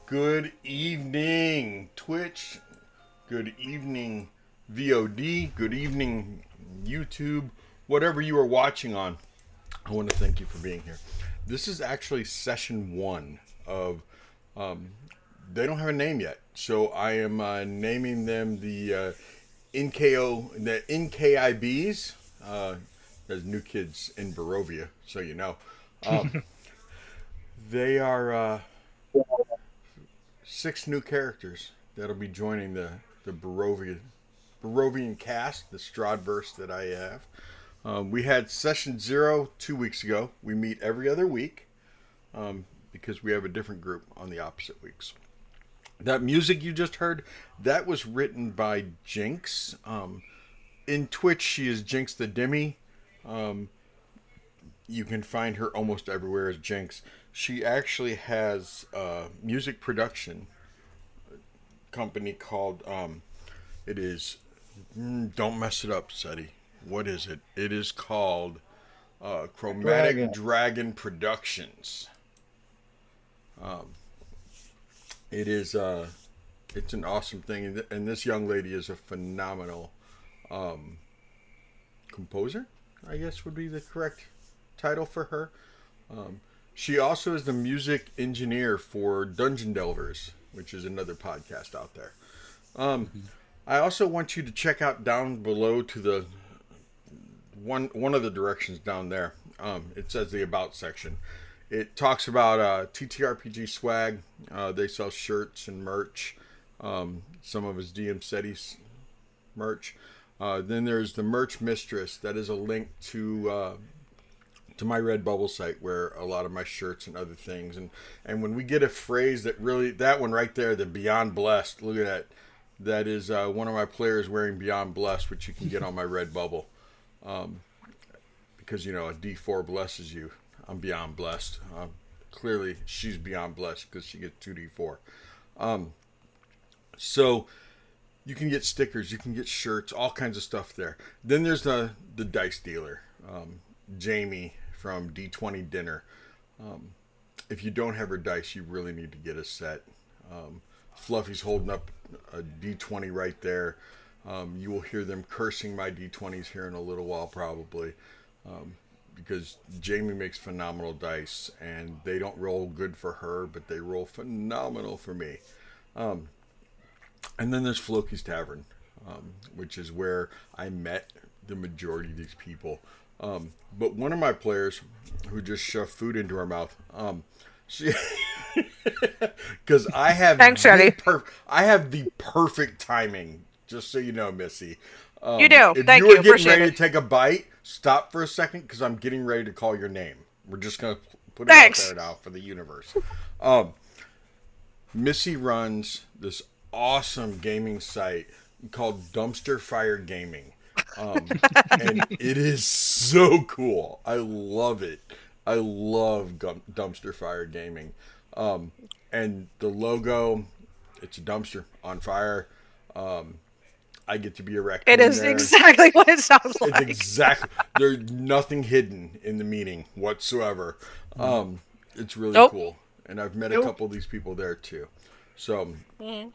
Good evening, Twitch. Good evening, VOD. Good evening, YouTube. Whatever you are watching on, I want to thank you for being here. This is actually session one of. They don't have a name yet, so I am naming them the NKIBs. There's new kids in Barovia, so you know. Um, they are six new characters that'll be joining the Barovian cast, the Strahdverse that I have. We had session 0 2 weeks ago. We meet every other week because we have a different group on the opposite weeks. That music you just heard, that was written by Jinx. In Twitch, she is Jinx the Demi. Um, you can find her almost everywhere as Jinx. She actually has a music production company called it is don't mess it up, Seti. What is it? It is called Chromatic Dragon Productions. Um, it is it's an awesome thing, and this young lady is a phenomenal um, composer. I guess would be the correct title for her. Um, she also is the music engineer for Dungeon Delvers, which is another podcast out there. Um, I also want you to check out down below to the one of the directions down there. It says the About section. It talks about TTRPG swag. They sell shirts and merch. Some of his DM Seti's merch. Then there's the Merch Mistress. That is a link to my Redbubble site where a lot of my shirts and other things. And when we get a phrase that really, that one right there, the Beyond Blessed, look at that. That is one of my players wearing Beyond Blessed, which you can get on my Redbubble. Because, you know, a D4 blesses you. I'm Beyond Blessed. Clearly, she's Beyond Blessed because she gets 2D4. So you can get stickers, you can get shirts, all kinds of stuff there. Then there's the dice dealer, Jamie from D20 Dinner. If you don't have her dice, you really need to get a set. Fluffy's holding up a D20 right there. You will hear them cursing my D20s here in a little while, probably, because Jamie makes phenomenal dice, and they don't roll good for her, but they roll phenomenal for me. And then there's Floki's Tavern, which is where I met the majority of these people. But one of my players who just shoved food into her mouth, she, because I have Thanks, Eddie. I have the perfect timing. Just so you know, Missy. You do. If Thank you you. are getting Appreciate ready it. to take a bite, stop for a second because I'm getting ready to call your name. We're just gonna put it out there Thanks. now for the universe. Um, Missy runs this awesome gaming site called Dumpster Fire Gaming. And it is so cool. I love it. I love Dumpster Fire Gaming. And the logo, it's a dumpster on fire. I get to be a It raccoon is there. exactly what it sounds It's like. exactly, there's nothing hidden in the meeting whatsoever. It's really Nope. cool. And I've met a Nope. couple of these people there too. So Mm.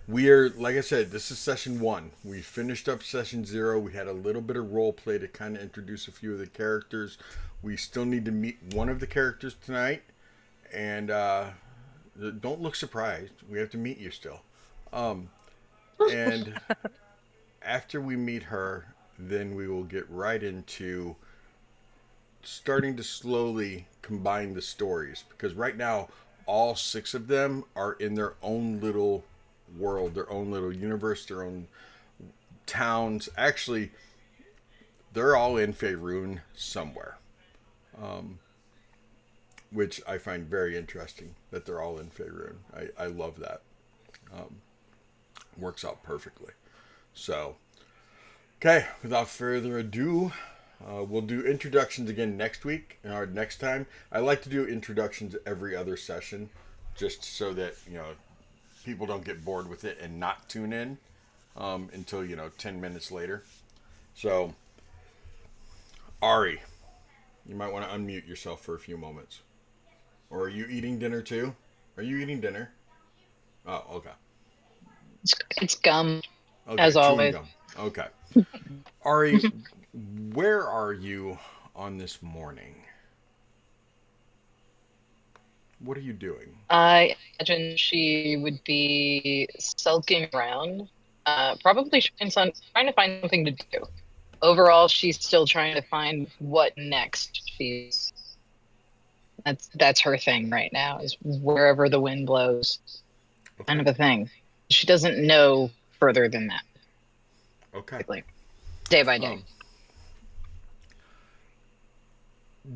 we are, like I said, this is session 1. We finished up session 0. We had a little bit of role play to kind of introduce a few of the characters. We still need to meet one of the characters tonight. And don't look surprised. We have to meet you still. Um, and after we meet her, then we will get right into starting to slowly combine the stories. Because right now, all 6 of them are in their own little world, their own little universe, their own towns. Actually, they're all in Faerun somewhere, which I find very interesting that they're all in Faerun. I love that. Works out perfectly. So, okay, without further ado, we'll do introductions again next week or next time. I like to do introductions every other session, just so that people don't get bored with it and not tune in until 10 minutes later. So, Ari, you might want to unmute yourself for a few moments. Or are you eating dinner too? Are you eating dinner? Oh, okay. It's gum, Okay, as chewing always. gum. Okay. Ari, where are you on this morning? What are you doing? I imagine she would be sulking around, probably trying to find something to do. Overall, she's still trying to find what next. That's her thing right now, is wherever the wind blows, kind Okay. of a thing. She doesn't know further than that, Okay. basically, day by day. Um,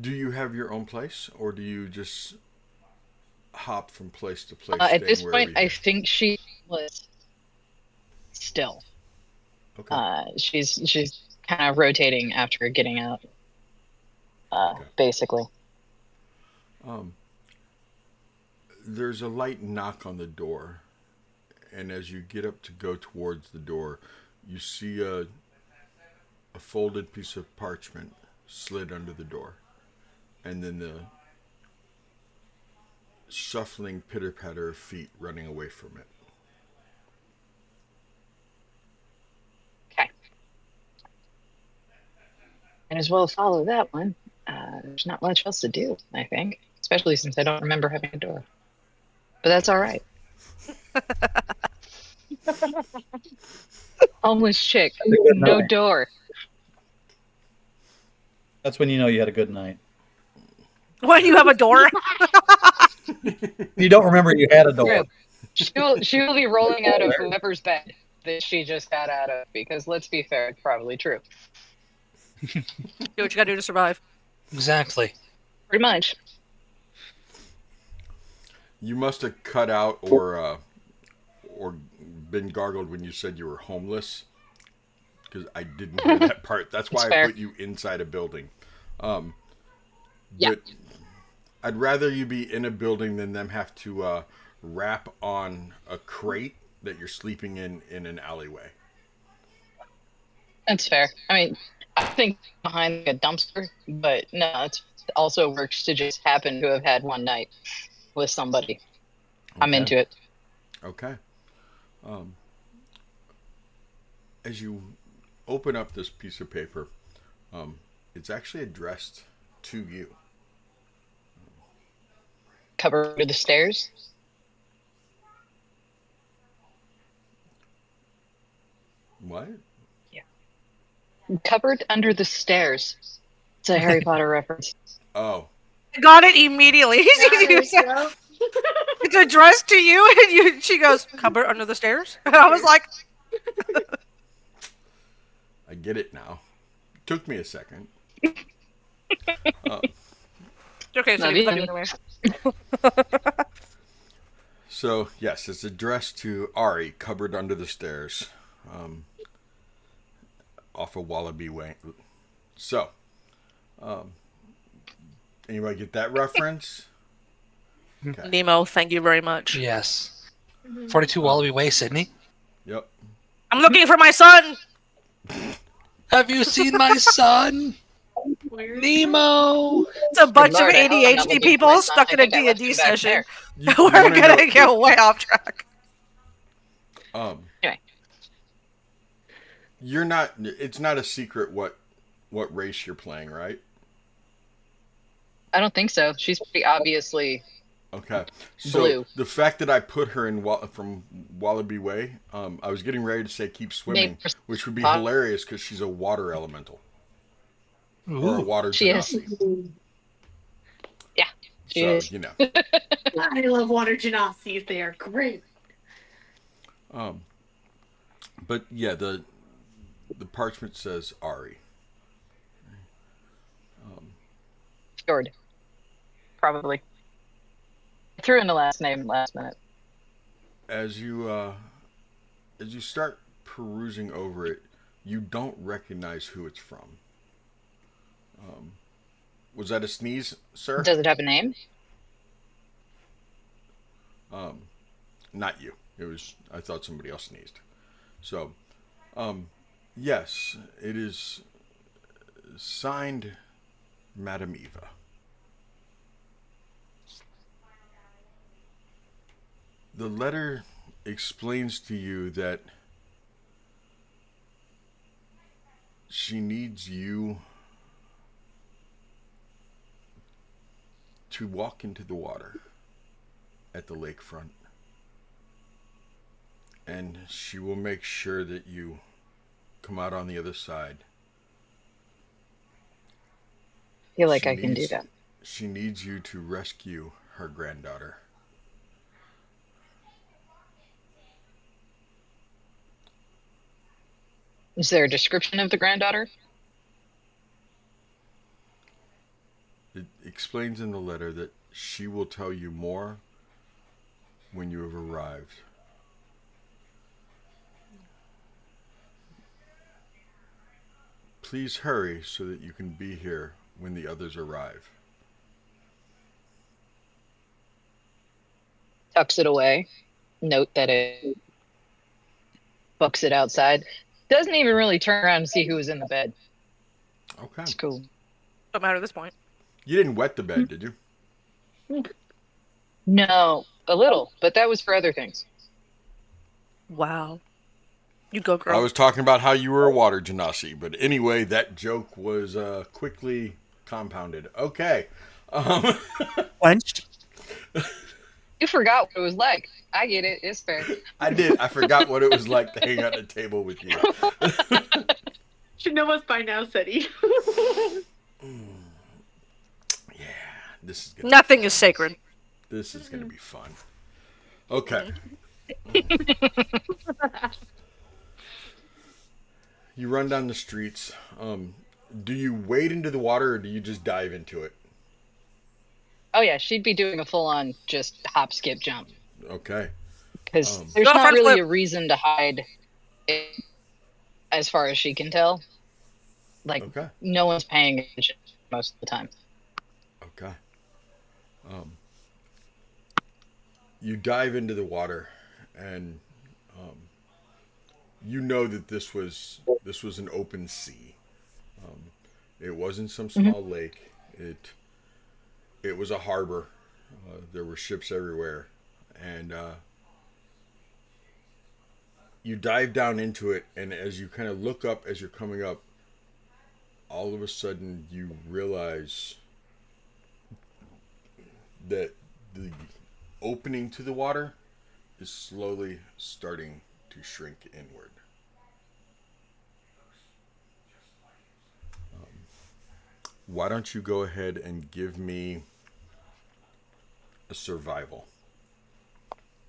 do you have your own place, or do you just hop from place to place, At staying this wherever point, you I can? think she was still. Okay. She's kind of rotating after getting out, Okay. basically. Um, there's a light knock on the door, and as you get up to go towards the door, you see a folded piece of parchment slid under the door, and then the shuffling pitter patter of feet running away from it. Okay. And as well follow that one. There's not much else to do, I think, especially since I don't remember having a door. But that's all right. Homeless chick, That's a good no night. door. That's when you know you had a good night. When you have a door. You don't remember you had a door. True. She will be rolling out of whoever's bed that she just got out of, because let's be fair, it's probably true. Do what you gotta do to survive. Exactly. Pretty much. You must have cut out or been gargled when you said you were homeless, because I didn't hear that part. That's It's why I fair. put you inside a building. Um, Yeah. but I'd rather you be in a building than them have to wrap on a crate that you're sleeping in an alleyway. That's fair. I mean, I think behind a dumpster, but no, it also works to just happen to have had one night with somebody. I'm Okay. into it. Okay. Um, as you open up this piece of paper, um, it's actually addressed to you. Cover under the stairs. What? Covered under the stairs. It's a Harry Potter reference. Oh, I got it immediately. It's addressed to you, and she goes, cupboard under the stairs. And I was like, I get it now. Took me a second. Uh, okay, so Love because I you. do it anyway. so yes, it's addressed to Ari, cupboard under the stairs, um, off of Wallaby Way. So, um, anybody get that reference? Okay. Nemo, thank you very much. Yes. 42 Wallaby Way, Sydney. Yep. I'm looking for my son. Have you seen my son? Nemo. It's a bunch of Lord, I hope I'm not ADHD looking for people my son. stuck I in a think I left D&D him back session. there. You We're wanna know- gonna get way off track. Anyway, You're not. It's not a secret what race you're playing, right? I don't think so. She's pretty obviously Okay. So blue. the fact that I put her in from Wallaby Way, I was getting ready to say keep swimming, Maybe- which would be hilarious because she's a water elemental or a Ooh. water She is. genasi. Yeah, she So is. you know. I love water genasies. They are great. But yeah, the parchment says Ari. Fjord. Probably. I threw in the last name last minute. As you start perusing over it, you don't recognize who it's from. Was that a sneeze, sir? Does it have a name? Not you. It was. I thought somebody else sneezed. So, yes, it is signed, Madam Eva. The letter explains to you that she needs you to walk into the water at the lakefront, and she will make sure that you come out on the other side. I feel like I can do that. She needs you to rescue her granddaughter. Is there a description of the granddaughter? It explains in the letter that she will tell you more when you have arrived. Please hurry so that you can be here when the others arrive. Tucks it away. Note that it books it outside. Doesn't even really turn around to see who was in the bed. Okay. It's cool. Don't matter at this point. You didn't wet the bed, did you? No, a little, but that was for other things. Wow. You go, girl. I was talking about how you were a water genasi, but anyway, that joke was quickly compounded. Okay. Quenched. You forgot what it was like. I get it. It's fair. I did. I forgot what it was like to hang out at the table with you. Should know us by now, Seti. Yeah, this is gonna Nothing is sacred. This is gonna be fun. Okay. You run down the streets. Do you wade into the water or do you just dive into it? Oh yeah, she'd be doing a full-on just hop, skip, jump. Okay. Because Um, there's Go not front really flip. a reason to hide it, as far as she can tell. Like, Okay. no one's paying attention most of the time. Okay. You dive into the water, and you know that this was an open sea. It wasn't some small lake. It was a harbor. There were ships everywhere, and you dive down into it. And as you kind of look up as you're coming up, all of a sudden you realize that the opening to the water is slowly starting to shrink inward. Why don't you go ahead and give me a survival?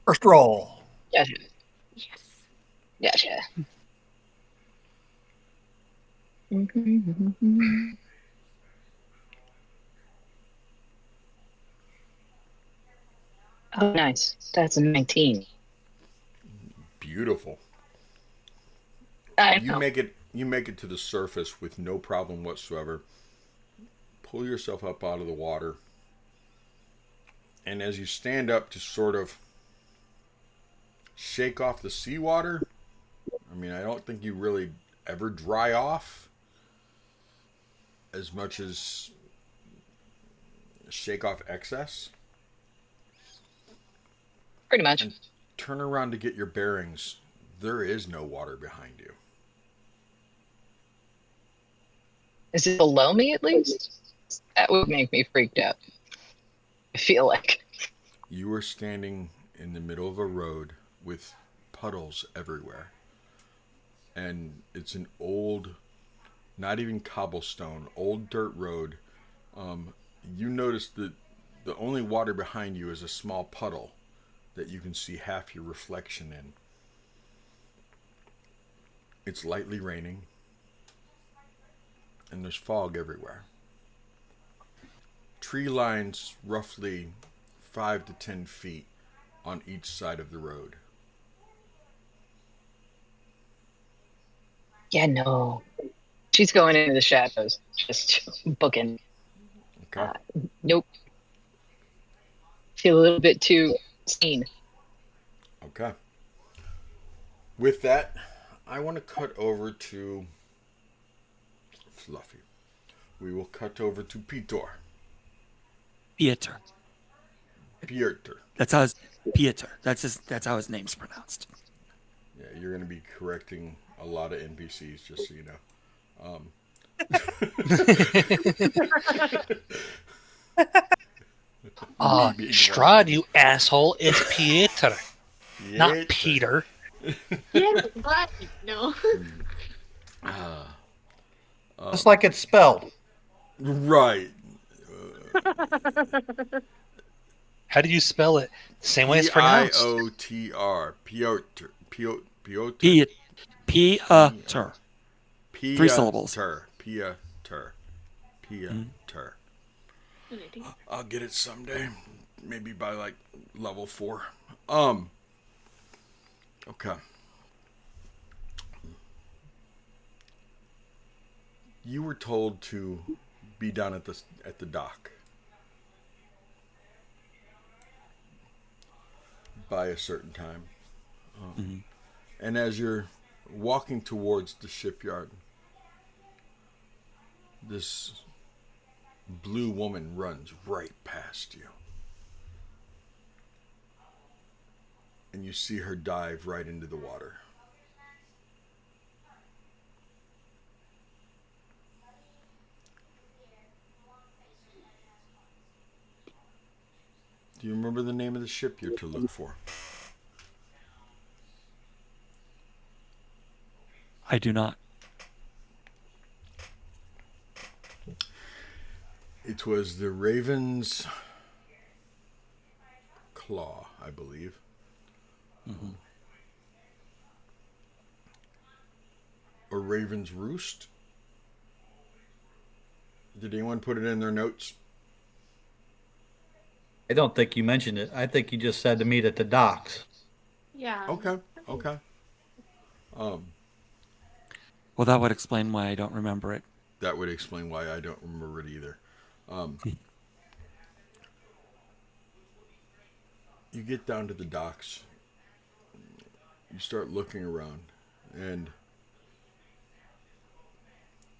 First roll. Gotcha. Yes. Gotcha. Oh, nice. That's a 19. Beautiful. I You know. make it to the surface with no problem whatsoever. Pull yourself up out of the water. And as you stand up to sort of shake off the seawater, I mean, I don't think you really ever dry off as much as shake off excess. Pretty much. And turn around to get your bearings. There is no water behind you. Is it below me at least? That would make me freaked out. I feel like. You are standing in the middle of a road with puddles everywhere. And it's an old, not even cobblestone, old dirt road. You notice that the only water behind you is a small puddle that you can see half your reflection in. It's lightly raining, and there's fog everywhere. Tree lines roughly 5 to 10 feet on each side of the road. Yeah, no. She's going into the shadows. Just booking. Okay. Nope. Feel a little bit too seen. Okay. With that, I want to cut over to Fluffy. We will cut over to Pitor. Pieter. Pieter. That's how Pieter. That's how his name's pronounced. Yeah, you're going to be correcting a lot of NPCs, just so you know. Me being Strahd, one you asshole. It's Pieter, not of Peter. Yeah, right. No. Just like it's spelled. Right. How do you spell it? The same way it's pronounced. Piotr. Piotr. Piotr. Pieter. 3 syllables. Piotr. Piotr. I'll get it someday. Maybe by like level 4. Okay. You were told to be down at the dock by a certain time. And as you're walking towards the shipyard, this blue woman runs right past you. And you see her dive right into the water. Do you remember the name of the ship you're to look for? I do not. It was the Raven's Claw, I believe. Or Raven's Roost. Did anyone put it in their notes? I don't think you mentioned it. I think you just said to meet at the docks. Yeah. Okay. Well, that would explain why I don't remember it. That would explain why I don't remember it either. You get down to the docks. You start looking around, and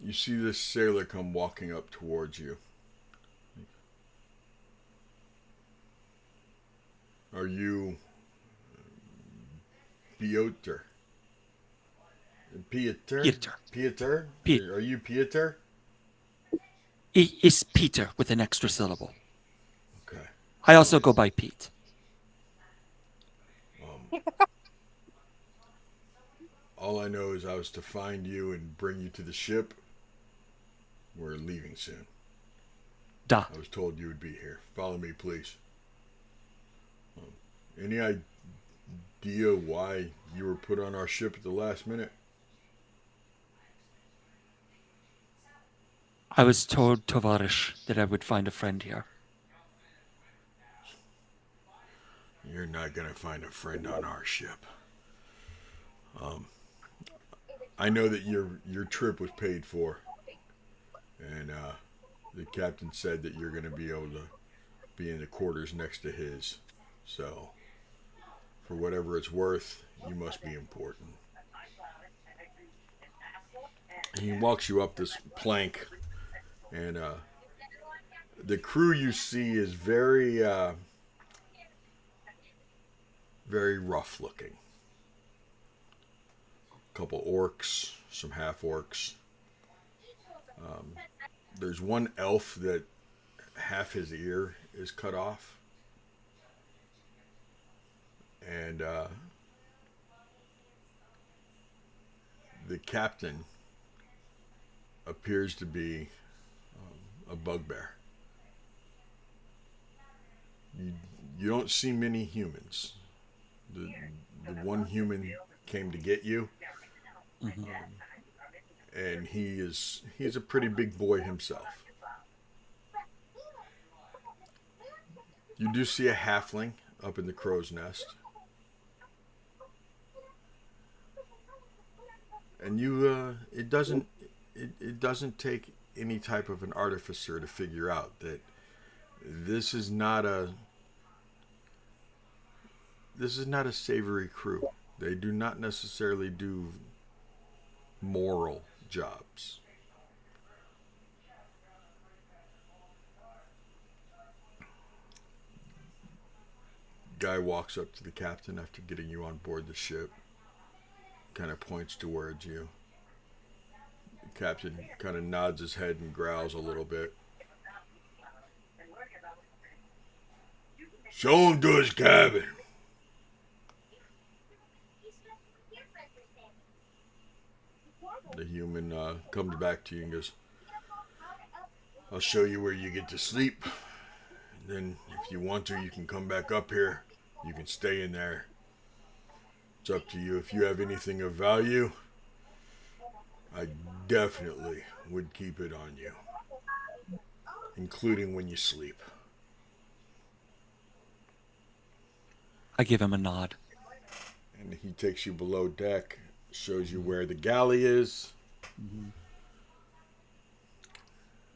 you see this sailor come walking up towards you. Are you Piotr? Pieter? Pieter. Pieter? Piet- Are you Pieter? It's Peter with an extra syllable. Okay. I also go by Pete. All I know is I was to find you and bring you to the ship. We're leaving soon. Da. I was told you would be here. Follow me, please. Any idea why you were put on our ship at the last minute? I was told, Tovarish, that I would find a friend here. You're not going to find a friend on our ship. I know that your trip was paid for. And the captain said that you're going to be able to be in the quarters next to his. So, for whatever it's worth, you must be important. He walks you up this plank, and the crew you see is very, very rough looking. A couple orcs, some half orcs. There's one elf that half his ear is cut off. And the captain appears to be a bugbear. You don't see many humans. The one human came to get you, and he's a pretty big boy himself. You do see a halfling up in the crow's nest. And it doesn't take any type of an artificer to figure out that this is not a savory crew. They do not necessarily do moral jobs. Guy walks up to the captain after getting you on board the ship. Kind of points towards you. The captain kind of nods his head and growls a little bit. Show him to his cabin. The human comes back to you and goes, I'll show you where you get to sleep. Then, if you want to, you can come back up here. You can stay in there. It's up to you. If you have anything of value, I definitely would keep it on you, including when you sleep. I give him a nod. And he takes you below deck, shows you where the galley is,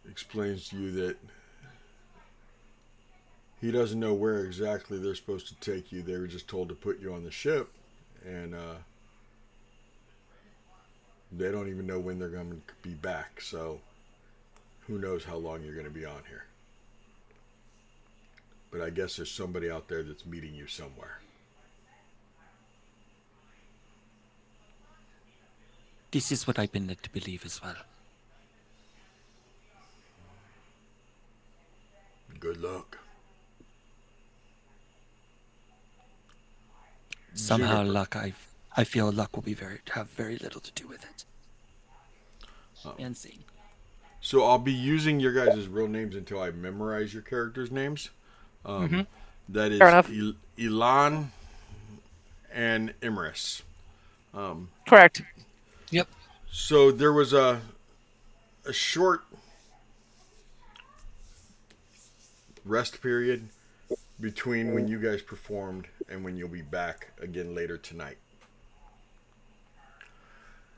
explains to you that he doesn't know where exactly they're supposed to take you. They were just told to put you on the ship, and they don't even know when they're going to be back, so who knows how long you're going to be on here. But I guess there's somebody out there that's meeting you somewhere. This is what I've been led to believe as well. Good luck. Somehow Juniper. luck, I feel luck will have very little to do with it. And see. So I'll be using your guys' real names until I memorize your characters' names. That is Fair enough. Elan and Imris. Correct. Yep. So there was a short rest period between when you guys performed and when you'll be back again later tonight.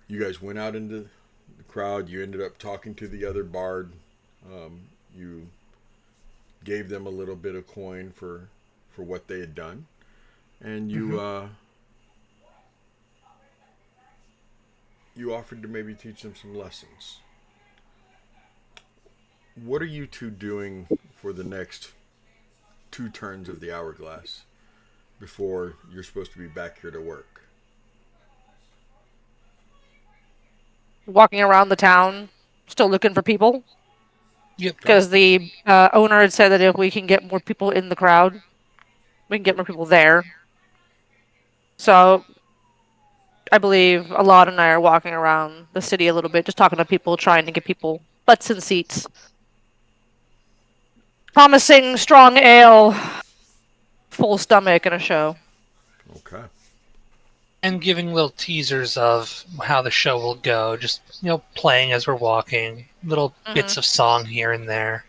You guys went out into the crowd. You ended up talking to the other bard. You gave them a little bit of coin for what they had done, and you you offered to maybe teach them some lessons. What are you two doing for the next 2 turns of the hourglass before you're supposed to be back here to work? Walking around the town, still looking for people. Yep. Because the owner had said that if we can get more people in the crowd, we can get more people there. So I believe Alad and I are walking around the city a little bit, just talking to people, trying to get people butts in seats. Promising strong ale, full stomach, and a show. Okay. And giving little teasers of how the show will go, just, playing as we're walking, little bits of song here and there.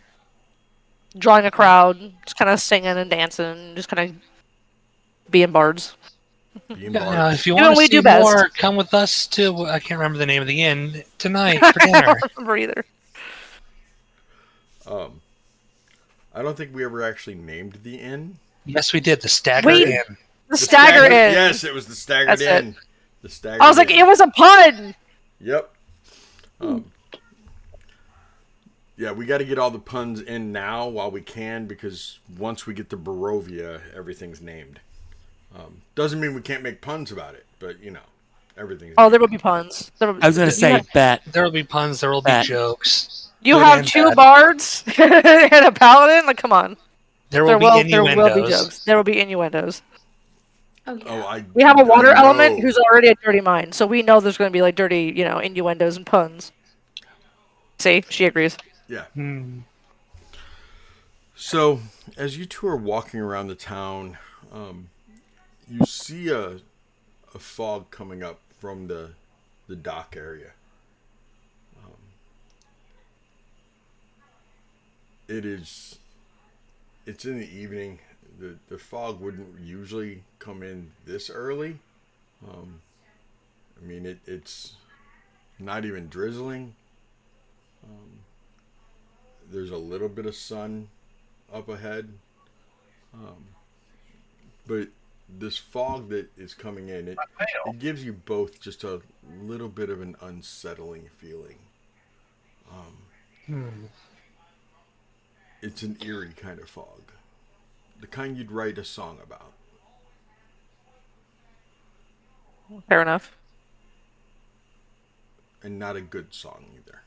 Drawing a crowd, just kind of singing and dancing, just kind of being bards. Being Yeah, bards. if you Doing want what to we see do best. more, come with us to, I can't remember the name of the inn, tonight for dinner. I don't remember either. I don't think we ever actually named the inn. Yes, we did. The Stagger Wait. Inn. The Stagger Inn. Yes, it was the Staggered That's it. Inn. The Staggered I was like, Inn. it was a pun! Yep. Yeah, we got to get all the puns in now while we can, because once we get to Barovia, everything's named. Doesn't mean we can't make puns about it, but everything's. Oh, named. there will be puns. I was going to say, bet. There will be puns, there will be Bet. jokes. You Good have and 2 bad. bards and a paladin? Like, come on. There will be There will be innuendos. jokes. There will be innuendos. Oh, yeah. Oh, We have a water I element know. who's already a dirty mind, so we know there's going to be like dirty, innuendos and puns. See, she agrees. Yeah. Hmm. So, as you two are walking around the town, you see a fog coming up from the dock area. It's in the evening. The fog wouldn't usually come in this early. I mean, it's not even drizzling. There's a little bit of sun up ahead. But this fog that is coming in, it gives you both just a little bit of an unsettling feeling. It's an eerie kind of fog. The kind you'd write a song about. Fair enough. And not a good song either.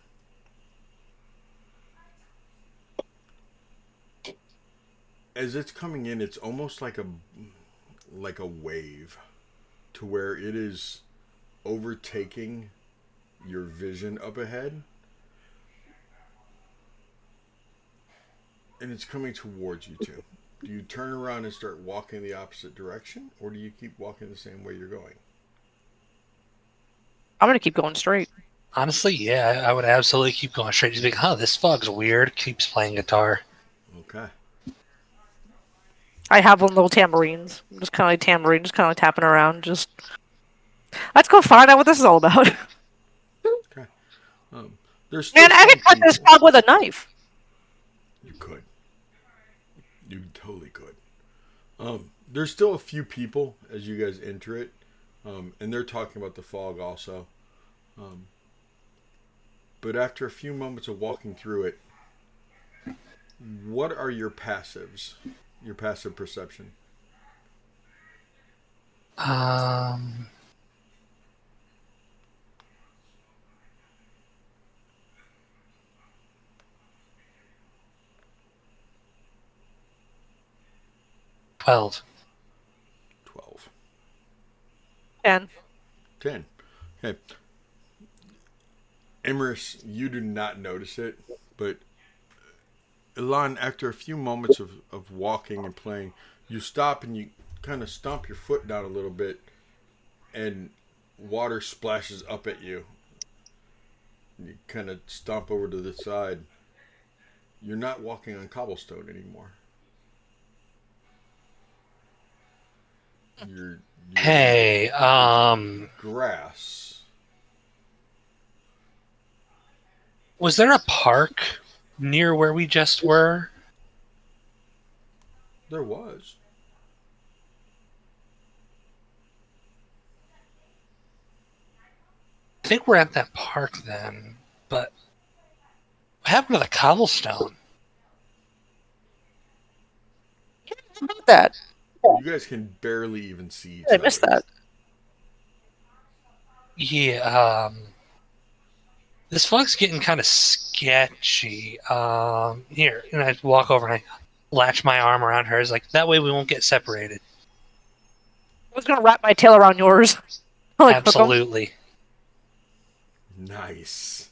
As it's coming in, it's almost like a wave to where it is overtaking your vision up ahead, and it's coming towards you two. Do you turn around and start walking the opposite direction, or do you keep walking the same way you're going? I'm gonna keep going straight. Honestly, yeah, I would absolutely keep going straight. Just be like, this fog's weird. Keeps playing guitar. Okay. I have one of little tambourines. Just kind of like tambourine, just kind of like tapping around. Just let's go find out what this is all about. Okay. There's still Man, I some could cut this people. fog with a knife. You could. You totally could. There's still a few people as you guys enter it, and they're talking about the fog also. But after a few moments of walking through it, what are your passives? Your passive perception? 12. 12. And 10. Okay. Emerus, you do not notice it, but Elan, after a few moments of walking and playing, you stop and you kind of stomp your foot down a little bit, and water splashes up at you. You kind of stomp over to the side. You're not walking on cobblestone anymore. You're Hey, grass. was there a park near where we just were? There was. I think we're at that park then, but what happened to the cobblestone? how about that? You guys can barely even see each I other. missed that. Yeah, this fog's getting kind of sketchy. Here, and I walk over and I latch my arm around hers, like that way we won't get separated. I was gonna wrap my tail around yours. Like Absolutely. Nice.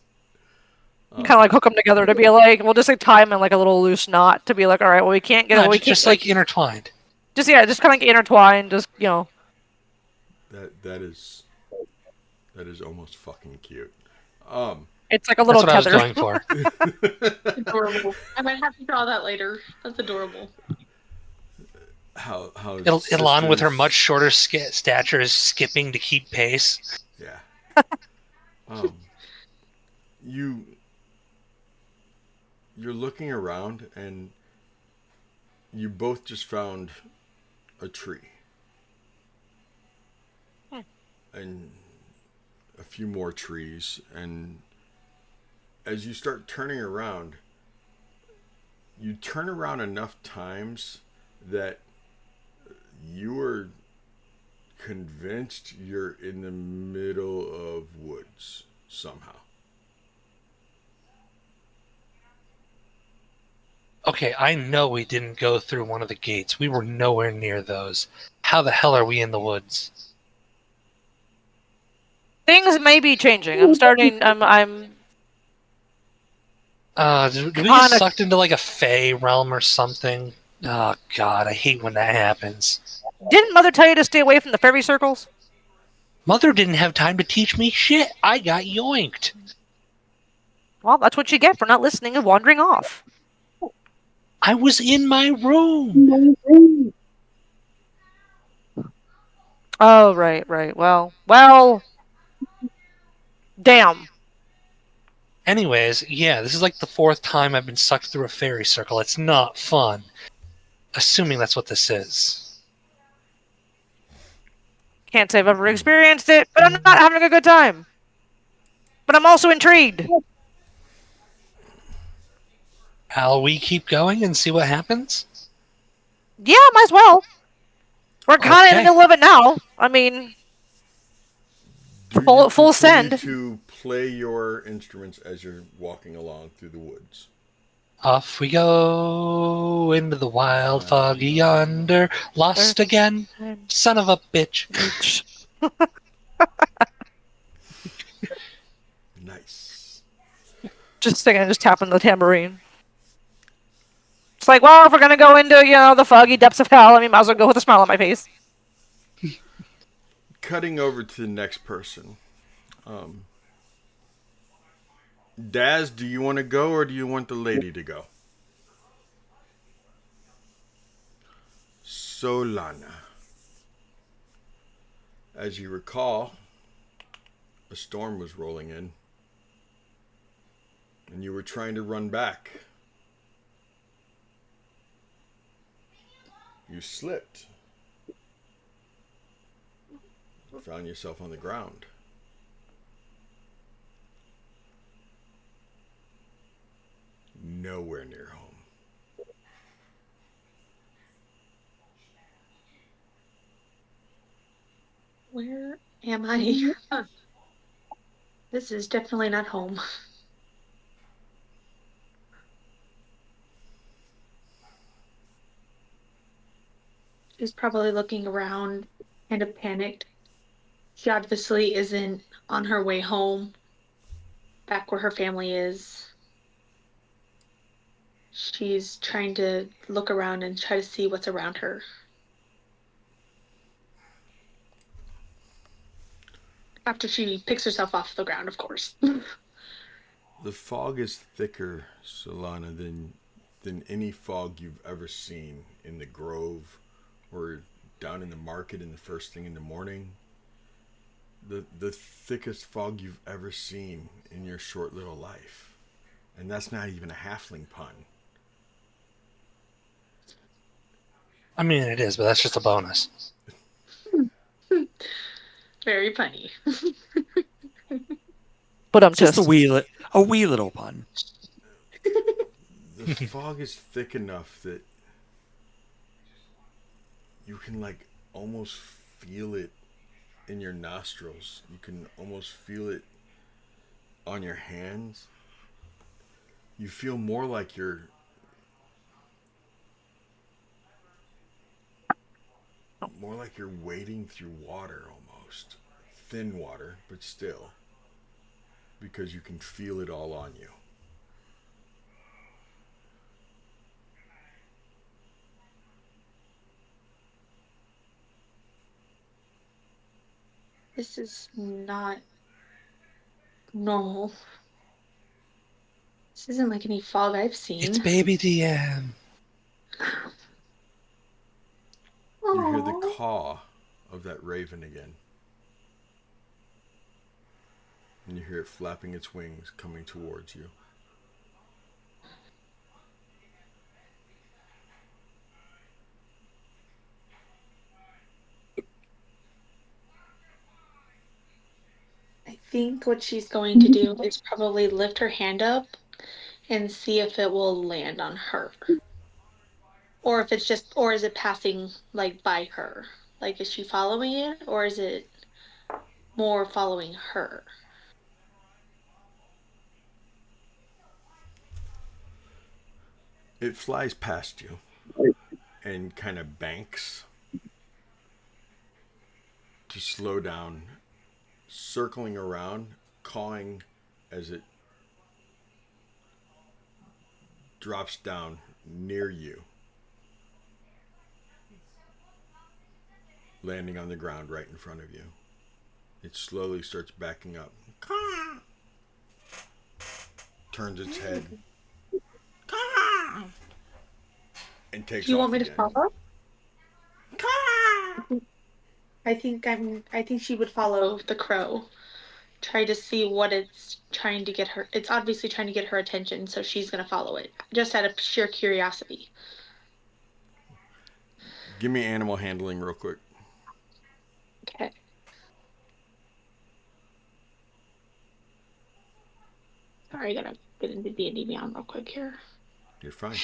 Kind of like hook them together to be like, we'll just like tie them in like a little loose knot to be like, all right, well we can't get, No, we just can't like intertwined. just kind of like intertwined, just That is almost fucking cute. it's like a little That's what tether. I was going for. Adorable. I might have to draw that later. That's adorable. how Ilan with her sisters- much shorter stature is skipping to keep pace. Yeah. You're looking around and you both just found a tree. And a few more trees, and as you start turning around, you turn around enough times that you are convinced you're in the middle of woods somehow. Okay, I know we didn't go through one of the gates. We were nowhere near those. How the hell are we in the woods? Things may be changing. I'm starting. I'm Do we get sucked into like a Fey realm or something? Oh god, I hate when that happens. Didn't Mother tell you to stay away from the fairy circles? Mother didn't have time to teach me shit. I got yoinked. Well, that's what you get for not listening and wandering off. I was in my room. Oh, right. Well. Damn. Anyways, yeah, this is like the 4th time I've been sucked through a fairy circle. It's not fun. Assuming that's what this is. Can't say I've ever experienced it, but I'm not having a good time. But I'm also intrigued. Shall we keep going and see what happens? Yeah, might as well. We're kind of in the Okay. middle of it now. I mean, Do Full- you full continue send. to play your instruments as you're walking along through the woods? Off we go into the wild foggy yonder. Lost again, son of a bitch. Nice. Just again, just tapping the tambourine. It's like, well, if we're gonna go into, the foggy depths of hell, I mean, might as well go with a smile on my face. Cutting over to the next person. Daz, do you want to go or do you want the lady to go? Solana. As you recall, a storm was rolling in, and you were trying to run back. You slipped. Found yourself on the ground. Nowhere near home. Where am I? This is definitely not home. She's probably looking around, kind of panicked. She obviously isn't on her way home, back where her family is. She's trying to look around and try to see what's around her. After she picks herself off the ground, of course. The fog is thicker, Solana, than any fog you've ever seen in the grove or down in the market in the first thing in the morning. The thickest fog you've ever seen in your short little life. And that's not even a halfling pun. I mean, it is, but that's just a bonus. Very funny. But I'm Just a wee little pun. The fog is thick enough that you can almost feel it in your nostrils. You can almost feel it on your hands. You feel more like you're wading through water almost. Thin water, but still. Because you can feel it all on you. This is not normal. This isn't like any fog I've seen. It's baby DM. You hear the Aww. caw of that raven again. And you hear it flapping its wings coming towards you. I think what she's going to do is probably lift her hand up and see if it will land on her. Or if it's just, or is it passing by her? Like, is she following it or is it more following her? It flies past you and kind of banks to slow down, circling around, cawing as it drops down near you, landing on the ground right in front of you. It slowly starts backing up, turns its head, and takes Do you off want me to again. follow? I think she would follow the crow. Try to see what it's trying to get her. It's obviously trying to get her attention, so she's gonna follow it. Just out of sheer curiosity. Give me animal handling real quick. Okay. Sorry, I gotta get into D&D Beyond real quick here. You're fine.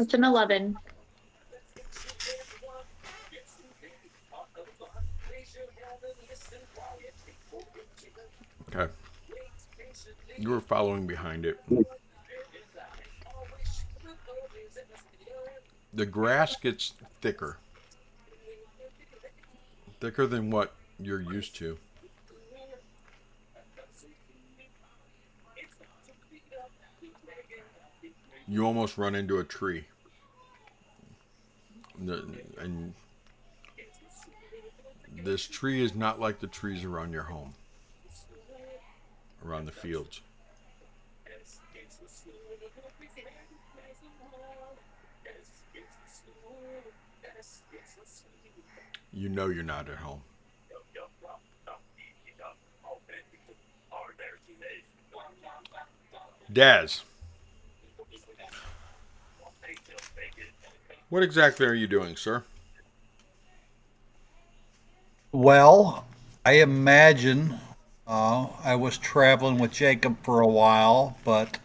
That's an 11. Okay. You were following behind it. The grass gets thicker. Thicker than what you're used to. You almost run into a tree. And this tree is not like the trees around your home, around the fields. You know you're not at home. Daz, what exactly are you doing, sir? Well, I imagine I was traveling with Jacob for a while, but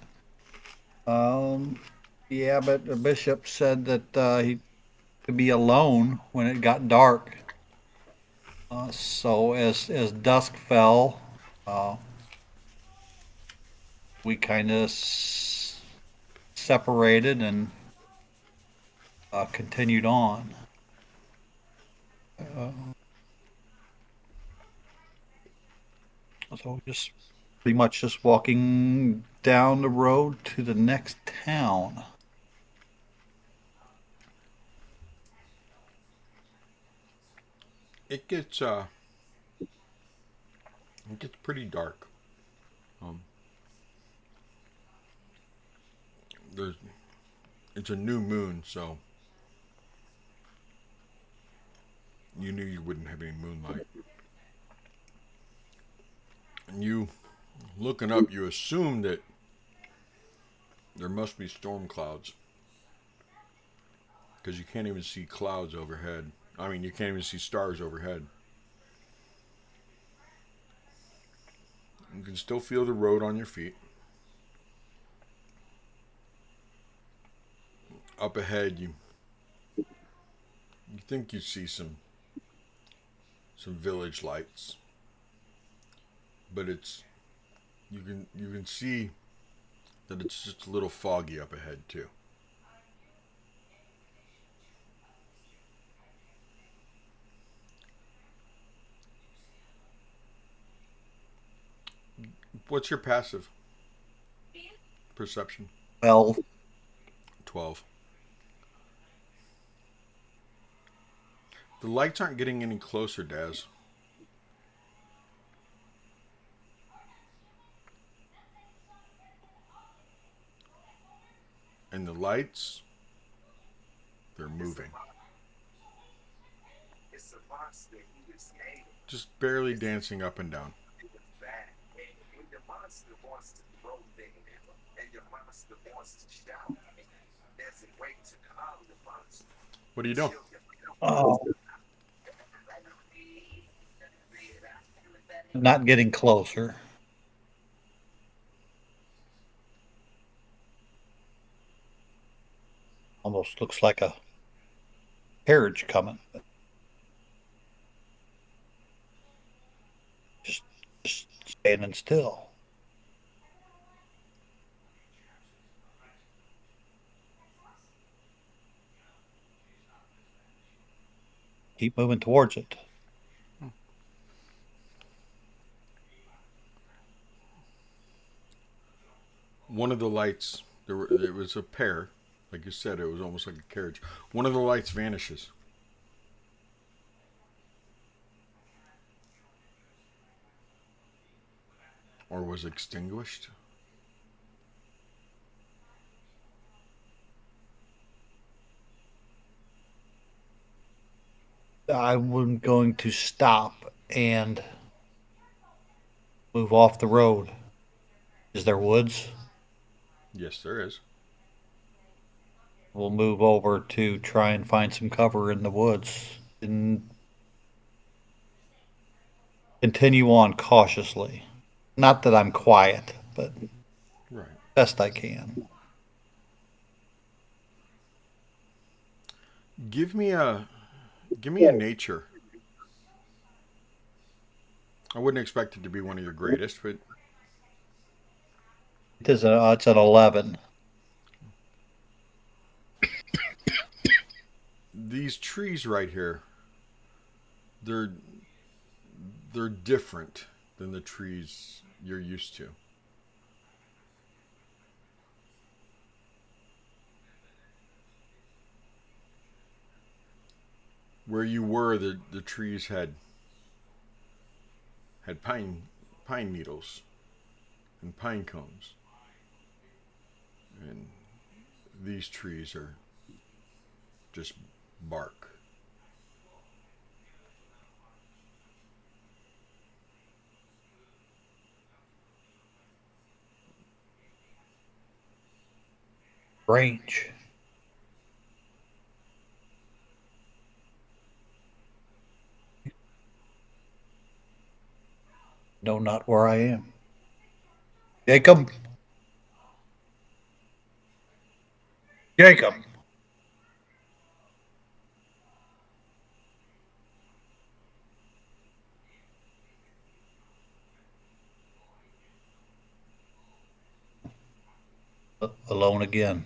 yeah, but the bishop said that he could be alone when it got dark. So as dusk fell, uh, we kind of separated and continued on. Uh, so just pretty much just walking down the road to the next town. It gets pretty dark. Um, there's it's a new moon, so you knew you wouldn't have any moonlight. And you looking up, you assume that there must be storm clouds because you can't even see clouds overhead. I mean, you can't even see stars overhead. You can still feel the road on your feet. Up ahead, you think you see some village lights, but you can see that it's just a little foggy up ahead too. What's your passive perception? Well, 12. The lights aren't getting any closer, Daz. And the lights, they're moving. Just barely dancing up and down. What are you doing? oh, not getting closer. Almost looks like a carriage coming. Just, just standing still. Keep moving towards it. One of the lights, it was a pair. Like you said, it was almost like a carriage. One of the lights vanishes. Or was extinguished. I'm going to stop and move off the road. Is there woods? Yes, there is. We'll move over to try and find some cover in the woods and continue on cautiously. Not that I'm quiet, but Right. best I can. Give me a nature. I wouldn't expect it to be one of your greatest, but It's an 11. these trees right here, they're they're different than the trees you're used to. Where you were, the trees had pine needles and pine cones, and these trees are just bark. Range. No, not where I am. Jacob? Jacob! Alone again.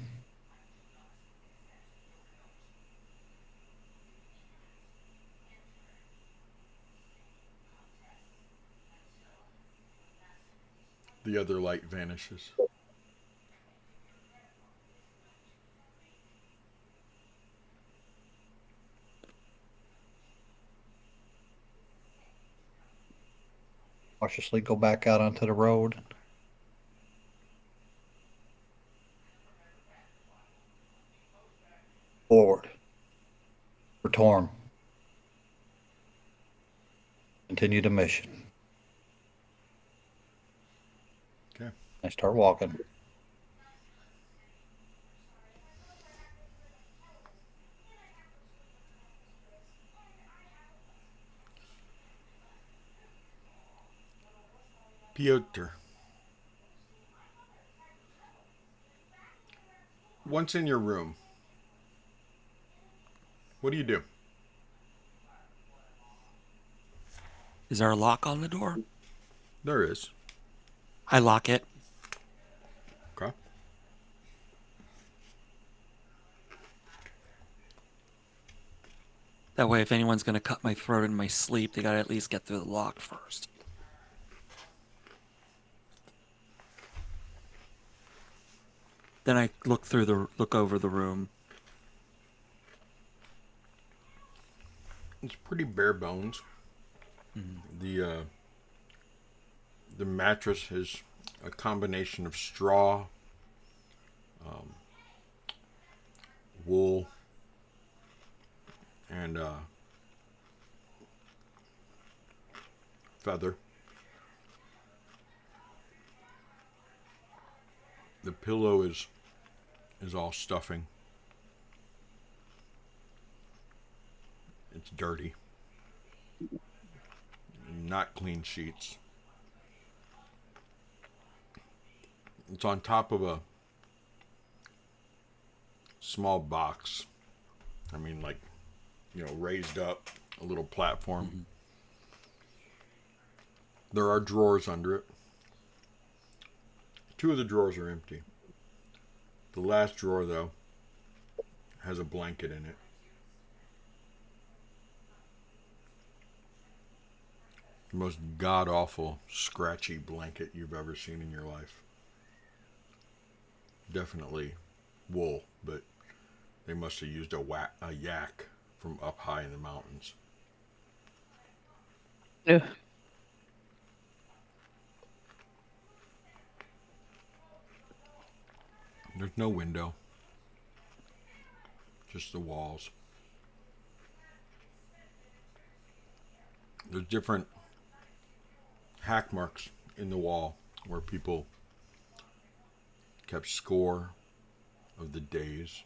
The other light vanishes. Cautiously go back out onto the road. Forward. For Torm. Continue the mission. Okay. I start walking. Piotr. Once in your room, what do you do? Is there a lock on the door? There is. I lock it. Okay. That way, if anyone's going to cut my throat in my sleep, they got to at least get through the lock first. Then I look over the room. It's pretty bare bones. Mm-hmm. The mattress is a combination of straw, wool, and feather. The pillow is all stuffing. It's dirty. Not clean sheets. It's on top of a small box. I mean, like, raised up, a little platform. Mm-hmm. There are drawers under it. 2 of the drawers are empty. The last drawer, though, has a blanket in it. The most god-awful, scratchy blanket you've ever seen in your life. Definitely wool, but they must have used a yak from up high in the mountains. Ugh. There's no window. Just the walls. There's different hack marks in the wall where people kept score of the days,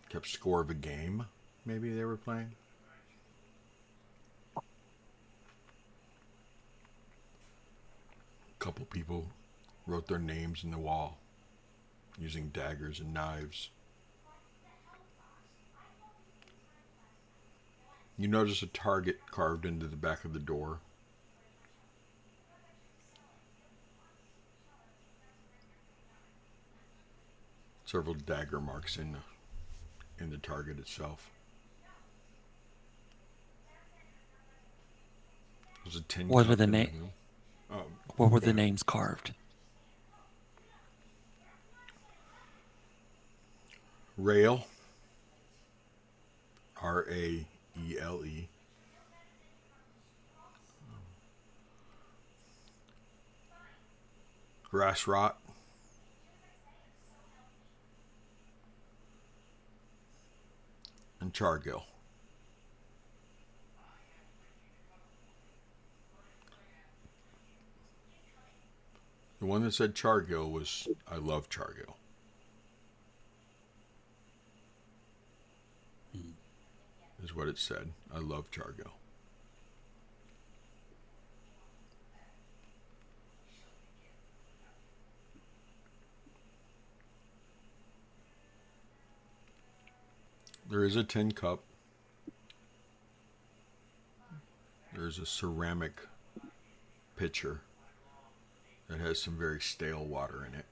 kept score of a game maybe they were playing. A couple people wrote their names in the wall using daggers and knives. You notice a target carved into the back of the door. Several dagger marks in the target itself. There's a tin What cup were the in the na- room. Oh, What were go the ahead. names carved? Raele. Raele. Grass rot. And Chargill. The one that said Chargill was I love Chargill. Is what it said. I love Chargill. There is a tin cup. There's a ceramic pitcher that has some very stale water in it.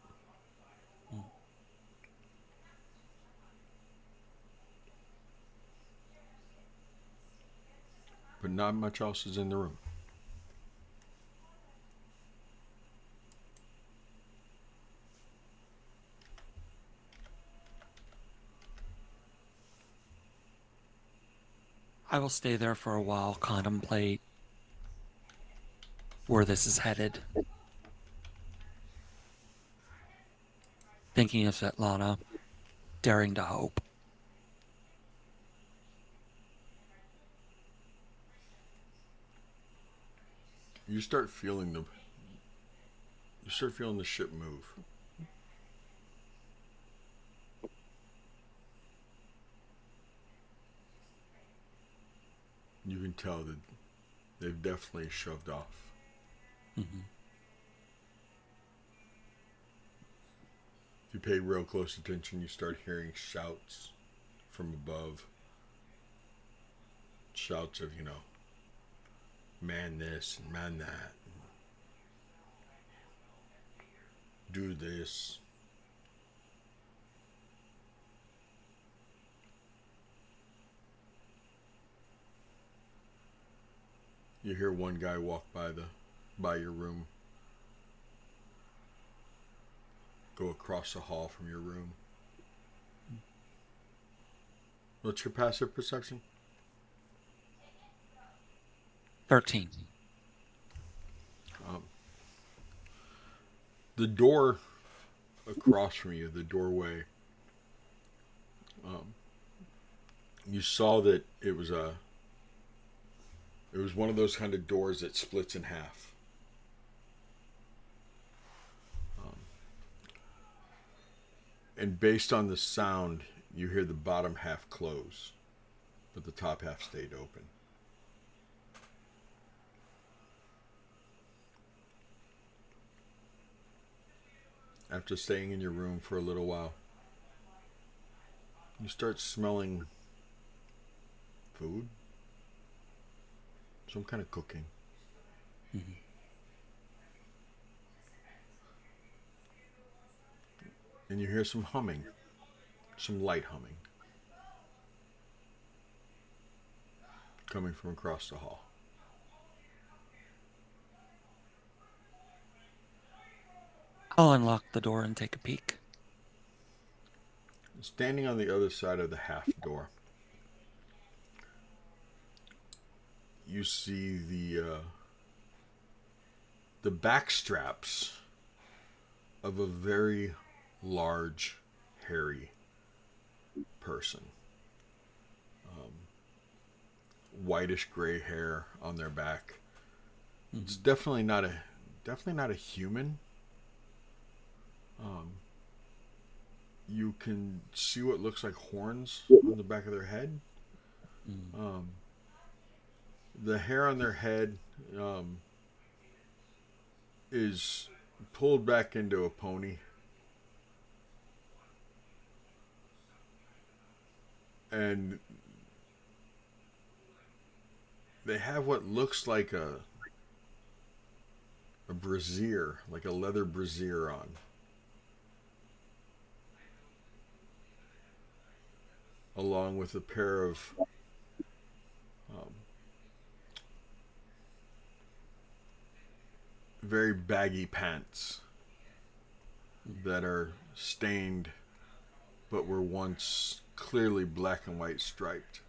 But not much else is in the room. I will stay there for a while, contemplate where this is headed. Thinking of Svetlana, daring to hope. You start feeling the ship move. You can tell that they've definitely shoved off. Mm-hmm. If you pay real close attention, you start hearing shouts from above. Shouts of, man this and man that. Do this. You hear one guy walk by your room. Go across the hall from your room. What's your passive perception? 13. The door across from you, the doorway, you saw that it was one of those kind of doors that splits in half. And based on the sound, you hear the bottom half close, but the top half stayed open. After staying in your room for a little while, you start smelling food, some kind of cooking. Mm-hmm. And you hear some humming, some light humming, coming from across the hall. I'll unlock the door and take a peek. Standing on the other side of the half door, you see the back straps of a very large, hairy person. Whitish gray hair on their back. Mm-hmm. It's definitely not a human. You can see what looks like horns on the back of their head. Mm. The hair on their head is pulled back into a pony. And they have what looks like a brassiere, like a leather brassiere on. Along with a pair of um, very baggy pants that are stained but were once clearly black and white striped.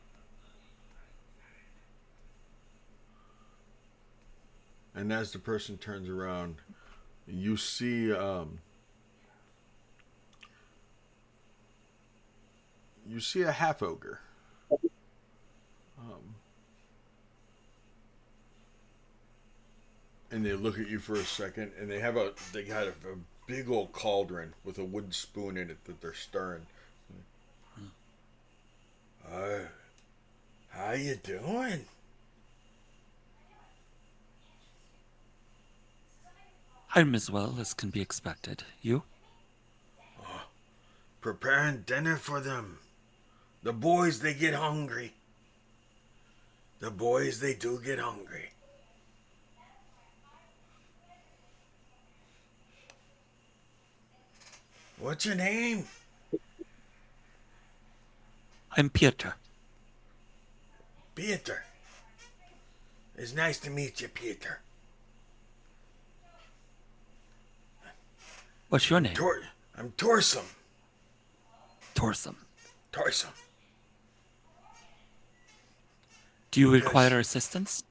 And as the person turns around, you see a half ogre. And they look at you for a second, and they got a big old cauldron with a wooden spoon in it that they're stirring. How you doing? I'm as well as can be expected. You? Preparing dinner for them. The boys, they get hungry. The boys, they do get hungry. What's your name? I'm Pieter. Pieter. It's nice to meet you, Pieter. What's your name? I'm Torsum. Torsum. Torsum. Do you require assistance?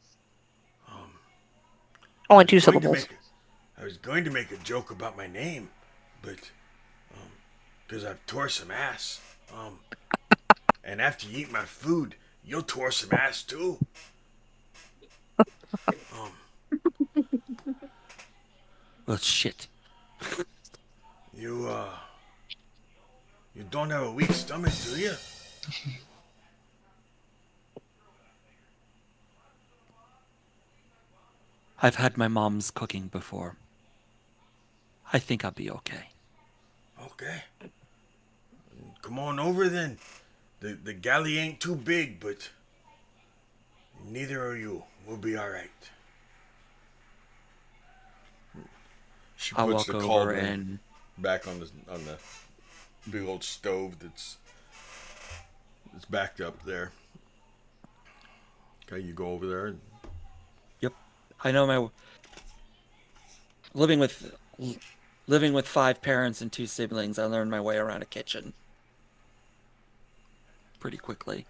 Only 2 syllables. I was going to make a joke about my name, but because I've tore some ass. And after you eat my food, you'll tore some ass too. Well, shit. You don't have a weak stomach, do you? I've had my mom's cooking before. I think I'll be okay. Okay. Come on over then. The galley ain't too big, but neither are you. We'll be all right. She I'll puts walk the over cauldron and back on the big old stove that's backed up there. Okay, you go over there. Yep. I know my living with 5 parents and 2 siblings, I learned my way around a kitchen pretty quickly.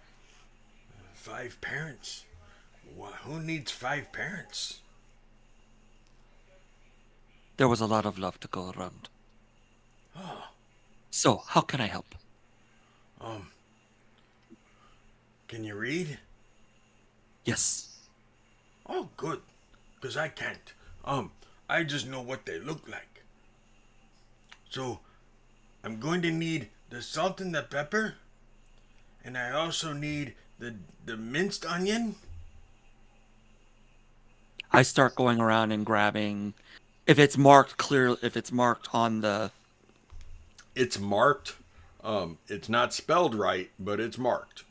5 parents? Who needs 5 parents? There was a lot of love to go around. Oh. So, how can I help? Can you read? Yes. Oh, good. 'Cause I can't. I just know what they look like. So, I'm going to need the salt and the pepper, and I also need the minced onion. I start going around and grabbing, if it's marked on the... It's marked. It's not spelled right, but it's marked.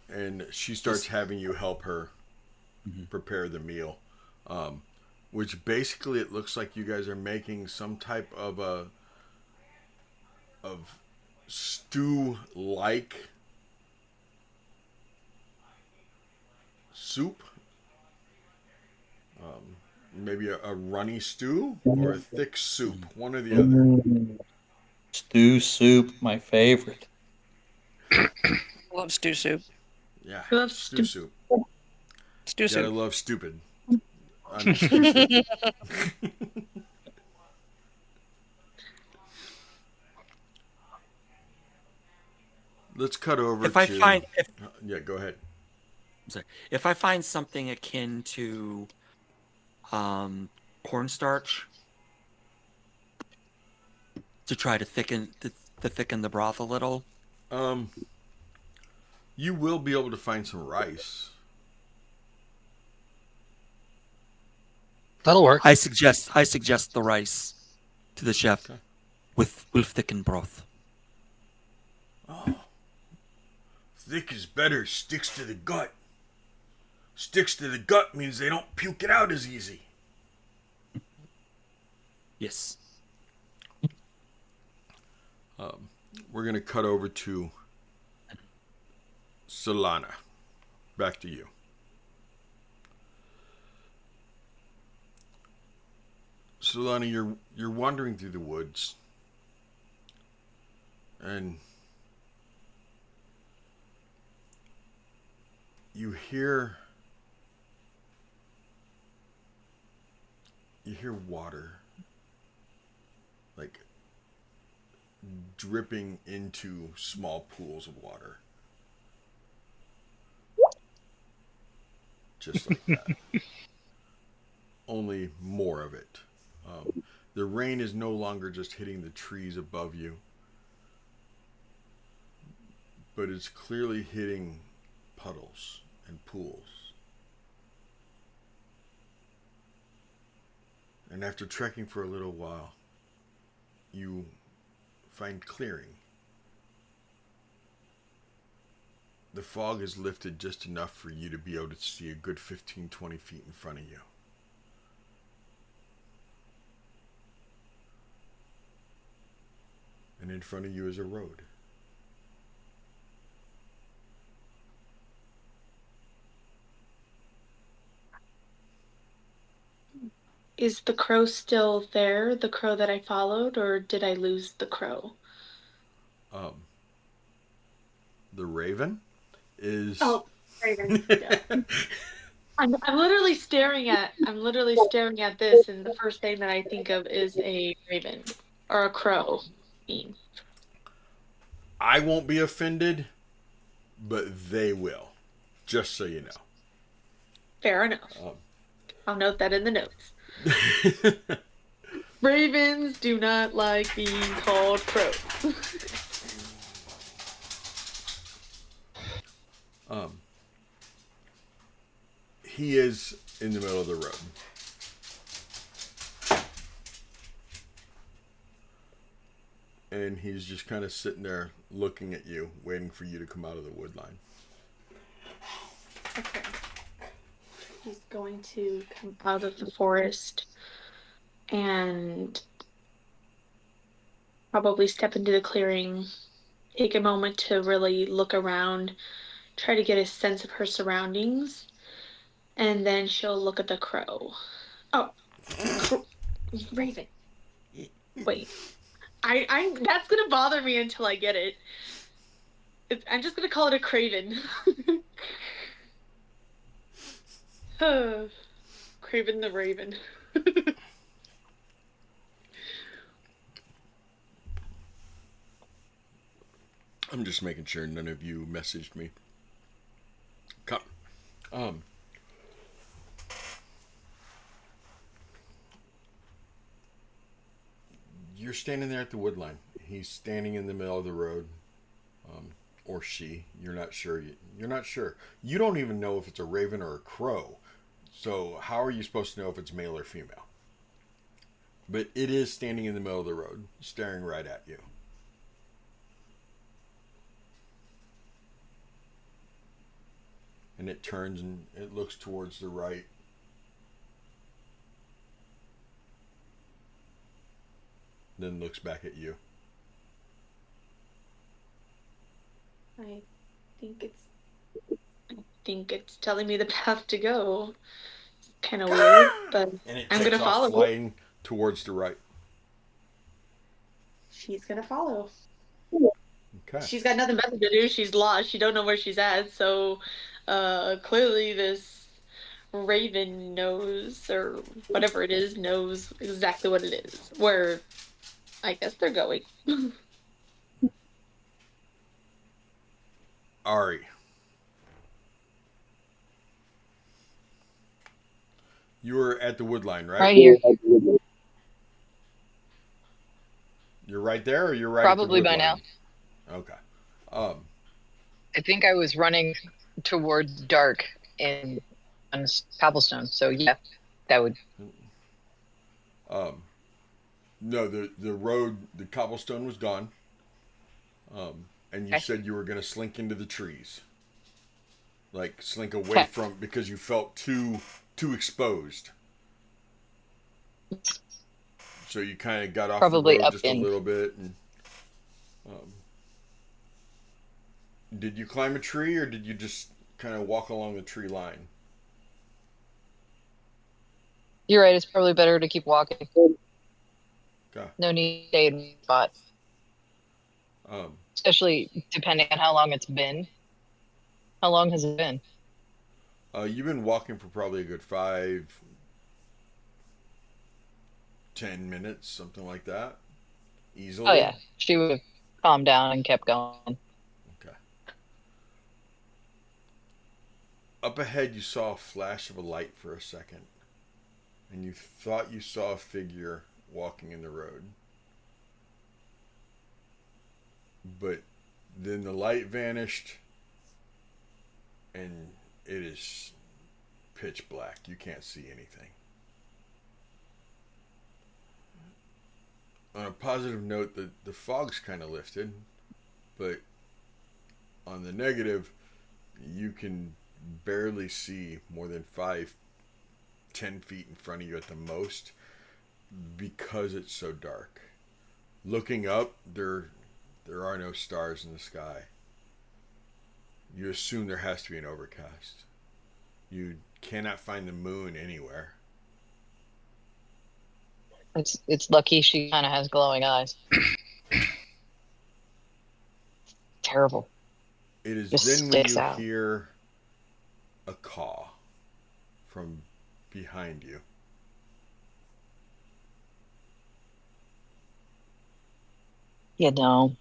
And she starts having you help her prepare the meal, which basically it looks like you guys are making some type of stew-like soup. Maybe a runny stew or a thick soup, one or the other. Stew soup, my favorite. Love stew soup. Yeah, I love stew soup. Stew Gotta soup. love stupid. I mean, stew soup. Let's cut over yeah, go ahead. If I find something akin to cornstarch to try to thicken the broth a little, you will be able to find some rice. That'll work. I suggest the rice to the chef with thickened broth. Oh, Thick is better. Sticks to the gut. Sticks to the gut means they don't puke it out as easy. Yes. We're going to cut over to Solana. Back to you. Solana, you're wandering through the woods. And you hear water like dripping into small pools of water. Just like that. Only more of it. The rain is no longer just hitting the trees above you, but it's clearly hitting puddles and pools. And after trekking for a little while, you find clearing. The fog is lifted just enough for you to be able to see a good 15-20 feet in front of you. And in front of you is a road. Is the crow still there, the crow that I followed, or did I lose the crow? Um, the raven is. Oh, Raven. Yeah. I'm literally staring at this, and the first thing that I think of is a raven or a crow. I won't be offended, but they will. Just so you know. Fair enough. I'll note that in the notes. Um, Ravens do not like being called crows. he is in the middle of the road. And he's just kind of sitting there looking at you, waiting for you to come out of the wood line. Okay. He's going to come out of the forest and probably step into the clearing, take a moment to really look around, try to get a sense of her surroundings, and then she'll look at the crow. Oh, Raven. Wait. I that's gonna bother me until I get it. I'm just gonna call it a craven. Craven the Raven. I'm just making sure none of you messaged me. Come. You're standing there at the wood line. He's standing in the middle of the road. Or she. You're not sure. You're not sure. You don't even know if it's a raven or a crow. So how are you supposed to know if it's male or female? But it is standing in the middle of the road, staring right at you. And it turns and it looks towards the right. Then looks back at you. I think it's telling me the path to go. It's kind of weird, but And it I'm takes gonna off follow. flying towards the right. She's gonna follow. Okay. She's got nothing better to do. She's lost. She don't know where she's at. So, clearly this raven knows, or whatever it is, knows exactly what it is. Where I guess they're going. Ari. You were at the wood line, right? Right here. You're right there, or you're right Probably at the by wood now. line? Okay. I think I was running towards dark on cobblestone. So yeah, that would. No, the road, the cobblestone was gone. and you Okay. said you were going to slink into the trees, like slink away Okay. from because you felt too exposed. So you kind of got off the Probably road up just a in. little bit. And did you climb a tree, or did you just kind of walk along the tree line? You're right. It's probably better to keep walking. Okay. No need to stay in one spot, Um, especially depending on how long it's been. How long has it been? you've been walking for probably a good 5-10 minutes, something like that, Oh easily. yeah, she would have calmed down and kept going. Okay. Up ahead, you saw a flash of a light for a second, and you thought you saw a figure walking in the road. But then the light vanished, and it is pitch black. You can't see anything. On a positive note, the fog's kind of lifted, but on the negative, you can barely see more than 5-10 feet in front of you at the most because it's so dark. Looking up, there are no stars in the sky. You assume there has to be an overcast. You cannot find the moon anywhere. It's lucky she kind of has glowing eyes. Terrible. It is Just then when sticks you out. hear a caw from behind you. You know.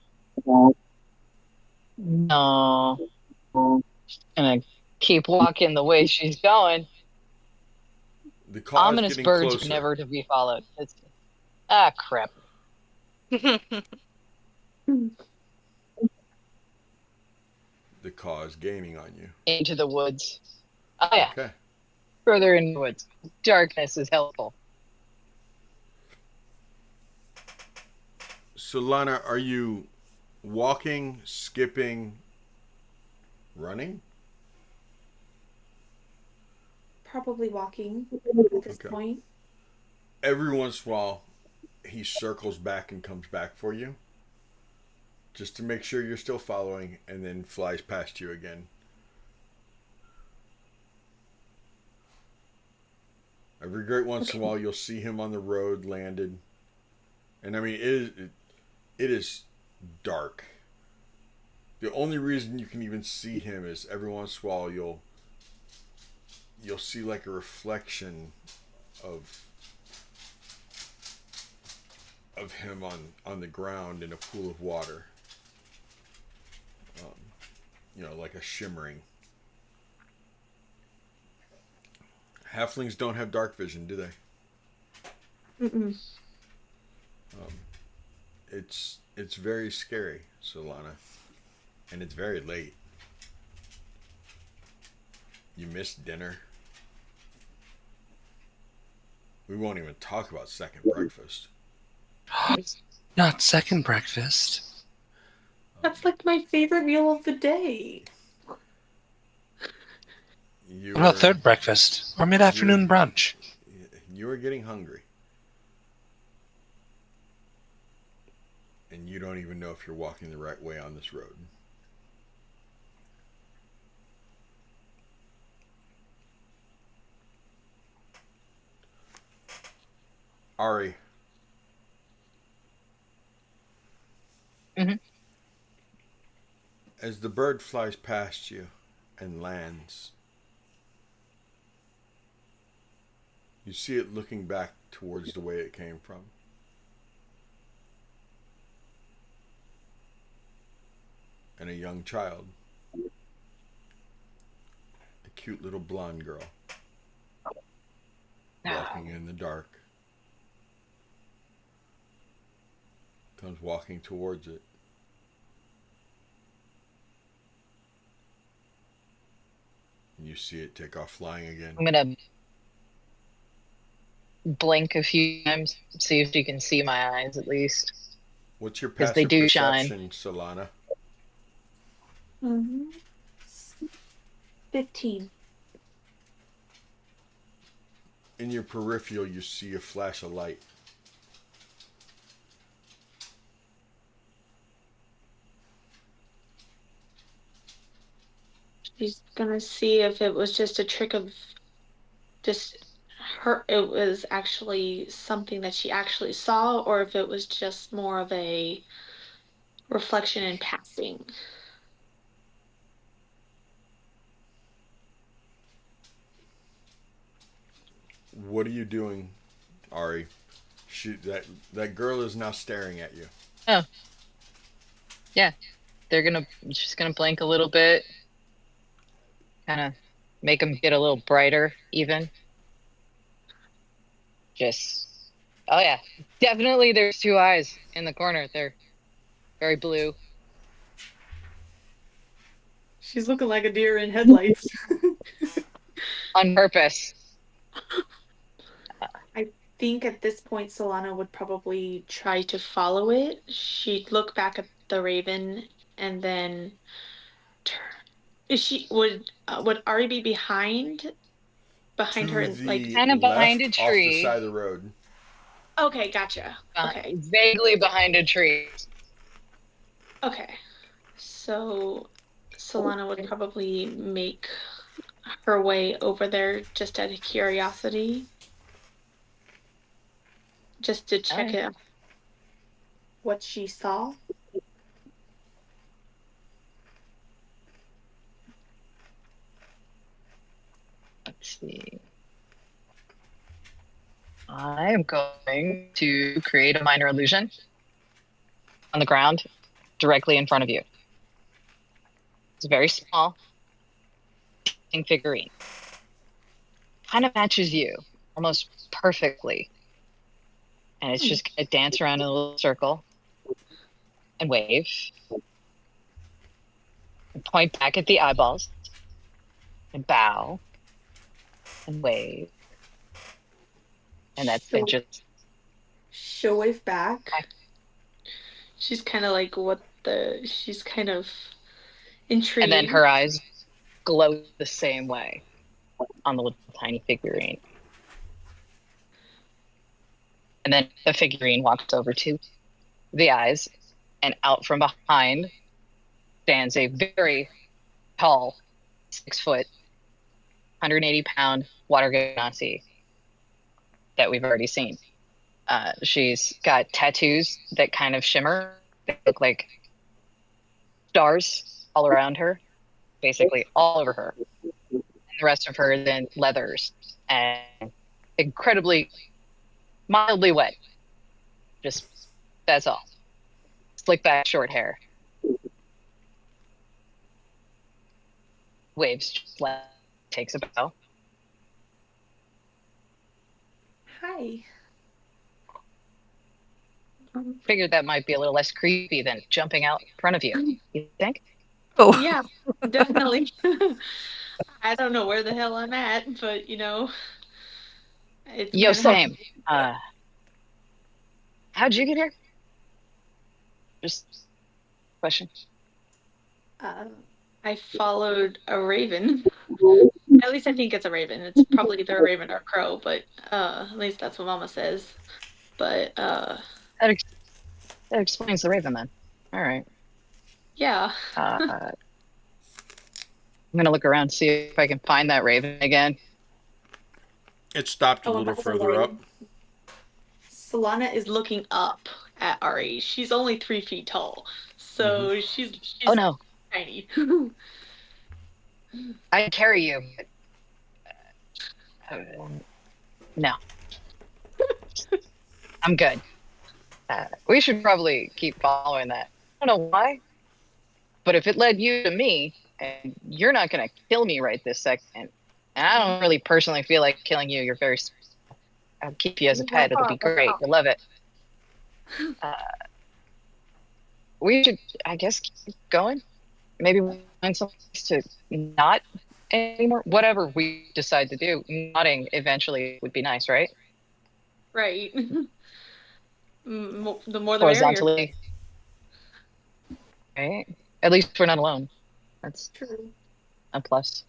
No. Gonna keep walking the way she's going. The caw is Ominous getting birds are closer. never to be followed. Crap. The caw is gaining on you. Into the woods. Oh yeah, Okay. further in the woods. Darkness is helpful. So Lana, are you walking, skipping, running? Probably walking at this Okay. point. Every once in a while, he circles back and comes back for you, just to make sure you're still following, and then flies past you again. Every great once in a while, you'll see him on the road landed, and I mean it is dark. The only reason you can even see him is every once in a while you'll see like a reflection of him on the ground in a pool of water. Like a shimmering. Halflings don't have dark vision, do they? Mm-mm. It's very scary, Solana, and it's very late. You missed dinner. We won't even talk about second breakfast. Not second breakfast. That's like my favorite meal of the day. You What about were third breakfast or mid-afternoon brunch? you were getting hungry, and you don't even know if you're walking the right way on this road. Ari. Mm-hmm. As the bird flies past you and lands, you see it looking back towards the way it came from. And a young child, a cute little blonde girl, walking in the dark, comes walking towards it. And you see it take off flying again. I'm gonna blink a few times, see if she can see my eyes at least. What's your 'Cause they passive do shine. perception, Solana? Mhm. 15. In your peripheral, you see a flash of light. She's gonna see if it was just a trick of just her, it was actually something that she actually saw, or if it was just more of a reflection in passing. What are you doing, Ari? That girl is now staring at you. Oh, yeah. She's gonna blink a little bit, kind of make them get a little brighter, even. Just, oh yeah, definitely. There's two eyes in the corner. They're very blue. She's looking like a deer in headlights. On purpose. I think at this point, Solana would probably try to follow it. She'd look back at the raven and then turn. Is she would Ari be behind her To and like? the Kind of behind left, a off the tree, side of the road. Okay, gotcha. Okay, vaguely behind a tree. okay. So Solana would probably make her way over there just out of curiosity, just to All check right. it what she saw. Let's see. I am going to create a minor illusion on the ground directly in front of you. It's very small figurine. Kind of matches you almost perfectly. And it's just going to dance around in a little circle and wave and point back at the eyeballs and bow and wave. And that's it. Just She'll wave back. She's kind of like what the she's kind of and then intrigued. her eyes glow the same way on the little tiny figurine. And then the figurine walks over to the eyes, and out from behind stands a very tall, 6 foot, 180-pound water genasi that we've already seen. She's got tattoos that kind of shimmer. They look like stars all around her, basically all over her. And the rest of her then leathers and incredibly mildly wet. Just that's all. Slick back short hair. Waves just takes a bow. Hi. Figured that might be a little less creepy than jumping out in front of you. You think? Oh, Yeah, definitely. I don't know where the hell I'm at, but it's Yo, kind of same. How'd you get here? Just question. I followed a raven. At least I think it's a raven. It's probably either a raven or a crow, but at least that's what Mama says. But That, ex- that explains the raven then. All right. yeah. I'm gonna look around see if I can find that raven again. It stopped a Oh, and by little the further way, up. Solana is looking up at Ari. She's only 3 feet tall, Mm-hmm. so Oh she's no, tiny. I carry you. No, I'm good. We should probably keep following that. I don't know why, but if it led you to me, and you're not gonna kill me right this second, and I don't really personally feel like killing you. You're very. I'll keep you as a pet. It'll be great. You'll love it. Uh, we should, I guess, keep going. Maybe find some place to not anymore. Whatever we decide to do, nodding eventually would be nice, right? Right. The more the merrier. Horizontally, right? At least we're not alone. That's True. a plus.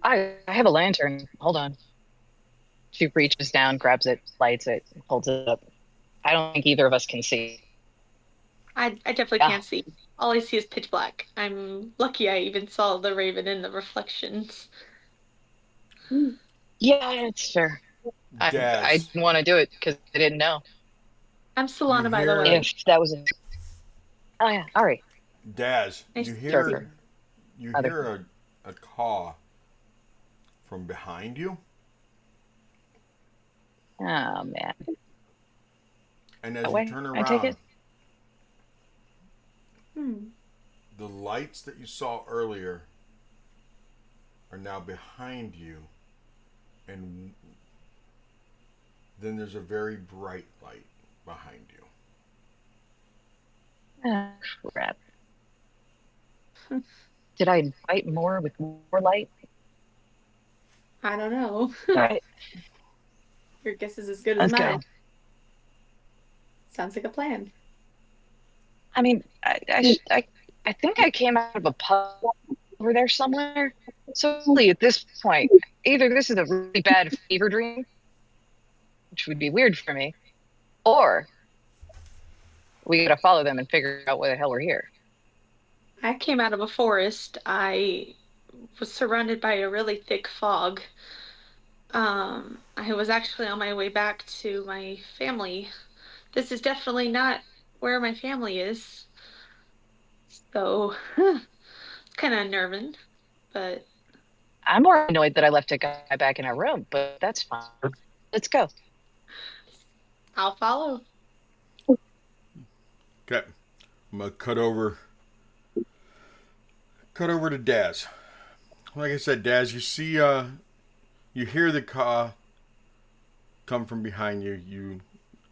I have a lantern. Hold on. She reaches down, grabs it, lights it, holds it up. I don't think either of us can see. I definitely Yeah. can't see. All I see is pitch black. I'm lucky I even saw the raven in the reflections. Yeah, it's fair. I Daz, didn't want to do it because I didn't know I'm you Solana, by the hear way. if that was a. Oh yeah, all right. Daz, Nice you to Sure, meet hear sure. you. you Other. hear a caw from behind you, Oh man. and That as you way, turn I take around, it. Hmm. the lights that you saw earlier are now behind you, and then there's a very bright light behind you. Ah, crap. Did I invite more with more light? I don't know. All right, Your guess is as good as let's mine. go. Sounds like a plan. I mean, I think I came out of a pub over there somewhere. So really, at this point, either this is a really bad fever dream, which would be weird for me, or we gotta follow them and figure out why the hell we're here. I came out of a forest. I was surrounded by a really thick fog. I was actually on my way back to my family. This is definitely not where my family is. So, it's kind of unnerving, but I'm more annoyed that I left a guy back in our room, but that's fine. Let's go. I'll follow. Okay, I'm gonna cut over to Daz. Like I said, Daz, you see, you hear the caw come from behind you. You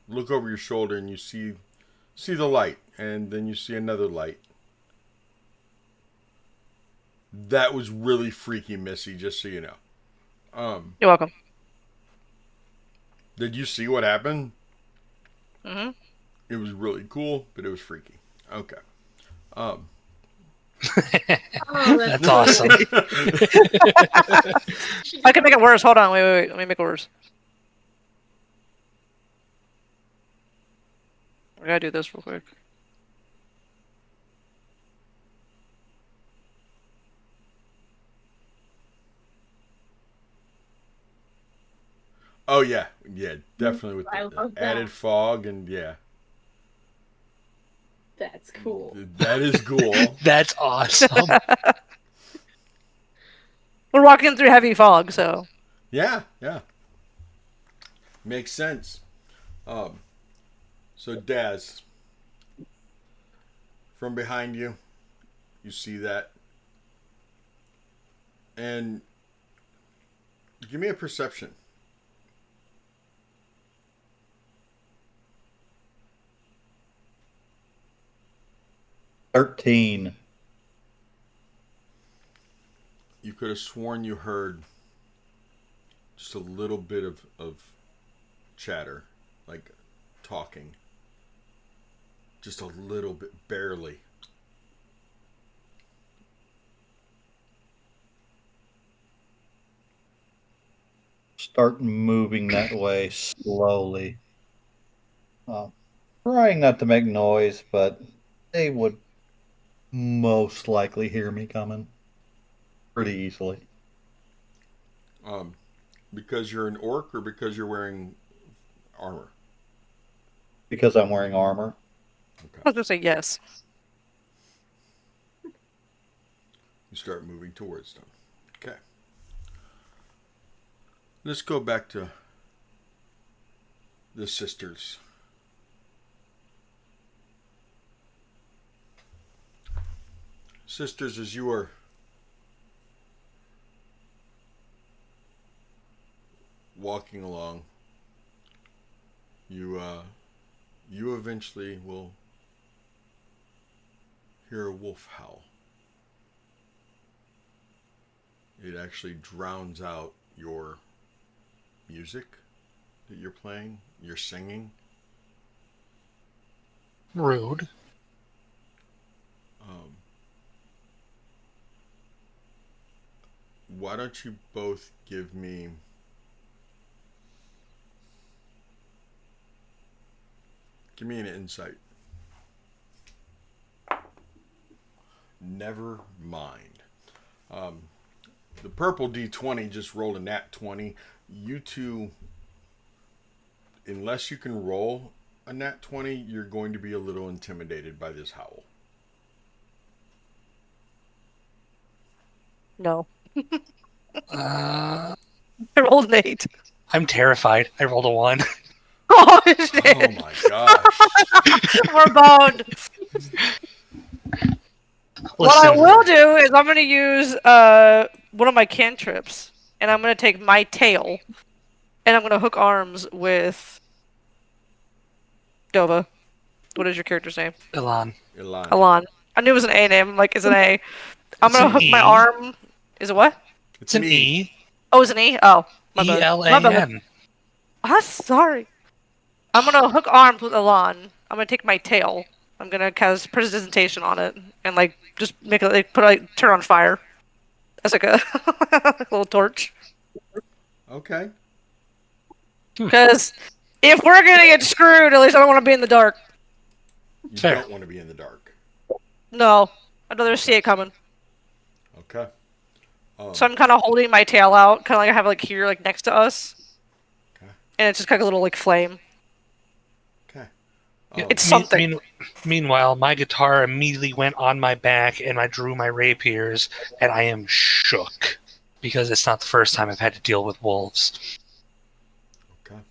look over your shoulder and you see the light, and then you see another light. That was really freaky, Missy. Just so you know. You're welcome. Did you see what happened? Hmm. It was really cool, but it was freaky. Okay. Um, Oh, That's that's awesome. cute. I can make it worse. Hold on. Wait. Let me make it worse. I gotta do this real quick. oh yeah, definitely with I the love added that. fog and yeah, That's cool. that is cool. That's awesome. We're walking through heavy fog, so Yeah, makes sense. Um, so Daz, from behind you, you see that, and give me a perception. 13. You could have sworn you heard just a little bit of chatter, like talking, just a little bit, barely. Start moving that way slowly. Uh, Trying not to make noise, but they would most likely hear me coming pretty easily Um, because you're an orc or because you're wearing armor. because I'm wearing armor. Okay. I was gonna say yes. You start moving towards them. Okay. Let's go back to the sisters. Sisters, as you are walking along, you eventually will hear a wolf howl. It actually drowns out your music that you're playing, you're singing. Rude. Um, why don't you both give me an insight. Never mind. The purple D20 just rolled a nat 20. You two, unless you can roll a nat 20, you're going to be a little intimidated by this howl. No. Uh, I rolled an 8. I'm terrified. I rolled a 1. Oh, Oh shit. my gosh. We're boned. What I Listen, will do is I'm going to use one of my cantrips, and I'm going to take my tail, and I'm going to hook arms with Dova. What is your character's name? Ilan. Ilan. Alon. I knew it was an A name. Like, it's an A. I'm It's going an to hook my E. arm. Is it what? It's an E. Oh, it's an E? Oh, my bad. My bad. E-L-A-N. I'm sorry. I'm going to hook arms with Alon. I'm going to take my tail. I'm going to cast presentation on it and, like, just make it, like, turn on fire. As like a little torch. Okay. Because if we're gonna get screwed, at least I don't want to be in the dark. You Fair. don't want to be in the dark. No, I'd rather see it coming. Okay. So I'm kind of holding my tail out, kind of like I have like here, like next to us, Okay. and it's just kind of a little like flame. Okay. It's something. Meanwhile, my guitar immediately went on my back, and I drew my rapiers, and I am shook because it's not the first time I've had to deal with wolves. Okay.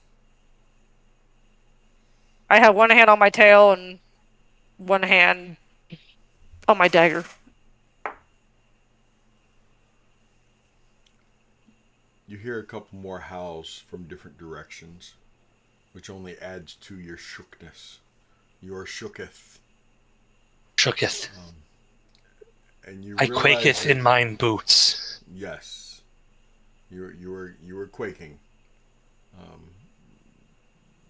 I have one hand on my tail and one hand on my dagger. You hear a couple more howls from different directions, which only adds to your shookness. You are shooketh. Shooketh. And you I realize quaketh that- in mine boots. Yes. You were quaking.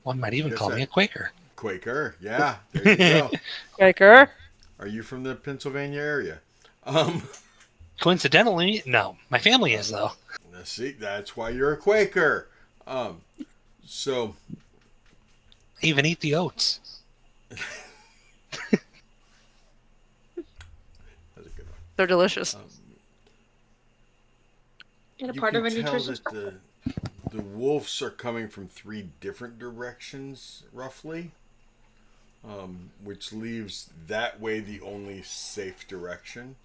One might even Guess call that- me a Quaker. Quaker. Yeah. There you go. Quaker. Are you from the Pennsylvania area? Coincidentally, no. My family is, though. See, that's why you're a Quaker. So I even eat the oats. that's a good one. They're delicious. And a You part can of a tell nutritious. that the wolves are coming from 3 different directions, roughly, which leaves that way the only safe direction.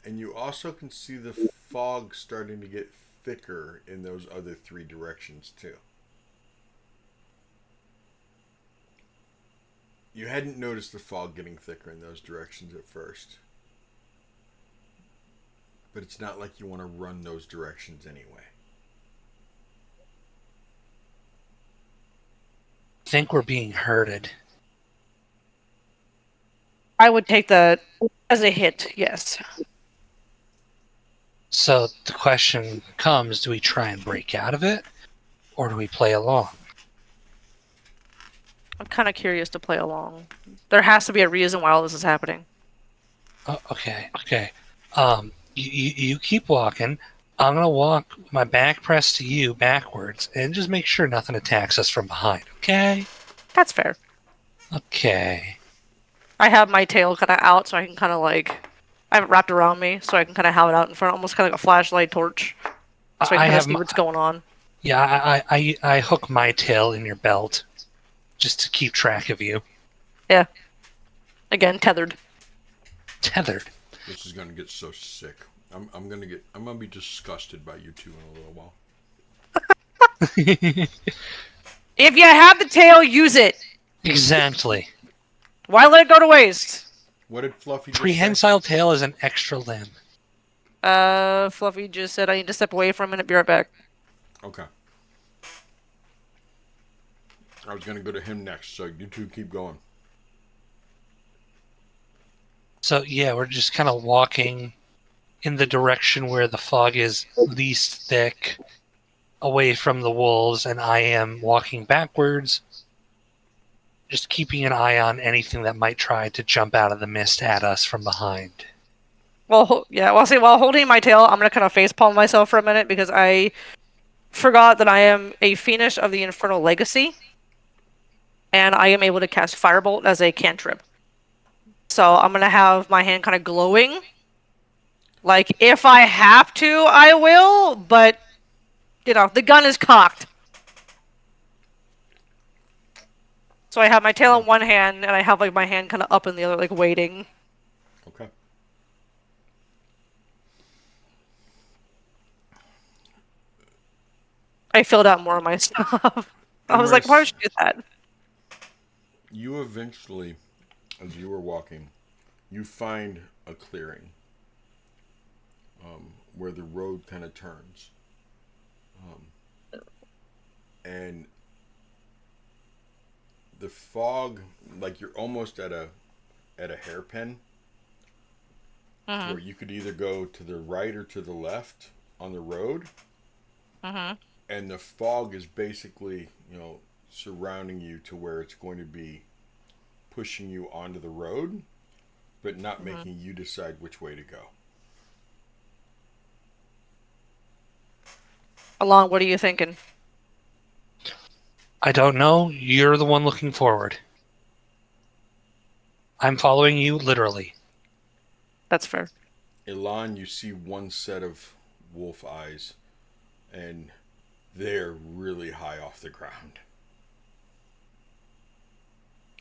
And you also can see the fog starting to get thicker in those other 3 directions too. You hadn't noticed the fog getting thicker in those directions at first. But it's not like you want to run those directions anyway. I think we're being herded. I would take that as a hit, yes. So the question comes, do we try and break out of it? Or do we play along? I'm kind of curious to play along. There has to be a reason why all this is happening. Oh, okay. You keep walking. I'm going to walk my back pressed to you backwards and just make sure nothing attacks us from behind, okay? That's fair. Okay. I have my tail kind of out so I can kind of like... I have it wrapped around me so I can kind of have it out in front, almost kind of like a flashlight torch. So I can kind of see what's going on. Yeah, I hook my tail in your belt just to keep track of you. Yeah. Again, tethered. Tethered. This is gonna get so sick. I'm gonna be disgusted by you two in a little while. If you have the tail, use it. Exactly. Why let it go to waste? What did Fluffy just say? Prehensile tail is an extra limb. Fluffy just said I need to step away for a minute, be right back. Okay. I was gonna go to him next, so you two keep going. So yeah, we're just kind of walking in the direction where the fog is least thick, away from the wolves, and I am walking backwards, just keeping an eye on anything that might try to jump out of the mist at us from behind. Well, yeah. Well, see, while holding my tail, I'm gonna kind of facepalm myself for a minute because I forgot that I am a Fiendish of the Infernal Legacy, and I am able to cast Firebolt as a cantrip. So I'm gonna have my hand kind of glowing. Like, if I have to, I will, but, the gun is cocked. So I have my tail in one hand, and I have, like, my hand kind of up in the other, like, waiting. Okay. I filled out more of my stuff. I was like, why would you do that? You eventually, as you were walking, you find a clearing where the road kind of turns. And the fog, like you're almost at a hairpin where you could either go to the right or to the left on the road. And the fog is basically, surrounding you to where it's going to be pushing you onto the road, but not making you decide which way to go. Along, what are you thinking? I don't know. You're the one looking forward. I'm following you literally. That's fair. Elan, you see one set of wolf eyes, and they're really high off the ground.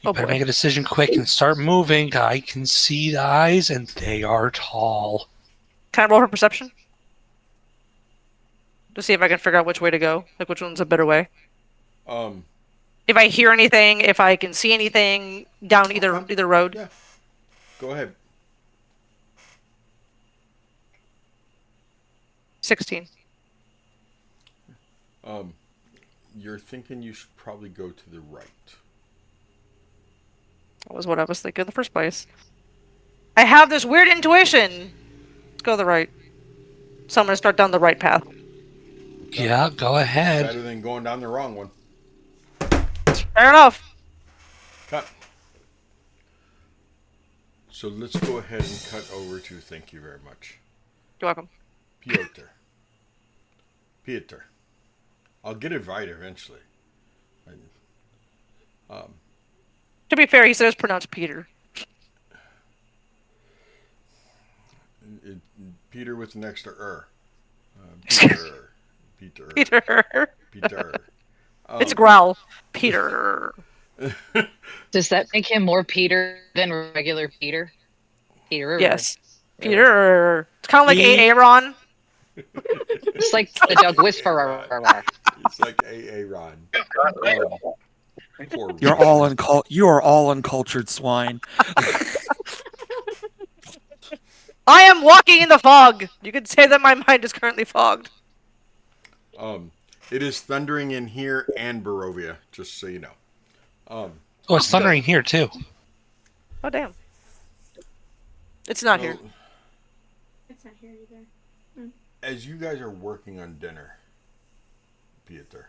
You better make a decision quick and start moving. I can see the eyes, and they are tall. Can I roll for perception? To see if I can figure out which way to go. Like, which one's a better way. If I hear anything, if I can see anything down either road. Yeah. Go ahead. 16. You're thinking you should probably go to the right. That was what I was thinking in the first place. I have this weird intuition. Let's go to the right. So I'm going to start down the right path. Okay. Yeah, go ahead. Better than going down the wrong one. Fair enough. Cut. So let's go ahead and cut over to thank you very much. You're welcome. Piotr. I'll get it right eventually. To be fair, he says pronounced Peter. Peter with an extra Peter. Peter. It's a growl. Peter. Does that make him more Peter than regular Peter? Peter. Yes. Peter. It's kind of like Aaron. It's like the Doug Whisperer. It's like Aaron. You are all uncultured swine. I am walking in the fog. You could say that my mind is currently fogged. It is thundering in here and Barovia, just so you know. It's thundering here too. Oh damn! It's not here. It's not here either. As you guys are working on dinner, Piotr,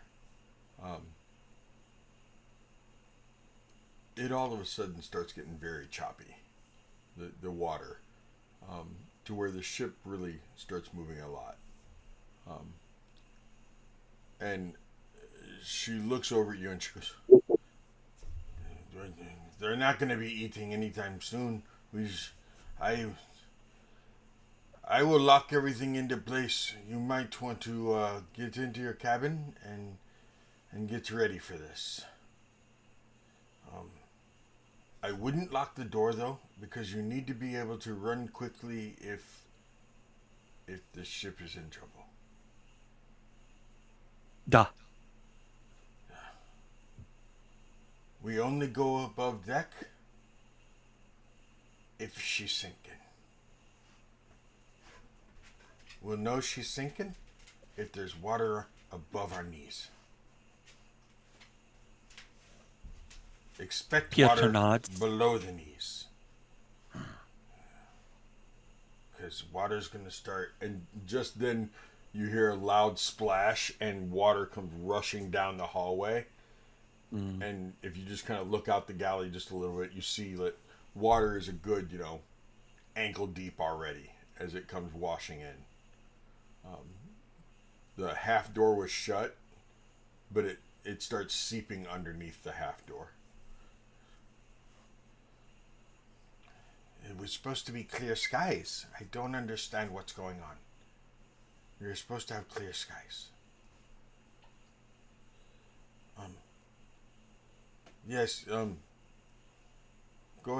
it all of a sudden starts getting very choppy. The water, to where the ship really starts moving a lot. And she looks over at you and she goes, "They're not going to be eating anytime soon. I will lock everything into place. You might want to get into your cabin and get ready for this. I wouldn't lock the door though, because you need to be able to run quickly if the ship is in trouble." Duh. We only go above deck if she's sinking. We'll know she's sinking if there's water above our knees. Expect Piotr water nods. below the knees. Because water's going to start, and just then you hear a loud splash and water comes rushing down the hallway. And if you just kind of look out the galley just a little bit, you see that water is a good, ankle deep already. as it comes washing in. The half door was shut, but it starts seeping underneath the half door. It was supposed to be clear skies. I don't understand what's going on. You're supposed to have clear skies. Yes, go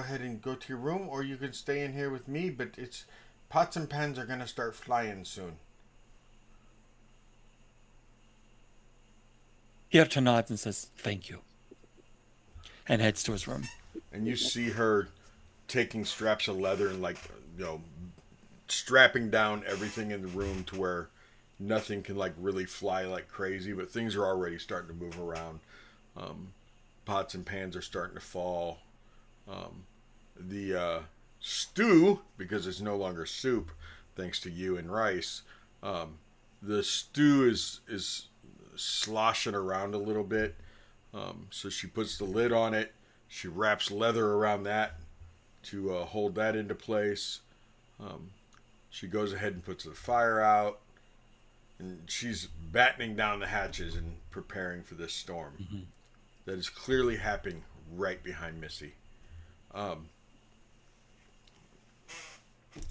ahead and go to your room, or you can stay in here with me, but it's pots and pans are gonna start flying soon. Pietro nods and says, "Thank you," and heads to his room. And you see her taking straps of leather and strapping down everything in the room to where nothing can really fly like crazy, but things are already starting to move around. Pots and pans are starting to fall. The stew, because it's no longer soup, thanks to you and rice, the stew is sloshing around a little bit. So she puts the lid on it. She wraps leather around that to hold that into place. She goes ahead and puts the fire out. And she's battening down the hatches and preparing for this storm. Mm-hmm. That is clearly happening right behind Missy.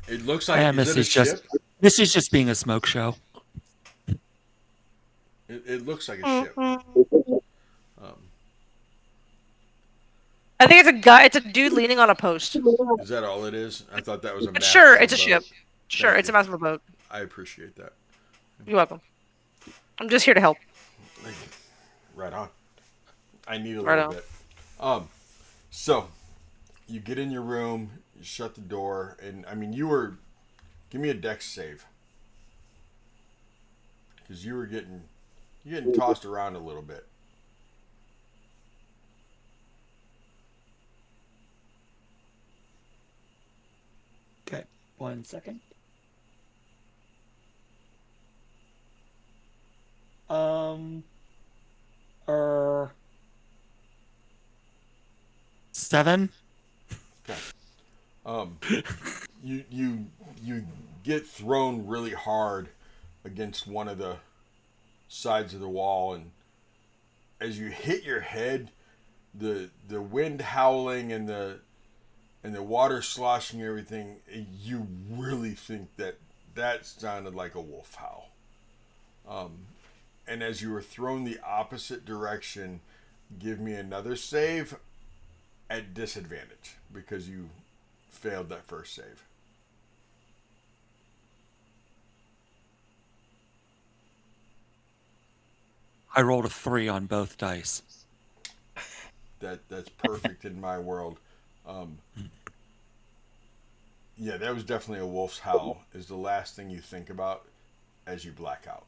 It looks like And is it a ship? Missy's just being a smoke show. It looks like a ship. I think it's a guy. It's a dude leaning on a post. Is that all it is? I thought that was a But mast sure, on it's a boat. ship. Sure, Thank it's you. a mast on a boat. I appreciate that. You're welcome. I'm just here to help. Right on. I need a Right little on. bit. So you get in your room, you shut the door, and give me a dex save. Because you're getting tossed around a little bit. Okay, 1 second. 7. Okay. You get thrown really hard against one of the sides of the wall, and as you hit your head, the wind howling and the water sloshing everything, you really think that sounded like a wolf howl. And as you were thrown the opposite direction, give me another save at disadvantage because you failed that first save. I rolled a 3 on both dice. That's perfect in my world. Yeah, that was definitely a wolf's howl. Is the last thing you think about as you black out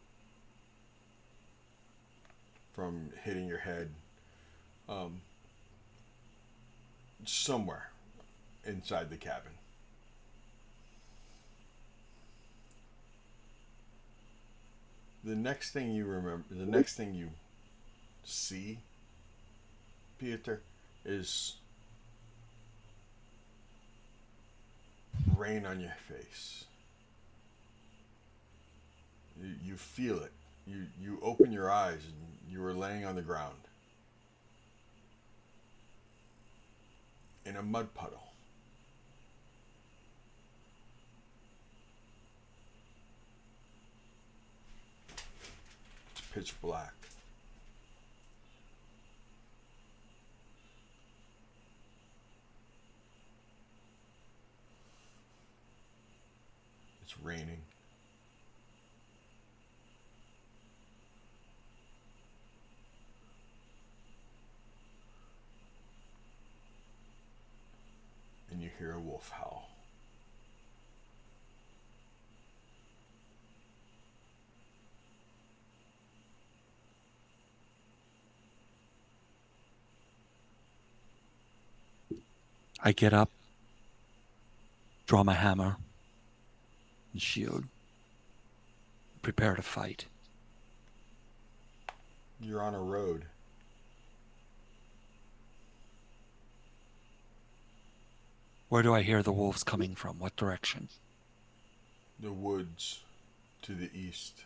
from hitting your head somewhere inside the cabin. The next thing you see, Peter, is rain on your face. You feel it. You open your eyes and you are laying on the ground in a mud puddle. It's pitch black. It's raining. And you hear a wolf howl. I get up, draw my hammer and shield, prepare to fight. You're on a road. Where do I hear the wolves coming from? What direction? the woods to the east.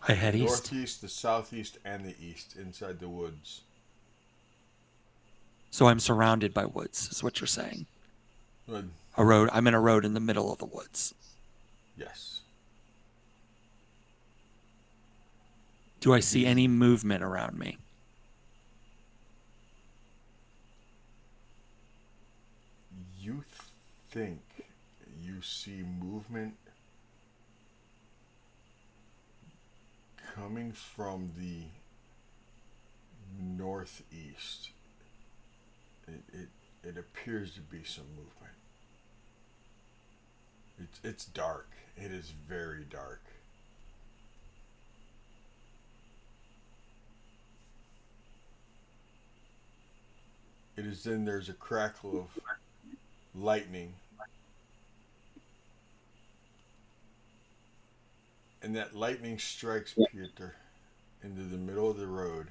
I head The east. northeast, the southeast, and the east inside the woods. So I'm surrounded by woods, is what you're saying. Good. A road. I'm in a road in the middle of the woods. Yes. Do I see any movement around me? You think you see movement coming from the northeast. It appears to be some movement. It's dark. It is very dark. It is then there's a crackle of lightning. And that lightning strikes Peter into the middle of the road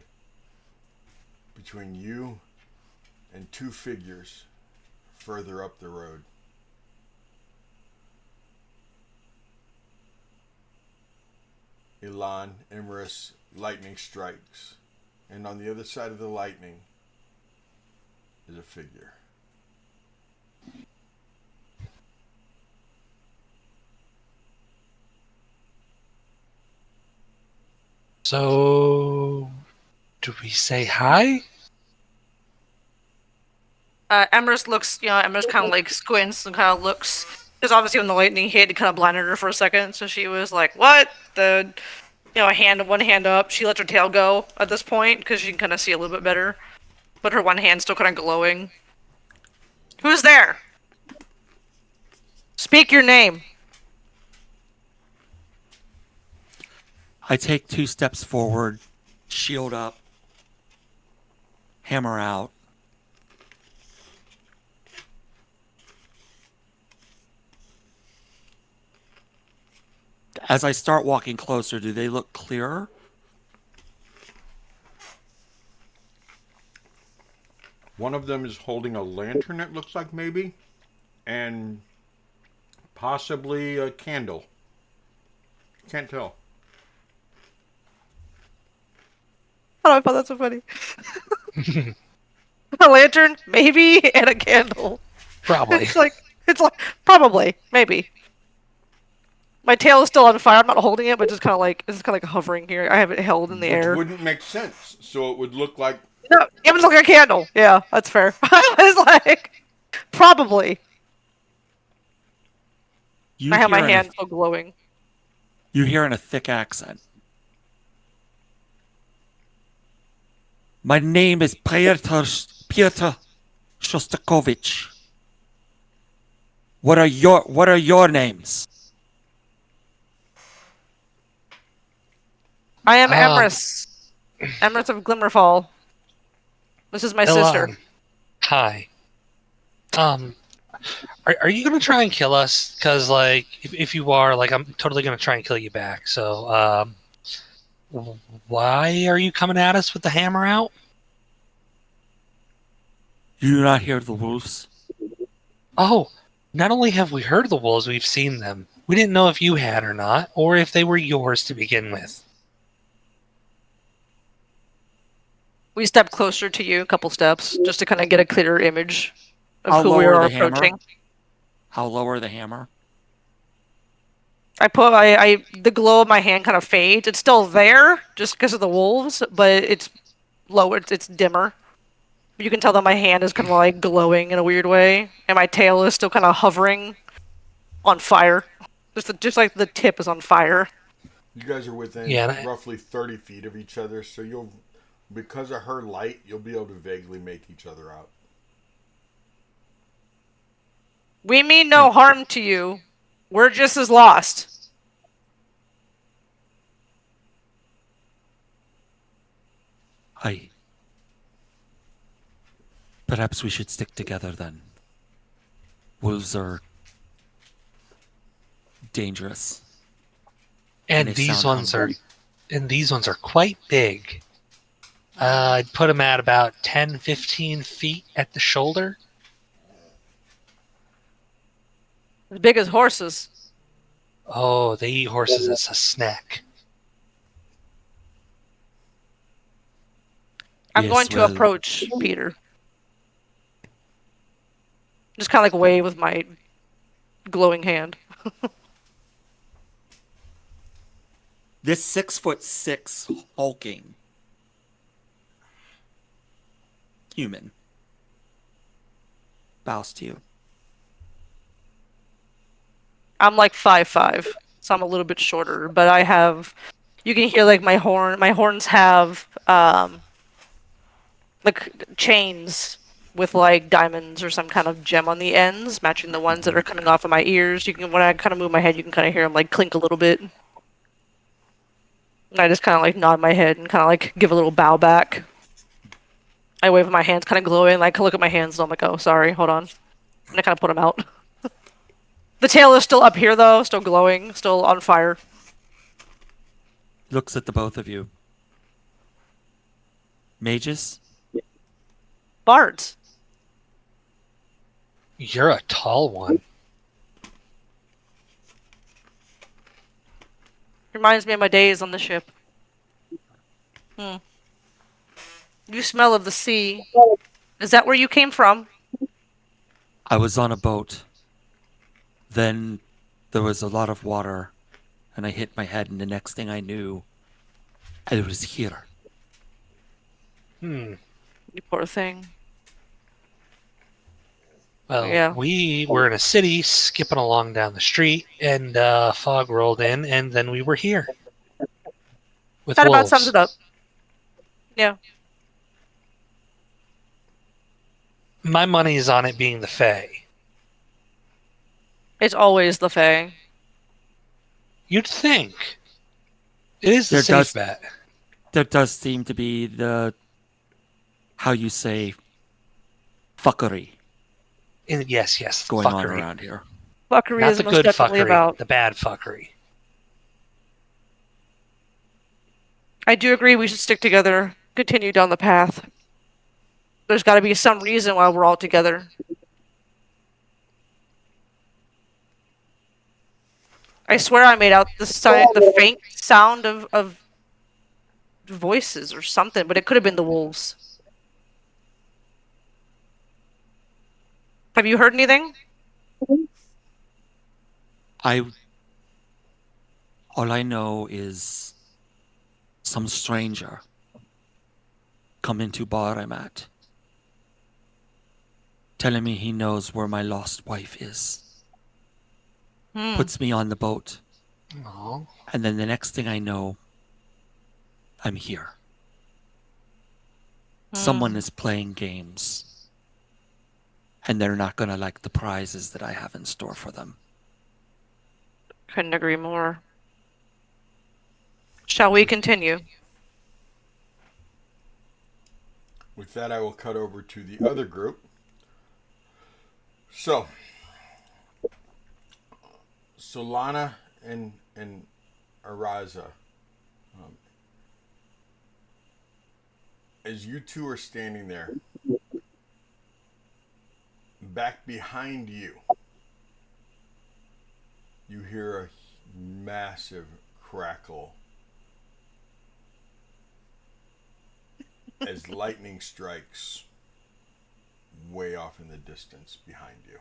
between you and two figures further up the road. Elan, Emrys, lightning strikes. And on the other side of the lightning is a figure. So, do we say hi? Emrys looks, Emrys kind of like squints and kind of looks. Because obviously when the lightning hit, it kind of blinded her for a second. So she was like, what? One hand up. She lets her tail go at this point because she can kind of see a little bit better. But her one hand's still kind of glowing. Who's there? Speak your name. I take 2 steps forward, shield up, hammer out. As I start walking closer, do they look clearer? One of them is holding a lantern, it looks like, maybe, and possibly a candle. Can't tell. Oh, I found that so funny. A lantern, maybe, and a candle. Probably. It's like probably, maybe. My tail is still on fire. I'm not holding it, but just kind of like hovering here. I have it held in the Which air. wouldn't make sense. So it would look like No, it was like a candle. Yeah, that's fair. I was like, probably. I have my hand still glowing. You hear in a thick accent. My name is Piotr Shostakovich. What are your names? I am Emrys. Emrys of Glimmerfall. This is my sister. Elan. Hi. Are you gonna try and kill us? Because like, if you are, like, I'm totally gonna try and kill you back. So, why are you coming at us with the hammer out? You do not hear the wolves? Oh, not only have we heard the wolves, we've seen them. We didn't know if you had or not, or if they were yours to begin with. We step closer to you, a couple steps, just to kind of get a clearer image of I'll who we lower are the hammer. approaching. I'll lower the hammer. The glow of my hand kind of fades. It's still there, just because of the wolves, but it's lower. It's dimmer. You can tell that my hand is kind of like glowing in a weird way, and my tail is still kind of hovering on fire. Just like the tip is on fire. you guys are within roughly 30 feet of each other, so you'll, because of her light, you'll be able to vaguely make each other out. We mean no harm to you. We're just as lost. Perhaps we should stick together then. Wolves are dangerous. And they these sound ones are hungry. and these ones are quite big. I'd put them at about 10, 15 feet at the shoulder. As big as horses. Oh, they eat horses as a snack. I'm Yes, going to well, approach Peter. Just kind of like wave with my glowing hand. this 6'6" hulking human bows to you. I'm like 5'5", so I'm a little bit shorter, but I have. You can hear like my horn. My horns have like chains with like diamonds or some kind of gem on the ends, matching the ones that are coming off of my ears. You can, when I kind of move my head, you can kind of hear them like clink a little bit. And I just kind of like nod my head and kind of like give a little bow back. I wave with my hands, kind of glowing. Like, look at my hands, and I'm like, oh, sorry, hold on. And I kind of put them out. The tail is still up here, though, still glowing, still on fire. Looks at the both of you. Mages? Bards. You're a tall one. Reminds me of my days on the ship. You smell of the sea. Is that where you came from? I was on a boat. Then there was a lot of water, and I hit my head, and the next thing I knew, I was here. You poor thing. Well, Yeah. we were in a city skipping along down the street, and fog rolled in, and then we were here. With That about wolves. sums it up. Yeah. My money's on it being the Fae. It's always the Fae. You'd think. It is the safe bet. There does seem to be the, how you say, fuckery Yes, going fuckery. on around here. Fuckery Not is the most good definitely fuckery, about. the bad fuckery. I do agree we should stick together, continue down the path. There's got to be some reason why we're all together. I swear I made out the faint sound of voices or something, but it could have been the wolves. Have you heard anything? All I know is some stranger come into bar I'm at, telling me he knows where my lost wife is. Puts me on the boat. Aww. And then the next thing I know, I'm here. Someone is playing games. And they're not going to like the prizes that I have in store for them. Couldn't agree more. Shall we continue? With that, I will cut over to the other group. So, Solana and Araza, as you two are standing there, back behind you, you hear a massive crackle as lightning strikes way off in the distance behind you.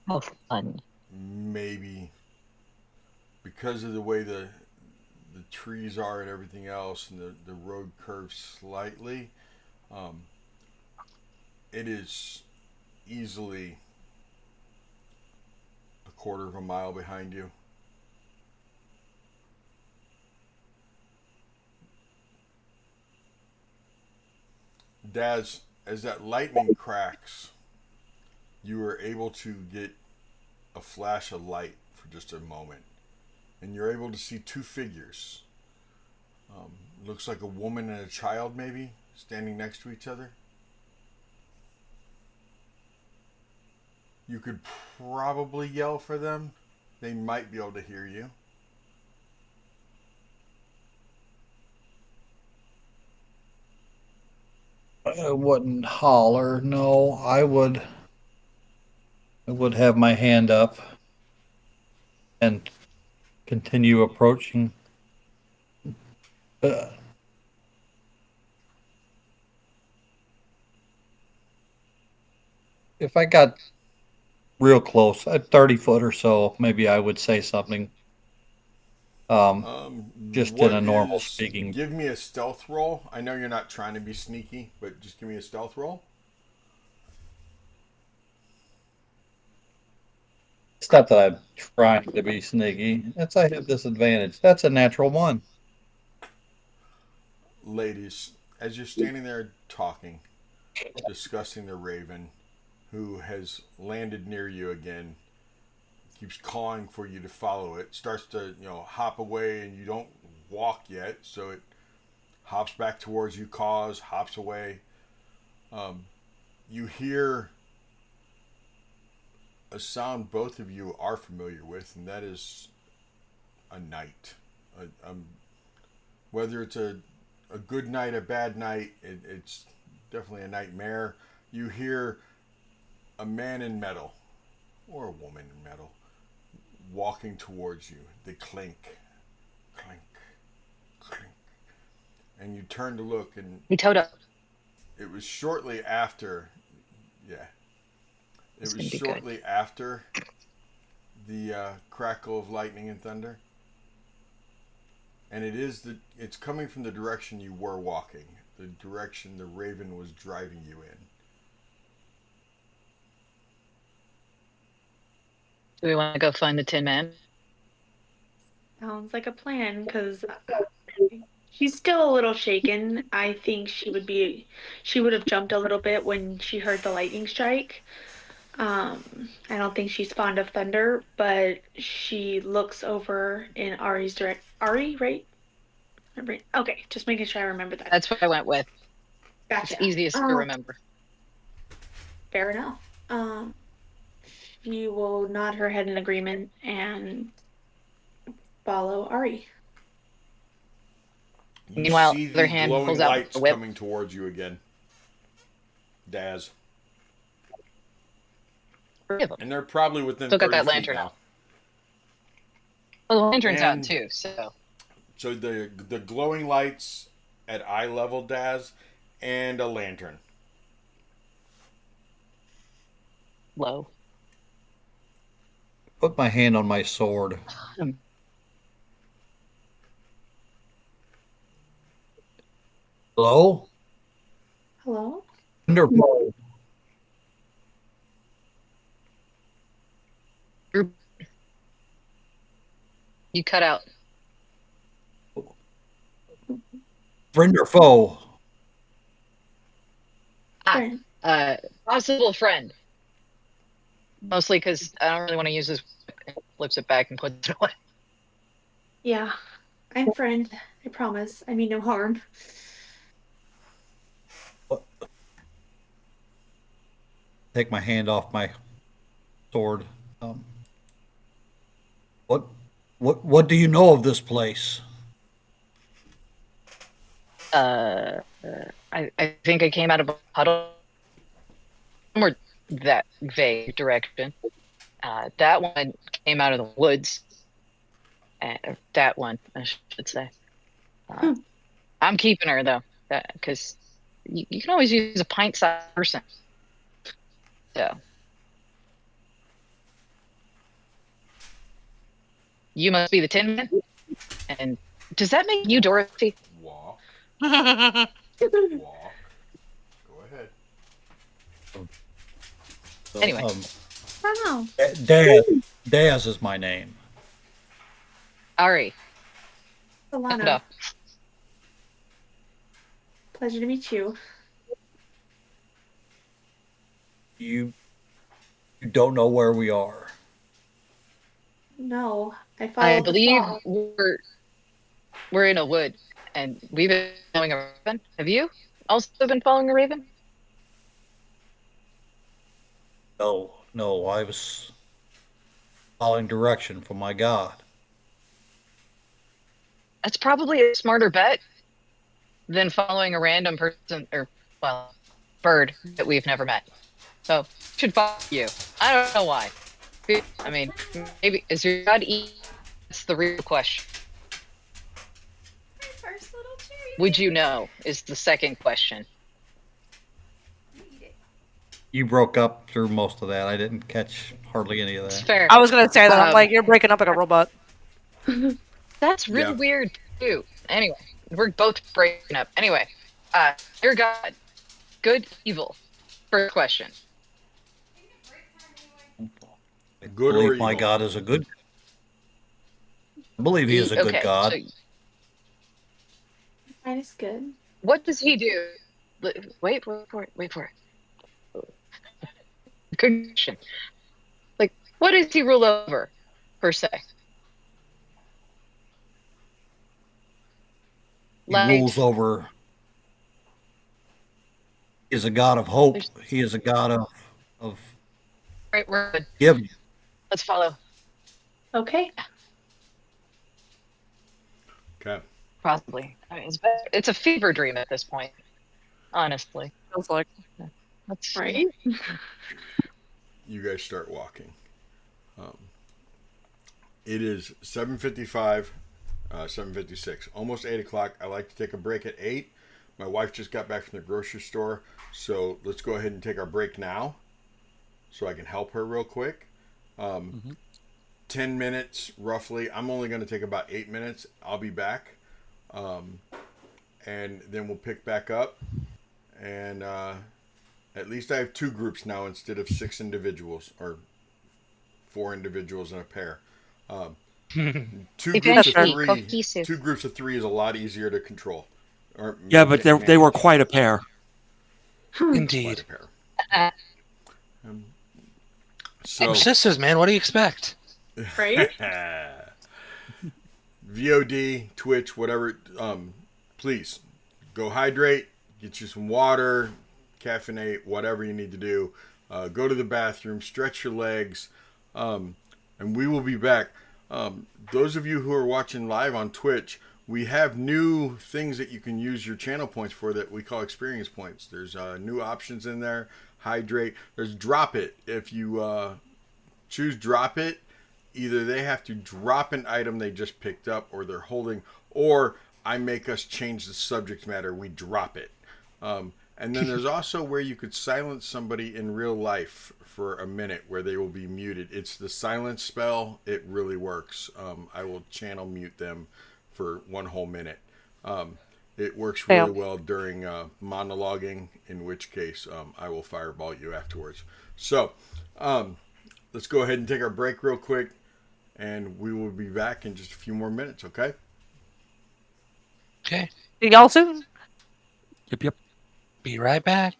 How fun. Maybe because of the way the trees are and everything else, and the road curves slightly, it is easily a quarter of a mile behind you. Daz, as that lightning cracks, you are able to get a flash of light for just a moment, and you're able to see two figures. Looks like a woman and a child, maybe, standing next to each other. You could probably yell for them. They might be able to hear you. I wouldn't holler. No, I would. I would have my hand up and continue approaching. Uh, if I got real close, at 30 foot or so, maybe I would say something. Just in What a normal is? speaking. Give me a stealth roll. I know you're not trying to be sneaky, but just give me a stealth roll. It's not that I'm trying to be sneaky. It's I have this advantage. That's a natural one. Ladies, as you're standing there talking, discussing the raven, who has landed near you again, keeps calling for you to follow it, starts to, hop away, and you don't walk yet, so it hops back towards you, caws, hops away. You hear a sound both of you are familiar with, and that is a night. Whether it's a good night, a bad night, it's definitely a nightmare. You hear a man in metal, or a woman in metal, walking towards you. The clink, clink, clink. And you turn to look, and Hey, Toto. it was shortly after, yeah, it It's was gonna be good. shortly after the crackle of lightning and thunder. And it's coming from the direction you were walking, the direction the raven was driving you in. Do we want to go find the Tin Man? Sounds like a plan, because she's still a little shaken. I think she would have jumped a little bit when she heard the lightning strike. I don't think she's fond of thunder, but she looks over in Ari's direct. Ari, right? Remember? Okay, just making sure I remember that. That's what I went with. It's Gotcha. easiest to remember. Fair enough. She will nod her head in agreement and follow Ari. You Meanwhile, see other the hand glowing pulls out lights the whip. coming towards you again, Daz. And they're probably within Still got 30 that feet lantern now. out. Well, the lantern's out And too, so so the glowing lights at eye level, Daz, and a lantern. low. Put my hand on my sword. Hello? Hello? Wonderful. You cut out. Friend or foe? Friend. Possible friend. Mostly because I don't really want to use this. Flips it back and puts it away. Yeah, I'm friend. I promise. I mean no harm. Take my hand off my sword. What what do you know of this place? I think I came out of a puddle. Somewhere that vague direction. That one came out of the woods. That one, I should say. I'm keeping her though, because you can always use a pint-sized person. So you must be the Tin Man. And does that make you Dorothy? Walk. Walk. Go ahead. So, Anyway. Wow. Daz is my name. Ari. Alana. Pleasure to meet you. You don't know where we are. No, I I follow the believe fog. we're in a wood, and we've been following a raven. Have you also been following a raven? No, I was following direction from my god. That's probably a smarter bet than following a random person, or well, bird that we've never met. So should follow you. I don't know why. I mean, maybe is your god eat? That's the real question. My first little cherry. Would you know? Is the second question. You eat it. You broke up through most of that. I didn't catch hardly any of It's that. fair. I was gonna say that. I'm Um, like, you're breaking up like a robot. That's really Yeah. weird too. Anyway, we're both breaking up. Anyway, your god, good, evil. First question. I Good or believe my evil? God is a good. I believe he is a good Okay, God. so Mine is good. what does he do? Wait for it. Wait for it. Good question. Like, what does he rule over, per se? He rules Life. over. He is a God of hope. There's, He is a God of right, we're good. giving. Let's follow. Okay. Okay. Possibly. I mean, it's a fever dream at this point. Honestly, Feels like. that's Right. You guys start walking. Um, it is 7:55, 7:56, almost 8 o'clock. I like to take a break at 8. My wife just got back from the grocery store, so let's go ahead and take our break now, so I can help her real quick. 10 minutes roughly. I'm only going to take about 8 minutes. I'll be back, and then we'll pick back up. And at least I have 2 groups now instead of 6 individuals or 4 individuals in a pair. Two groups of eventually three. cohesive. 2 groups of 3 is a lot easier to control. Or Yeah, but they were quite a pair. quite Indeed. a pair. Uh, So We're sisters, man. What do you expect? Right? VOD, Twitch, whatever. Please go hydrate, get you some water, caffeinate, whatever you need to do. Go to the bathroom, stretch your legs, and we will be back. Those of you who are watching live on Twitch, we have new things that you can use your channel points for that we call experience points. There's new options in there. Hydrate. There's drop it. If you choose drop it, either they have to drop an item they just picked up or they're holding, or I make us change the subject matter. We drop it. And then there's also where you could silence somebody in real life for a minute where they will be muted. It's the silence spell. It really works. I will channel mute them for 1 whole minute. It works really well during monologuing, in which case I will fireball you afterwards. So let's go ahead and take our break real quick, and we will be back in just a few more minutes, okay? Okay. See y'all soon. Yep. Be right back.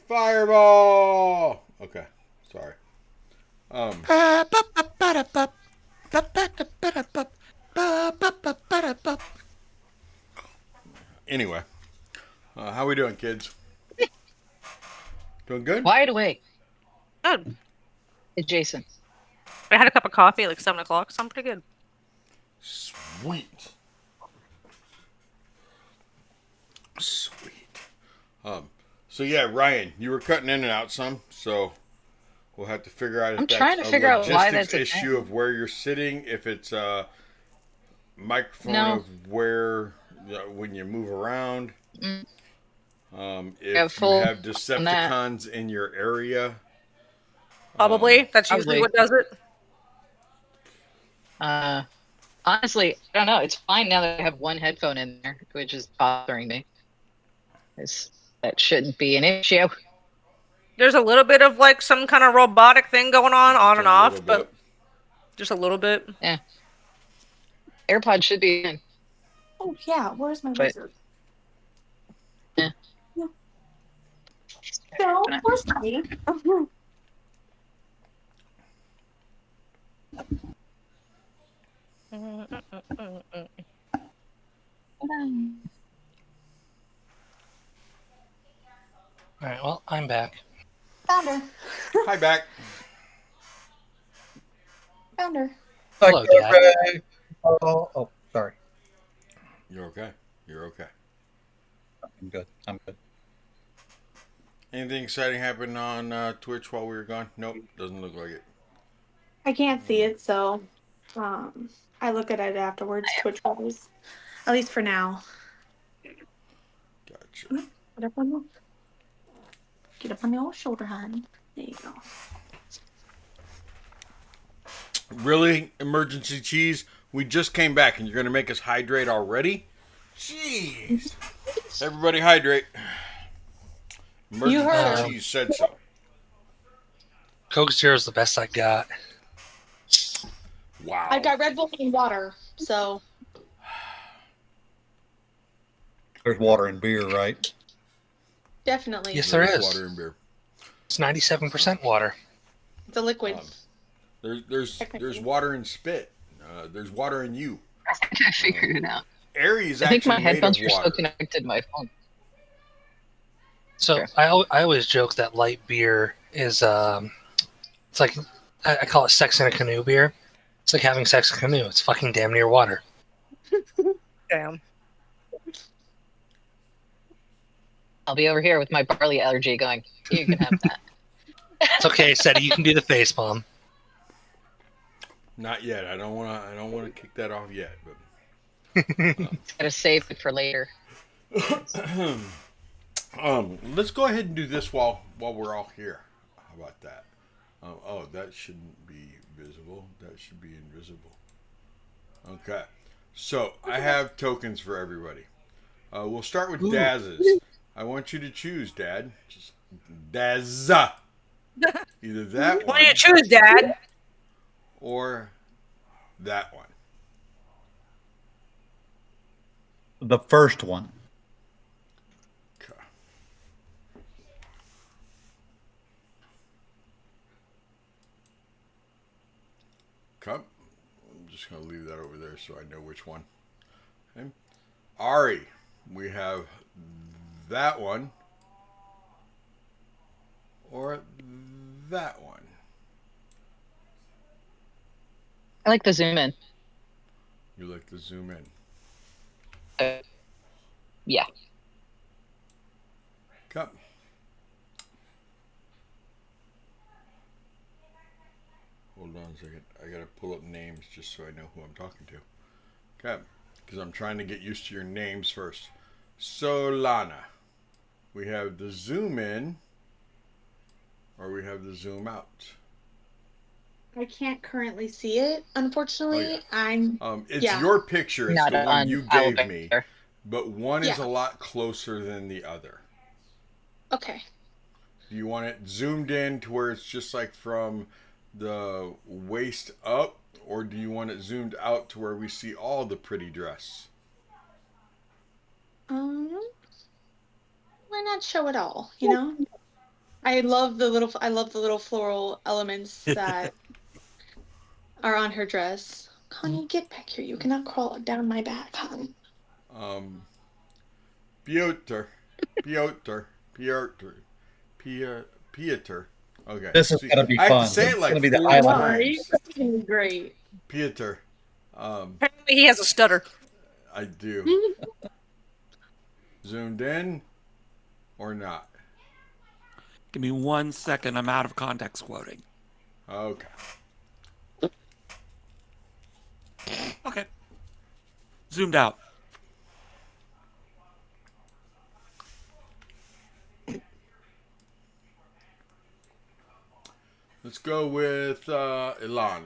Fireball. Okay, sorry. Um. Anyway, how we doing, kids? Doing good? Wide awake, Good. adjacent. I had a cup of coffee at like 7 o'clock, so I'm pretty good. Sweet. Sweet. So yeah, Ryan, you were cutting in and out some, so we'll have to figure out if I'm that's trying to a figure out why logistics that's a issue thing. of where you're sitting, if it's a microphone No. of where when you move around, Mm, yeah, if you full have on that. Decepticons in your area. Probably. That's usually Probably. what does it. Honestly, I don't know. It's fine now that I have one headphone in there, which is bothering me. That shouldn't be an issue. There's a little bit of like some kind of robotic thing going on Just and a off, little but bit. just a little bit. Yeah. AirPods should be in, Oh yeah, where's my but wizard? yeah. No, where's me? All right, well, I'm back. Found her. Hi, back. Found her. Hello, Dad. Okay. Oh, sorry. You're okay. You're okay. I'm good. I'm good. Anything exciting happened on Twitch while we were gone? Nope, doesn't look like it. I can't see it, so I look at it afterwards, Twitch wise. At least for now. Gotcha. Get up on your shoulder, honey. There you go. Really, emergency cheese? We just came back and you're gonna make us hydrate already? Jeez. Everybody hydrate. Emergency heard her. cheese said so. Coke Zero is the best I got. Wow. I've got Red Bull and water, so There's water and beer, right? definitely. Yes, there is. Water and beer. It's 97% water. It's a liquid. There's water and spit. There's water in you. I think I figured it out. Air is I think my actually made of headphones are water. still connected to my phone. So Sure. I always joke that light beer is it's like I call it sex in a canoe beer. It's like having sex in a canoe. It's fucking damn near water. Damn. I'll be over here with my barley allergy going, you can have that. It's okay, Seti. You can do the face palm. Not yet. I don't wanna kick that off yet, but Gotta save it for later. let's go ahead and do this while we're all here. How about that? Oh, that shouldn't be visible. That should be invisible. Okay. So I have tokens for everybody. We'll start with Daz's. I want you to choose, Dad. Just Daz. Either that What one do you choose, Dad? or that one. The first one. Okay. Okay. I'm just going to leave that over there so I know which one. Okay. Ari, we have that one or that one. I like the zoom in. You like to zoom in. Yeah. Okay. Hold on a second. I gotta pull up names just so I know who I'm talking to. Okay. Because I'm trying to get used to your names first. Solana. We have the zoom in or we have the zoom out. I can't currently see it, unfortunately. Oh, yeah. It's Yeah. your picture. It's Not the one on you gave Owlbear. me. But one is Yeah. a lot closer than the other. Okay. Do you want it zoomed in to where it's just like from the waist up? Or do you want it zoomed out to where we see all the pretty dress? Why not show it all, you know? I love the little floral elements that are on her dress. Connie, get back here. You cannot crawl down my back, hon. Um, Piotr, Piotr, Piotr, Piotr. Okay. This is See, gonna be I have to fun. say This it is gonna like be the four highlight. Right? times. This is gonna be great. Piotr. Apparently, he has a stutter. I do. Zoomed in or not? Give me 1 second. I'm out of context quoting. Okay. Okay. Zoomed out. Let's go with Elan.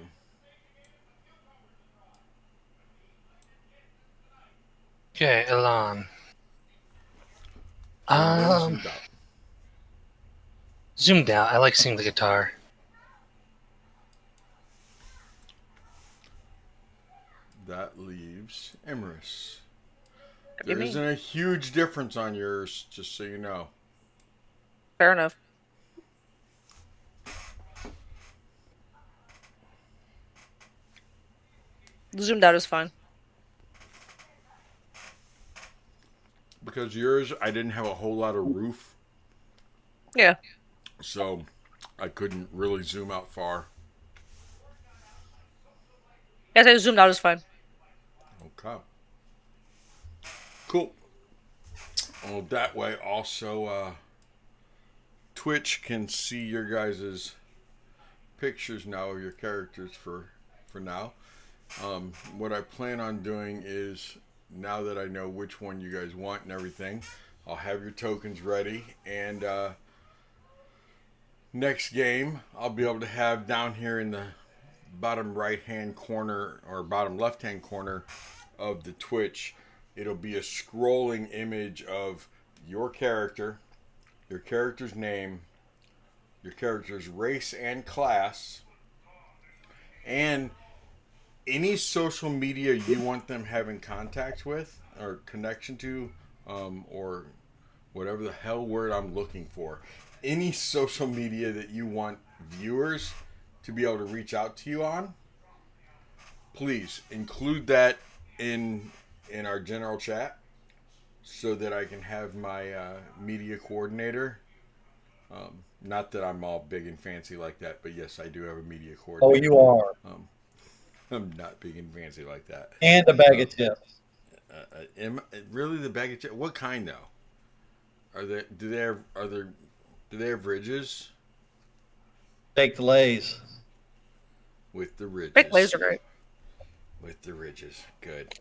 Okay, Elan. Zoomed in, zoomed out. Zoomed out. I like seeing the guitar. That leaves Emerus. What do you There mean? isn't a huge difference on yours, just so you know. Fair enough. Zoomed out is fine. Because yours, I didn't have a whole lot of roof, Yeah. so I couldn't really zoom out far. Yes, I zoomed out is fine. Okay. Cool. Well, that way also Twitch can see your guys' pictures now of your characters for now. What I plan on doing is, now that I know which one you guys want and everything, I'll have your tokens ready, and next game I'll be able to have down here in the bottom right hand corner or bottom left hand corner of the Twitch, it'll be a scrolling image of your character, your character's name, your character's race and class, and any social media you want them having contact with or connection to, or whatever the hell word I'm looking for. Any social media that you want viewers to be able to reach out to you on, please include that in our general chat so that I can have my media coordinator. Not that I'm all big and fancy like that, but yes, I do have a media Oh, coordinator. you are. I'm not big and fancy like that. And a bag of chips. Really, the bag of chips? What kind though? Are they? Do they have? Are there? Do they have ridges? Take the lays. With the ridges. Big laser great. With the ridges. Good.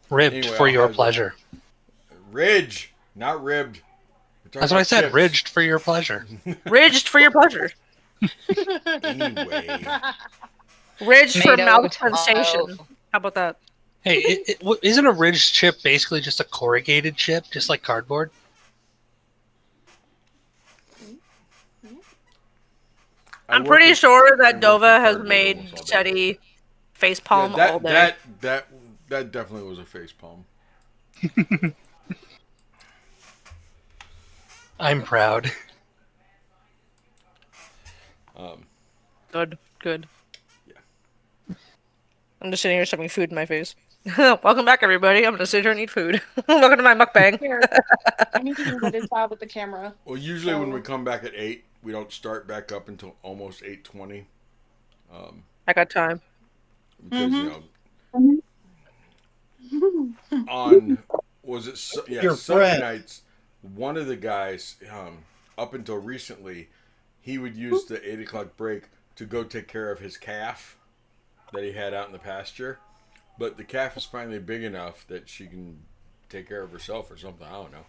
Ribbed Anyway, for I'll your have pleasure. Ridge, not ribbed. That's what I said. Chips. Ridged for your pleasure. Ridged for your pleasure. Anyway. Ridged for Tomato, mouth sensation. How about that? Hey, isn't a ridged chip basically just a corrugated chip, just like cardboard? I'm pretty sure that I work with Dova has cardboard made almost all day. Teddy face palm Yeah, all day. that definitely was a face palm. I'm proud. Good. Yeah. I'm just sitting here shoving food in my face. Welcome back, everybody. I'm gonna sit here and eat food. Welcome to my mukbang. Here. I need to do that inside with the camera. Well, usually when So- we come back at 8, we don't start back up until almost 8:20. I got time. Because Mhm. on Your Sunday friend. nights, one of the guys up until recently, he would use the 8 o'clock break to go take care of his calf that he had out in the pasture. But the calf is finally big enough that she can take care of herself or something. I don't know.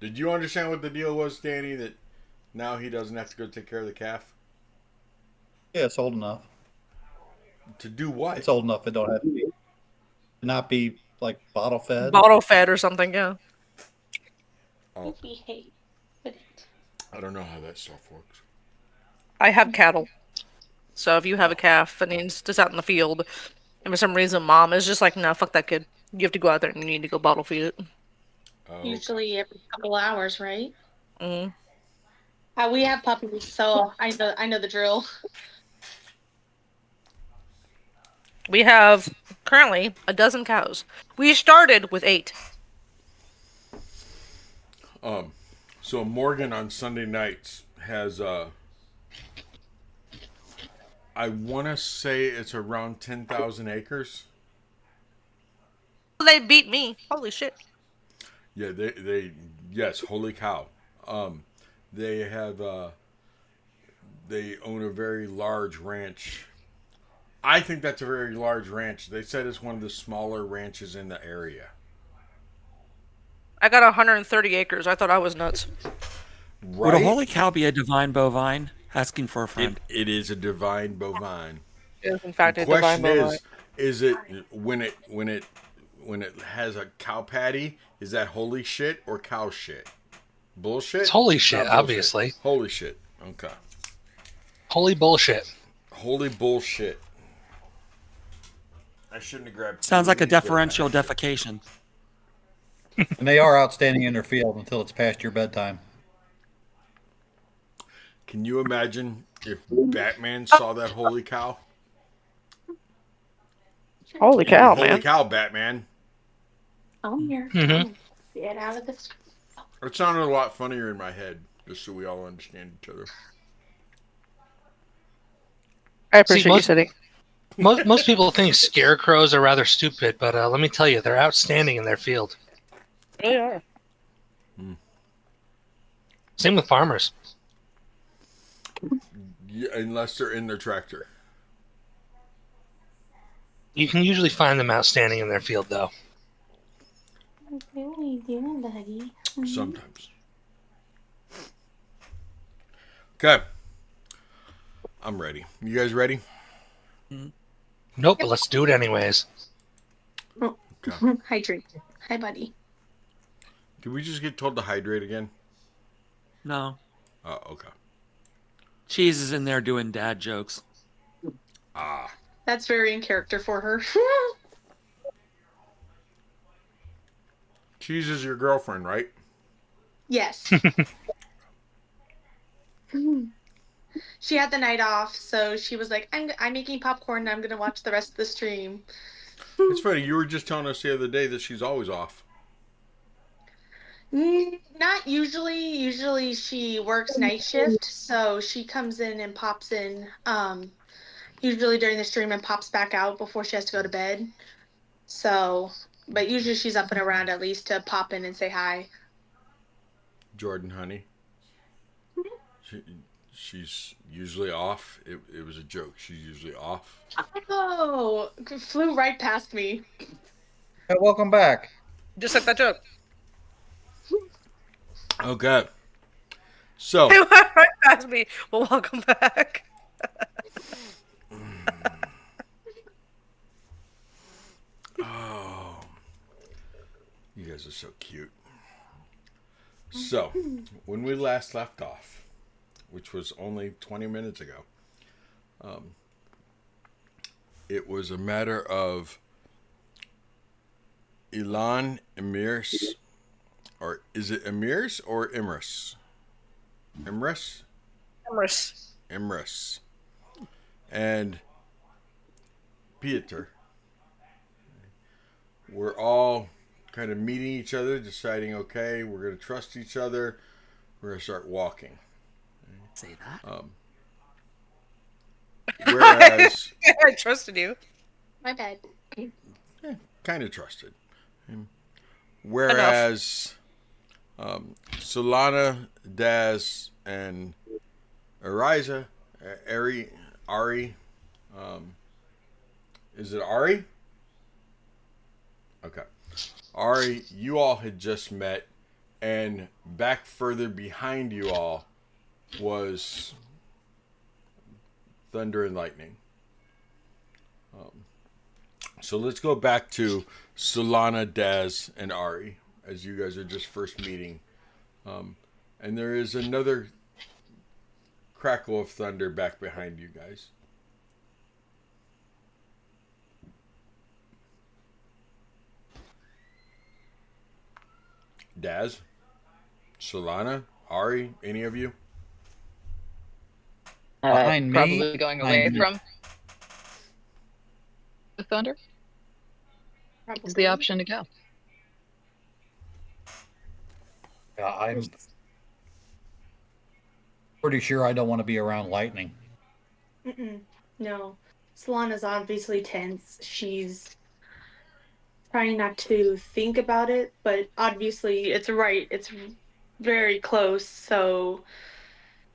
Did you understand what the deal was, Danny? That now he doesn't have to go take care of the calf? Yeah, it's old enough. To do what? It's old enough. It don't have to be. Not be like bottle fed. Bottle fed or something, yeah. Oh, We hate with it. I don't know how that stuff works. I have cattle. So if you have a calf and he's just out in the field, and for some reason mom is just like, no, fuck that kid. You have to go out there and you need to go bottle feed it. Oh, Usually every couple hours, right? Mm. We have puppies, so I know the drill. We have currently a dozen cows. We started with 8. So Morgan on Sunday nights has I want to say it's around 10,000 acres. They beat me. Holy shit. Yeah, they yes, holy cow. Um, they have they own a very large ranch. I think that's a very large ranch. They said it's one of the smaller ranches in the area. I got 130 acres. I thought I was nuts. Would a Right? holy cow be a divine bovine? Asking for a friend. It is a divine bovine. It is, in The fact, a divine question bovine. is it when it has a cow patty, is that holy shit or cow shit? It's Bullshit? holy It's shit, not bullshit. obviously. Holy shit. Okay. Holy bullshit. Holy bullshit. I shouldn't have grabbed two Sounds of like a these, but deferential defecation. And they are outstanding in their field until it's past your bedtime. can you imagine if Batman saw that holy cow? Holy It'd be cow, holy man. cow, Batman. Come here. Mhm. Come. Get out of this. It sounded a lot funnier in my head, just so we all understand each other. I See, appreciate you sitting. most people think scarecrows are rather stupid, but let me tell you, they're outstanding in their field. They really are. Same with farmers. Yeah, unless they're in their tractor. You can usually find them outstanding in their field, though. What are you doing, buddy? Sometimes. Okay. I'm ready. You guys ready? Nope, but let's do it anyways. Okay. Hydrate. Hi, buddy. Did we just get told to hydrate again? No. Oh, okay. Cheese is in there doing dad jokes. Ah. That's very in character for her. Cheese is your girlfriend, right? Yes. She had the night off, so she was like, I'm making popcorn and I'm gonna watch the rest of the stream. It's funny. You were just telling us the other day that she's always off. Not usually. Usually she works night shift, so she comes in and pops in usually during the stream and pops back out before she has to go to bed. So, but usually she's up and around at least to pop in and say hi. Jordan, honey. She, she's usually off. It was a joke. She's usually off. Oh, flew right past me. Hey, welcome back. Just like that joke. Okay. So, It went right past me. Well, welcome back. oh, you guys are so cute. So, when we last left off, which was only 20 minutes ago, it was a matter of Elan Emirs, or is it Emirs or Imris? Imris? Humorous. Imris. And Pieter. We're all kind of meeting each other, deciding, okay, we're going to trust each other. We're going to start walking. Say that. Whereas, I trusted you. My bad. kind of trusted. Whereas, Solana, Daz, and Ariza, Ari, is it Ari? Okay. Ari, you all had just met, and back further behind you all was Thunder and Lightning. So let's go back to Solana, Daz, and Ari, as you guys are just first meeting. And there is another crackle of thunder back behind you guys. Daz, Solana, Ari, any of you? Behind me? Probably going away Behind me. from the thunder is the option to go. Yeah, I'm pretty sure I don't want to be around lightning. No. Solana's obviously tense. She's trying not to think about it, but obviously it's right. It's very close, so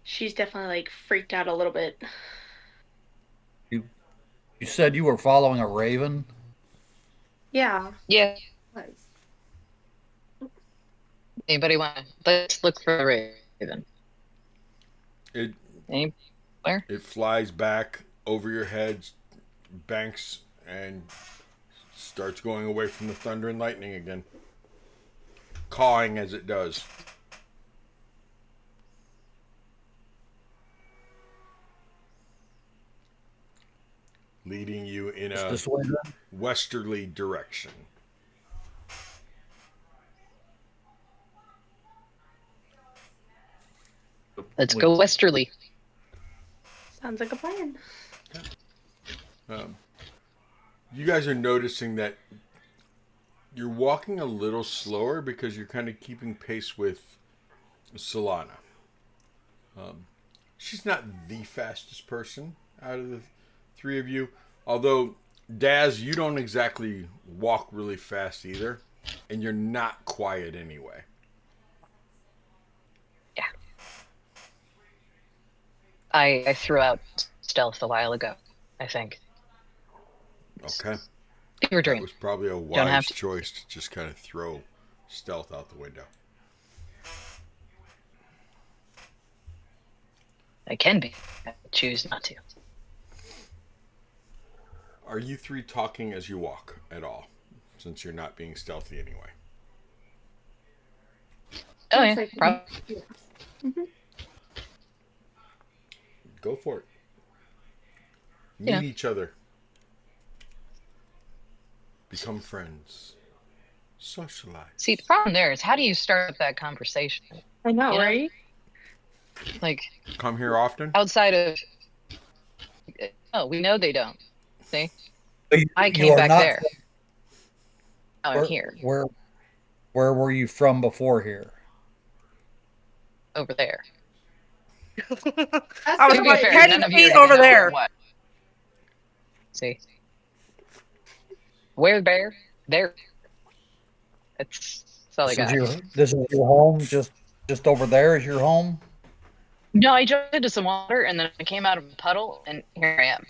she's definitely like freaked out a little bit. You said you were following a raven? Yeah. Yeah. Was. Anybody want? Let's look for the raven. It Anywhere? it flies back over your head, banks, and starts going away from the thunder and lightning again, cawing as it does. Leading you in a This way then? westerly direction. Let's go westerly. Sounds like a plan. You guys are noticing that you're walking a little slower because you're kind of keeping pace with Solana. She's not the fastest person out of the three of you. Although, Daz, you don't exactly walk really fast either. And you're not quiet anyway. Yeah. I threw out stealth a while ago, I think. Okay. Fever That dream. was probably a have wise to- choice to just kind of throw stealth out the window. I can be. I choose not to. Are you three talking as you walk at all? Since you're not being stealthy anyway. Oh Looks yeah, like- probably. Go for it. Meet Yeah. each other. Become friends. Socialize. See, the problem there is how do you start that conversation? I know, You know? right? Like Come here often? outside of. Oh, we know they don't. See, But I you came are back not there. Now I'm Where, here, where were you from before here? over there. I was To about be fair, 10 none of you feet are gonna over know there. what. See, where bear? There. That's all I got. This is your home. Just over there is your home. No, I jumped into some water and then I came out of a puddle and here I am.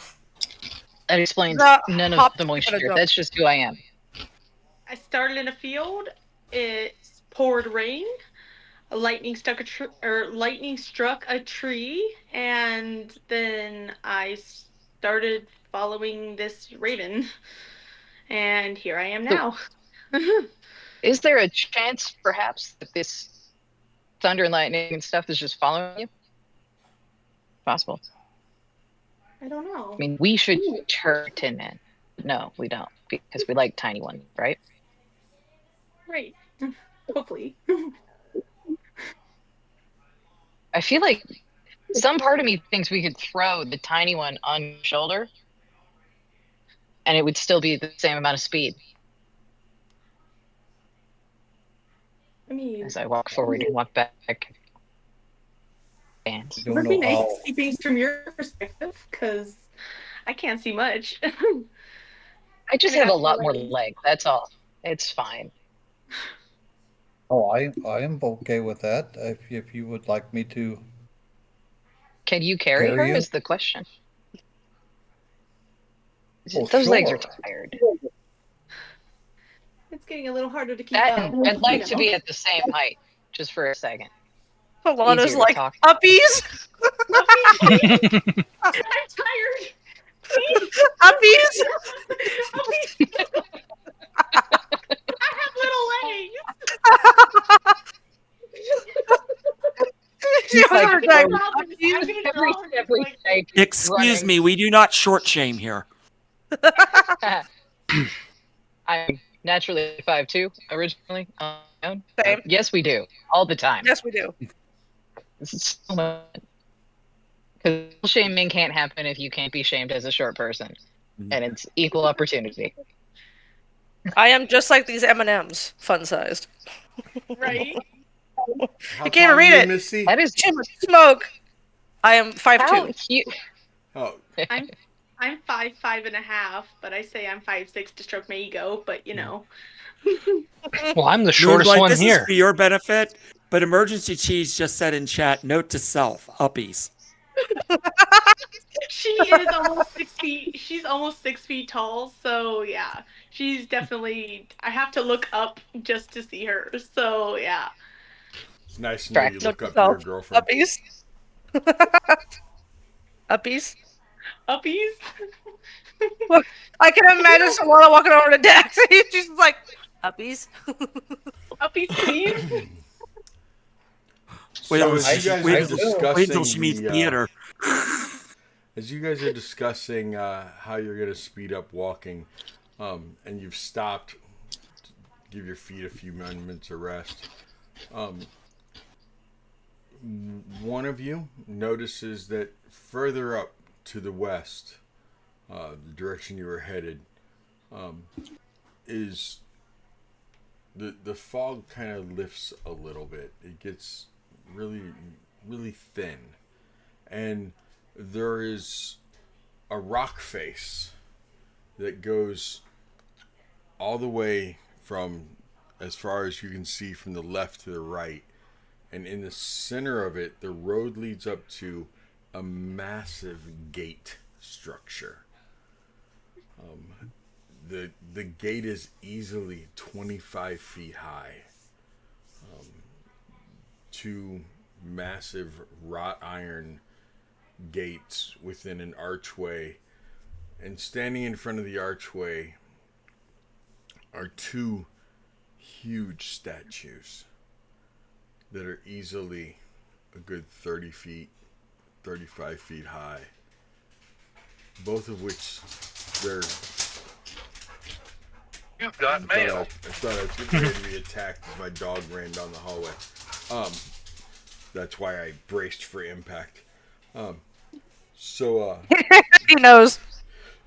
That explains The none of hop the gonna moisture. jump. That's just who I am. I started in a field. It poured rain. Lightning struck a tree, and then I started following this raven, and here I am now. Is there a chance, perhaps, that this thunder and lightning and stuff is just following you? Possible. I don't know. I mean, we should hurt Tin Man. No, we don't, because we like tiny ones, right? Right. Hopefully. I feel like some part of me thinks we could throw the tiny one on your shoulder and it would still be the same amount of speed I mean, as I walk forward and walk back. And it would be nice to see things from your perspective, because I can't see much. I just have a lot more leg. That's all. It's fine. Oh, I am okay with that. If you would like me to. Can you carry her? Carry you? Is the question. Oh, Those legs are sure. tired. It's getting a little harder to keep up. I'd like to be at the same height, just for a second. Solana's Easier to like, talk. uppies! I'm tired. Uppies! I have little legs. She was Like, like, every day, Excuse me, we do not short shame here. I'm naturally 5'2", originally. On my own. Same. Yes, we do. All the time. Yes, we do. Because shaming can't happen if you can't be shamed as a short person, and it's equal opportunity. I am just like these M&Ms, fun sized. Right? How You can't tall even are read you, it. Missy? That is Too much smoke. I am 5'2". how cute. Oh, I'm 5'5.5", but I say I'm 5'6" to stroke my ego, but you know. Well, I'm the shortest Moonlight, one this is here. for your benefit, but Emergency Cheese just said in chat, note to self, uppies. She is almost 6 feet. She's almost 6 feet tall, so yeah. She's definitely I have to look up just to see her. So yeah. it's nice to know you Correct. look up to your girlfriend. Uppies. Uppies. Uppies. Look, I can imagine Solana walking over to Dax. And she's just like, uppies. Uppies, please. Wait, So till as you she- guys wait, are till- will. wait until discussing she meets the theater. as you guys are discussing how you're going to speed up walking, and you've stopped to give your feet a few moments of rest, one of you notices that further up to the west, the direction you were headed, is the fog kind of lifts a little bit. It gets really, really thin, and there is a rock face that goes all the way from as far as you can see from the left to the right, and in the center of it the road leads up to a massive gate structure. The gate is easily 25 feet high. Two massive wrought iron gates within an archway, and standing in front of the archway are two huge statues that are easily a good 30 feet, 35 feet high. Both of which they're. You've got mail. I thought I was getting ready to be attacked as my dog ran down the hallway. That's why I braced for impact. So, He knows.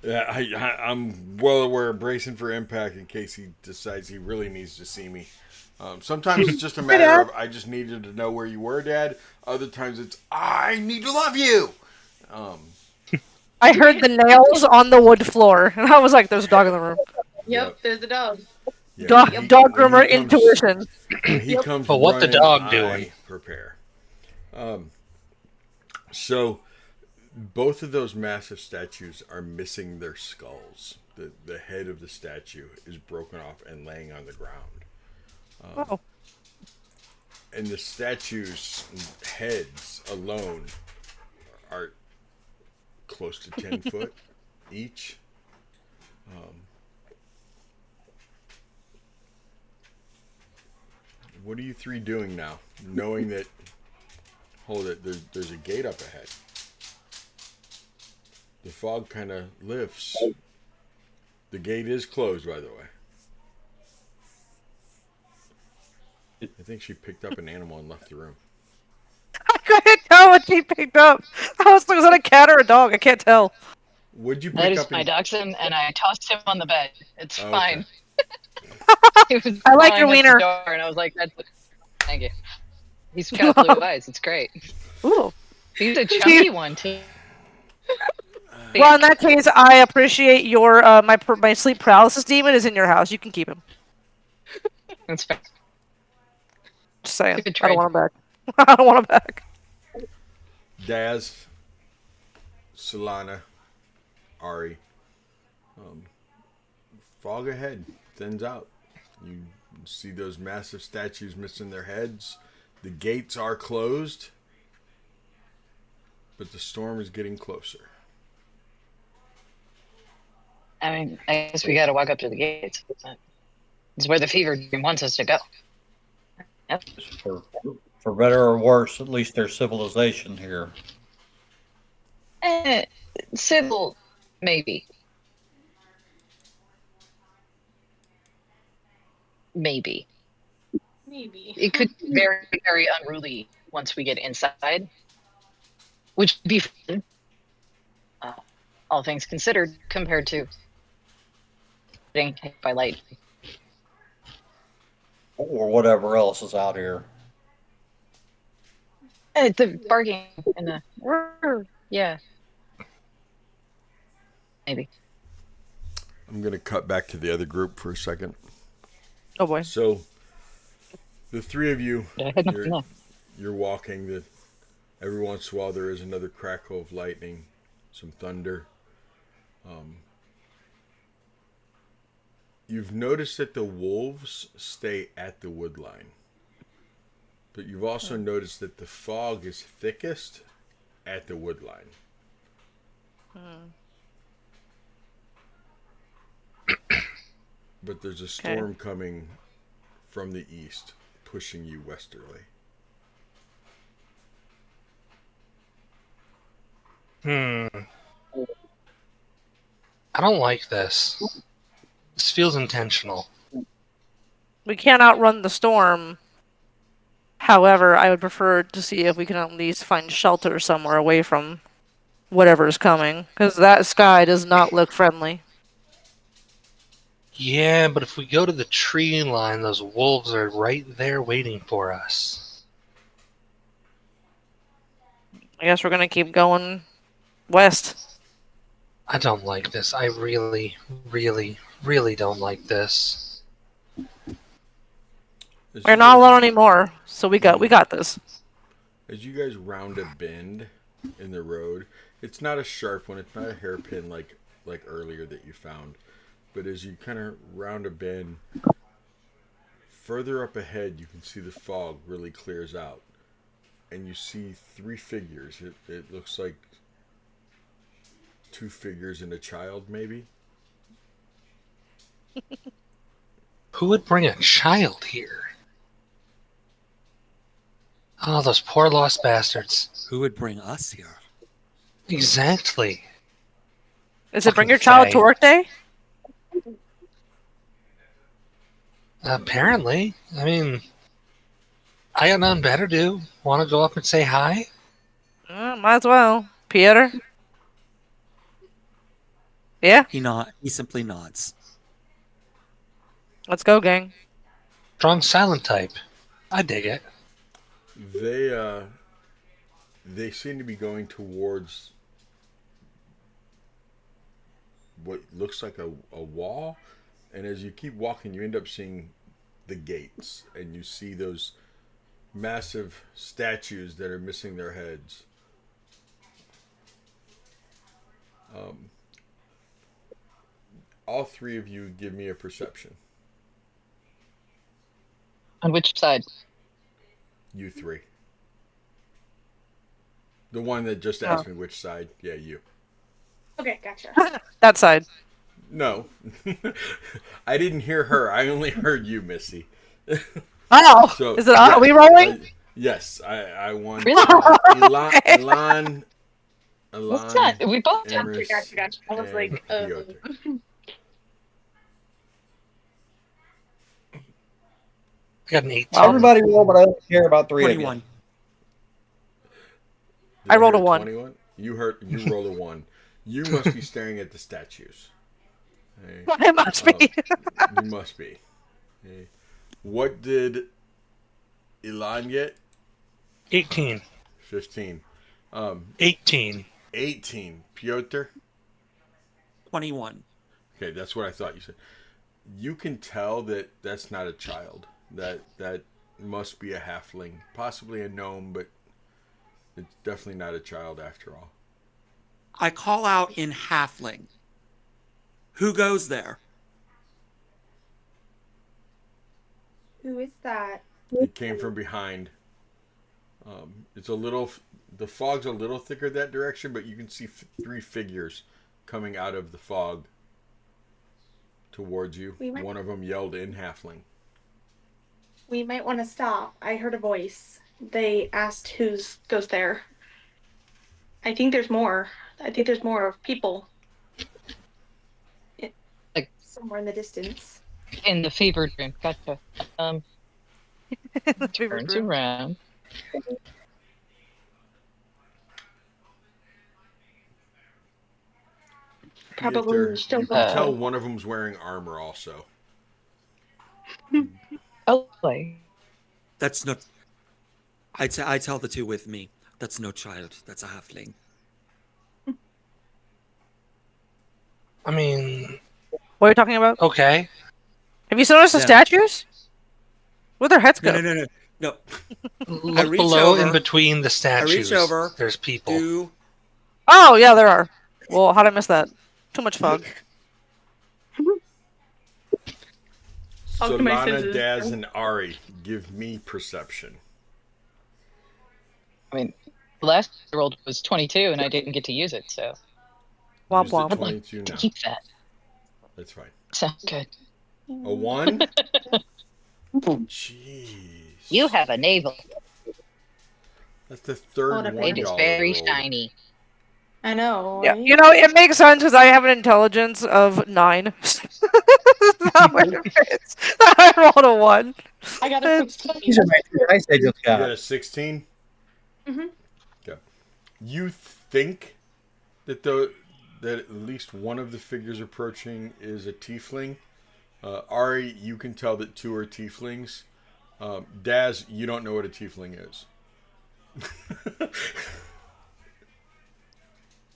yeah, I'm well aware of bracing for impact in case he decides he really needs to see me. Sometimes it's just a matter of I just needed to know where you were, Dad. Other times it's I need to love you. I heard the nails on the wood floor, and I was like, "There's a dog in the room." Yep, there's a dog. Yeah, Dog, when he- dog when he groomer comes- intuition. When he comes But what the running, dog I doing? prepare. So both of those massive statues are missing their skulls. The head of the statue is broken off and laying on the ground. Oh, And the statues' heads alone are close to 10 foot each. What are you three doing now? Knowing that, hold it, there's a gate up ahead. The fog kind of lifts. The gate is closed, by the way. I think she picked up an animal and left the room. I couldn't tell what she picked up. I was like, "Was that a cat or a dog?" I can't tell. Would you That pick is up my an... dachshund, and I tossed him on the bed. It's Oh, fine. He was I like your clawing at the wiener. door, and I was like, "Thank you." He's got blue eyes. It's great. Ooh. He's a chunky one too. Well, in that case, I appreciate your my sleep paralysis demon is in your house. You can keep him. That's fair. Just saying. Good I don't trade. want him back. I don't want him back. Daz, Solana, Ari. Fog ahead, thins out. You see those massive statues missing their heads. The gates are closed, but the storm is getting closer. I mean, I guess we got to walk up to the gates. It's where the fever dream wants us to go. Yep. For better or worse, at least there's civilization here. Civil, maybe. Maybe. Maybe. It could be very, very unruly once we get inside, which would be fun, all things considered, compared to getting hit by light. Or whatever else is out here. The barking and the yeah, maybe. I'm going to cut back to the other group for a second. Oh boy. So, the three of you, I had nothing you're, left. you're walking. Every once in a while, there is another crackle of lightning, some thunder. You've noticed that the wolves stay at the wood line. But you've also noticed that the fog is thickest at the wood line. But there's a storm coming from the east, pushing you westerly. I don't like this. This feels intentional. We can't outrun the storm. However, I would prefer to see if we can at least find shelter somewhere away from whatever is coming, because that sky does not look friendly. Yeah, but if we go to the tree line, those wolves are right there waiting for us. I guess we're gonna keep going west. I don't like this. I really, really, really don't like this. We're not alone anymore, so we got this. As you guys round a bend in the road, it's not a sharp one. It's not a hairpin like earlier that you found. But as you kind of round a bend, further up ahead, you can see the fog really clears out, and you see three figures. It looks like two figures and a child, maybe. Who would bring a child here? Oh, those poor lost bastards. Who would bring us here? Exactly. Is it bring Fucking your child to fag. work day? Apparently. I mean, I got nothing better to do. Want to go up and say hi? Might as well. Peter? Yeah? He simply nods. Let's go, gang. Strong silent type. I dig it. They seem to be going towards what looks like a wall, and as you keep walking, you end up seeing the gates, and you see those massive statues that are missing their heads. All three of you give me a perception. On which side? You three. The one that just asked me which side. Yeah, you. Okay, gotcha. That side. No. I didn't hear her. I only heard you, Missy. Oh! So, Is it on? Are we rolling? Yes, I want Really? Elan. What's that? We both did. Emrys, Gotcha. I was and like, Piotr. I got an 18. Everybody roll, but I don't care about three of you. 21. Did I rolled hear a 1. 21? You rolled a 1. You must be staring at the statues. Hey, It must be. you must be. Hey. What did Elan get? 18. 15. 18. 18. Piotr? 21. Okay, that's what I thought you said. You can tell that that's not a child. That must be a halfling. Possibly a gnome, but it's definitely not a child after all. I call out in halfling. Who goes there? who is that? It came from behind. It's a little. The fog's a little thicker that direction, but you can see three figures coming out of the fog towards you. One of them yelled in halfling. We might want to stop. I heard a voice. They asked who goes there. I think there's more. I think there's more of people. Like- somewhere in the distance. In the fever dream. Gotcha. Turns around. Probably You still can tell one of them's wearing armor also. Oh, boy. That's not. I tell the two with me. That's no child. That's a halfling. I mean, What are you talking about? okay. Have you noticed the Them. statues? Where'd their heads go? No. Look reach below over. in between the I statues. reach over. There's people. Do Oh, yeah, there are. Well, how'd I miss that? Too much fog. All to my Solana, senses. Daz, and Ari, give me perception. I mean, the last I rolled was 22, and I didn't get to use it, so Womp Use the womp. I'd like 22 to now. keep that. That's fine. Sounds good. A 1? Jeez. You have a navel. That's the third Hold up, one It is y'all very rolled. shiny. I know. Yeah, Right? you know, it makes sense because I have an intelligence of 9. That way it fits. I rolled a 1. I got a 16. These are my two dice I just You got got. a 16? Mhm. Okay. You think that that at least one of the figures approaching is a tiefling. Ari, you can tell that 2 are tieflings. Daz, you don't know what a tiefling is.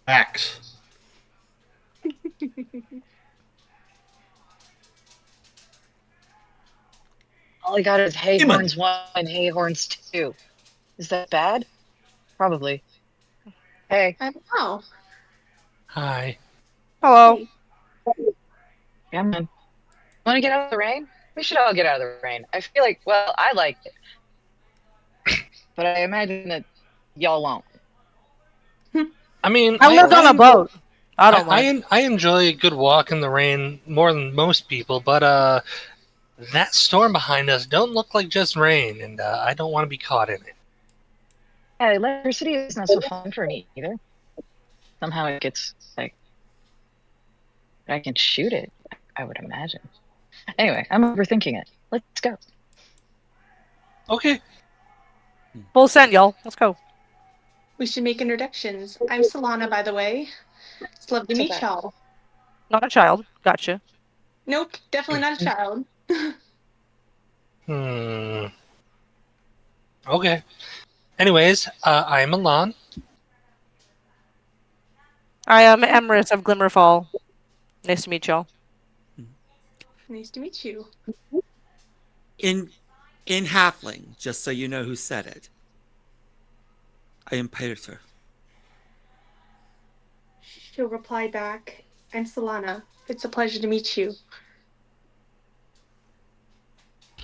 Axe. All I got is hay Demon. horns 1 and hay horns 2. Is that bad? Probably. Hey, I don't know. Hi. Hello. Hey, come on. Want to get out of the rain? We should all get out of the rain. I feel like, well, I like it, but I imagine that y'all won't. I mean, I lived on a boat. I don't mind. I enjoy a good walk in the rain more than most people, but that storm behind us don't look like just rain, and I don't want to be caught in it. Yeah, electricity is not so fun for me either. Somehow it gets like I can shoot it. I would imagine. Anyway, I'm overthinking it. Let's go. Okay. Full send, y'all. Let's go. we should make introductions. I'm Solana, by the way. It's love to So meet that- y'all. Not a child. Gotcha. Nope, definitely not a child. Hmm. Okay. Anyways, I'm Milan. I am Emrys of Glimmerfall. Nice to meet y'all. Nice to meet you. in halfling, just so you know who said it. I am Peter. She'll reply back. I'm Solana. It's a pleasure to meet you.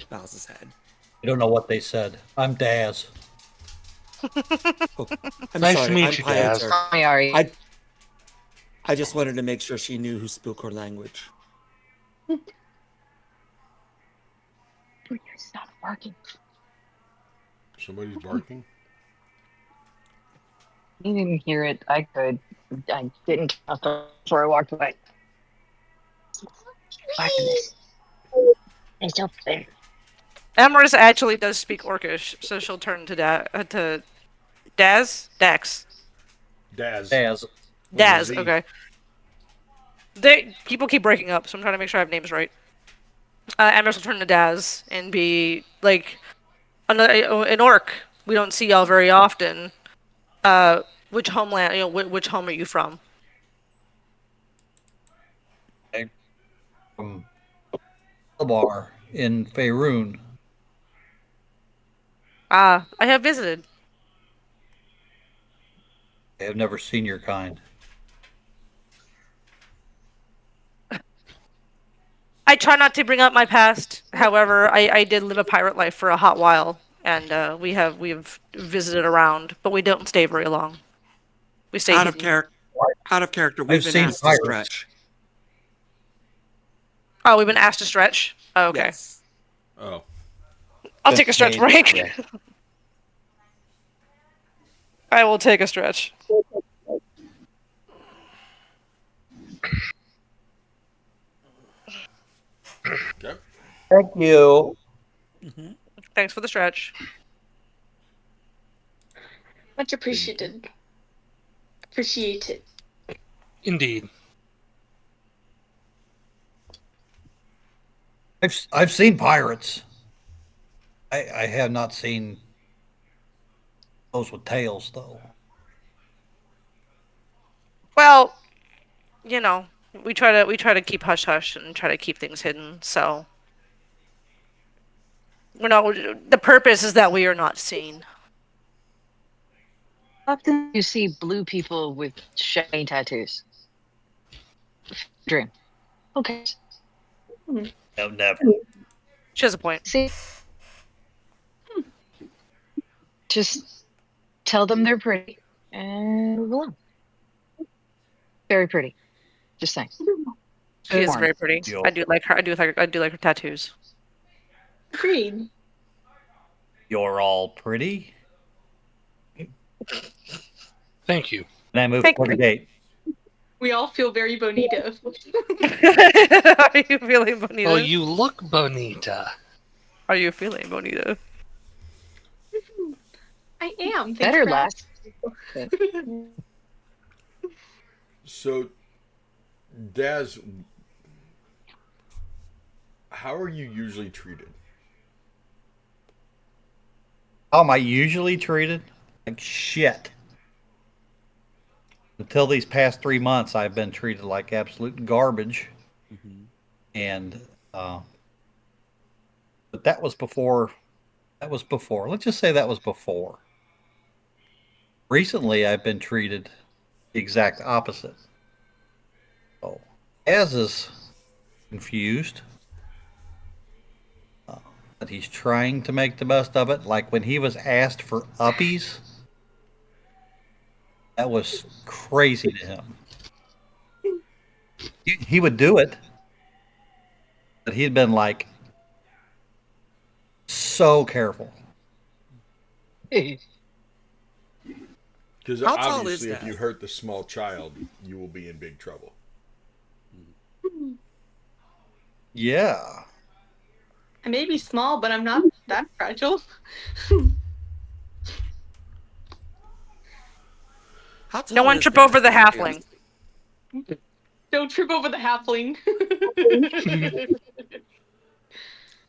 Bows his head. I don't know what they said. I'm Daz. Oh, I'm Nice sorry. to meet I'm you, Daz. Pieter. Hi, Ari. I just wanted to make sure she knew who spoke her language. Stop barking. Somebody's barking? You didn't hear it. I could. I didn't count before I walked away. Back to this. It's so fair. Emrys actually does speak Orcish, so she'll turn to Daz? Dax. Daz. Daz. With a Daz, Z. okay. People keep breaking up, so I'm trying to make sure I have names right. Emrys will turn to Daz and be like, an orc. We don't see y'all very often. Which homeland, which home are you from? From the bar in Faerun. I have visited. I have never seen your kind. I try not to bring up my past. However, I did live a pirate life for a hot while, and we've visited around, but we don't stay very long. We stay Out of hidden. character. Out of character. We've I've been seen asked to pirates. stretch. Oh, we've been asked to stretch. Oh, okay. Yes. Oh. I'll take a stretch Hey, break. yeah. I will take a stretch. Okay. Thank you. Mhm. Thanks for the stretch. Much appreciated. Appreciated. Indeed. I've seen pirates. I have not seen those with tails though. Well, we try to keep hush hush and try to keep things hidden. So we're not. The purpose is that we are not seen. Often you see blue people with shiny tattoos. Dream. Okay. No, never. She has a point. See, just tell them they're pretty and move along. Very pretty. Just saying. She is Warm. very pretty. Yo. I do like her. I do like her tattoos. Agreed. You're all pretty. Thank you. And I move Thank toward the you. gate. We all feel very bonita. Are you feeling bonita? Oh, you look bonita. Are you feeling bonita? I am. Thanks Better for last. asking. So, Daz, how are you usually treated? How am I usually treated? Like shit. Until these past 3 months, I've been treated like absolute garbage. Mhm. And, but that was before. That was before. Let's just say that was before. Recently, I've been treated the exact opposite. So, Az is confused. But he's trying to make the best of it. Like when he was asked for uppies, that was crazy to him. He would do it, but he'd been like so careful. Because How tall is obviously, if you Daz? hurt the small child, you will be in big trouble. Yeah. I may be small, but I'm not that fragile. How tall No one is trip Daz? over the halfling. Don't trip over the halfling.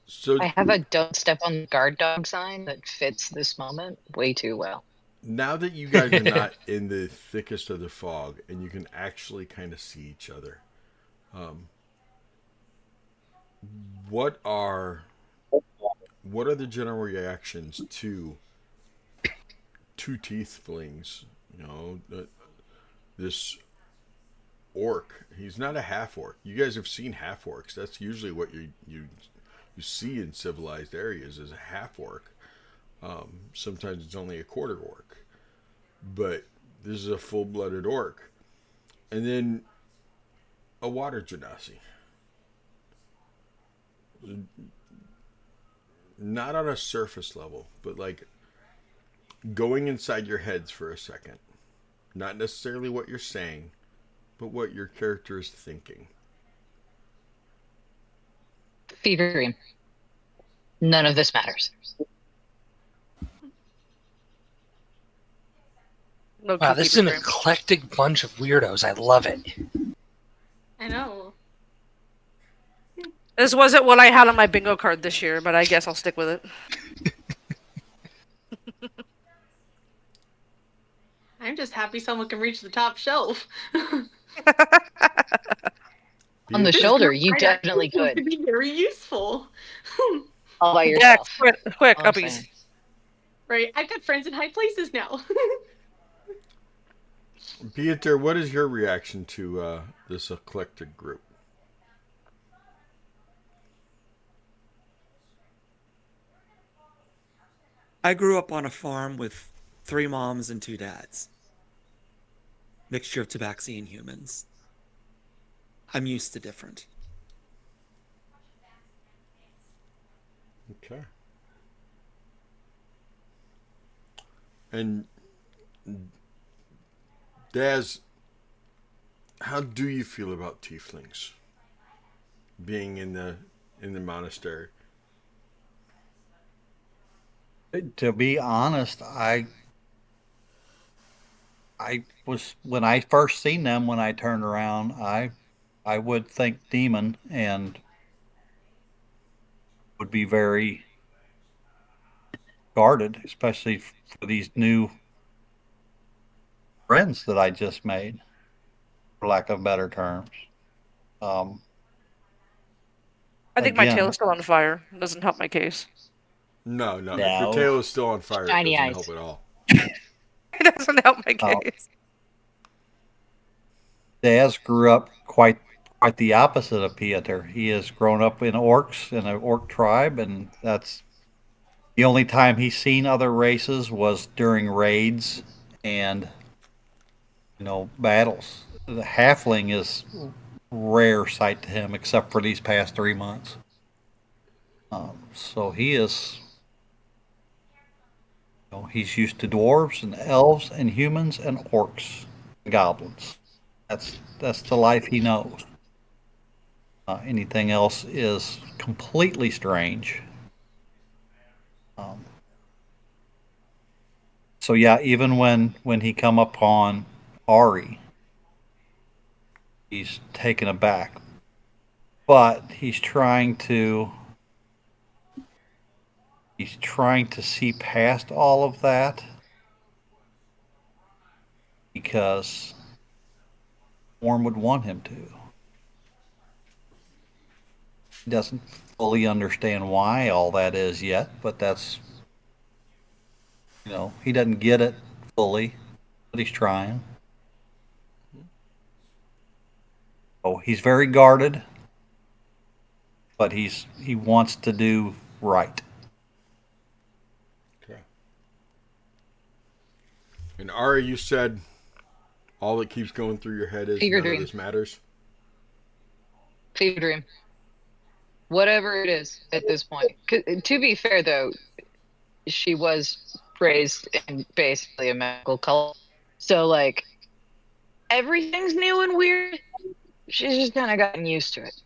So I have a don't step on the guard dog sign that fits this moment way too well. now that you guys are not in the thickest of the fog and you can actually kind of see each other, um, what are the general reactions to tieflings? You know, this orc. He's not a half orc. You guys have seen half orcs. That's usually what you see in civilized areas is a half orc. Sometimes it's only a quarter orc, but this is a full blooded orc, and then a water genasi. Not on a surface level, but like going inside your heads for a second. Not necessarily what you're saying, but what your character is thinking. Fever dream. None of this matters. No Wow, key this is fever an dream. eclectic bunch of weirdos. I love it. I know. This wasn't what I had on my bingo card this year, but I guess I'll stick with it. I'm just happy someone can reach the top shelf. On the Beatrice, shoulder, you Might definitely actually could. be very useful. All by Yeah, yourself. quick, All I'm uppies. saying. Right? I've got friends in high places now. Beatrice, what is your reaction to this eclectic group? I grew up on a farm with 3 moms and 2 dads. Mixture of tabaxi and humans. I'm used to different. Okay. And Daz, how do you feel about tieflings being in the monastery? To be honest, I was when I first seen them when I turned around, I would think demon and would be very guarded, especially for these new friends that I just made, for lack of better terms. Um, I think my tail again, is still on fire. It doesn't help my case. No, no. If the no. tail is still on fire, it Shiny doesn't eyes. help at all. It doesn't help my Uh, case. Daz grew up quite the opposite of Pieter. He has grown up in orcs in an orc tribe, and that's the only time he's seen other races was during raids and battles. The halfling is rare sight to him, except for these past 3 months. So he is, he's used to dwarves and elves and humans and orcs, and goblins. That's the life he knows. Anything else is completely strange. Um, so yeah, even when he come upon Ari, he's taken aback, but he's trying to see past all of that because Orm would want him to. He doesn't fully understand why all that is yet, but he doesn't get it fully, but he's trying. Oh, he's very guarded, but he wants to do right. Okay. And Ari, you said all that keeps going through your head is Fever none of dream. this matters. Fever dream. Whatever it is at this point. To be fair, though, she was raised in basically a medical cult. So, like, everything's new and weird. She's just kind of gotten used to it.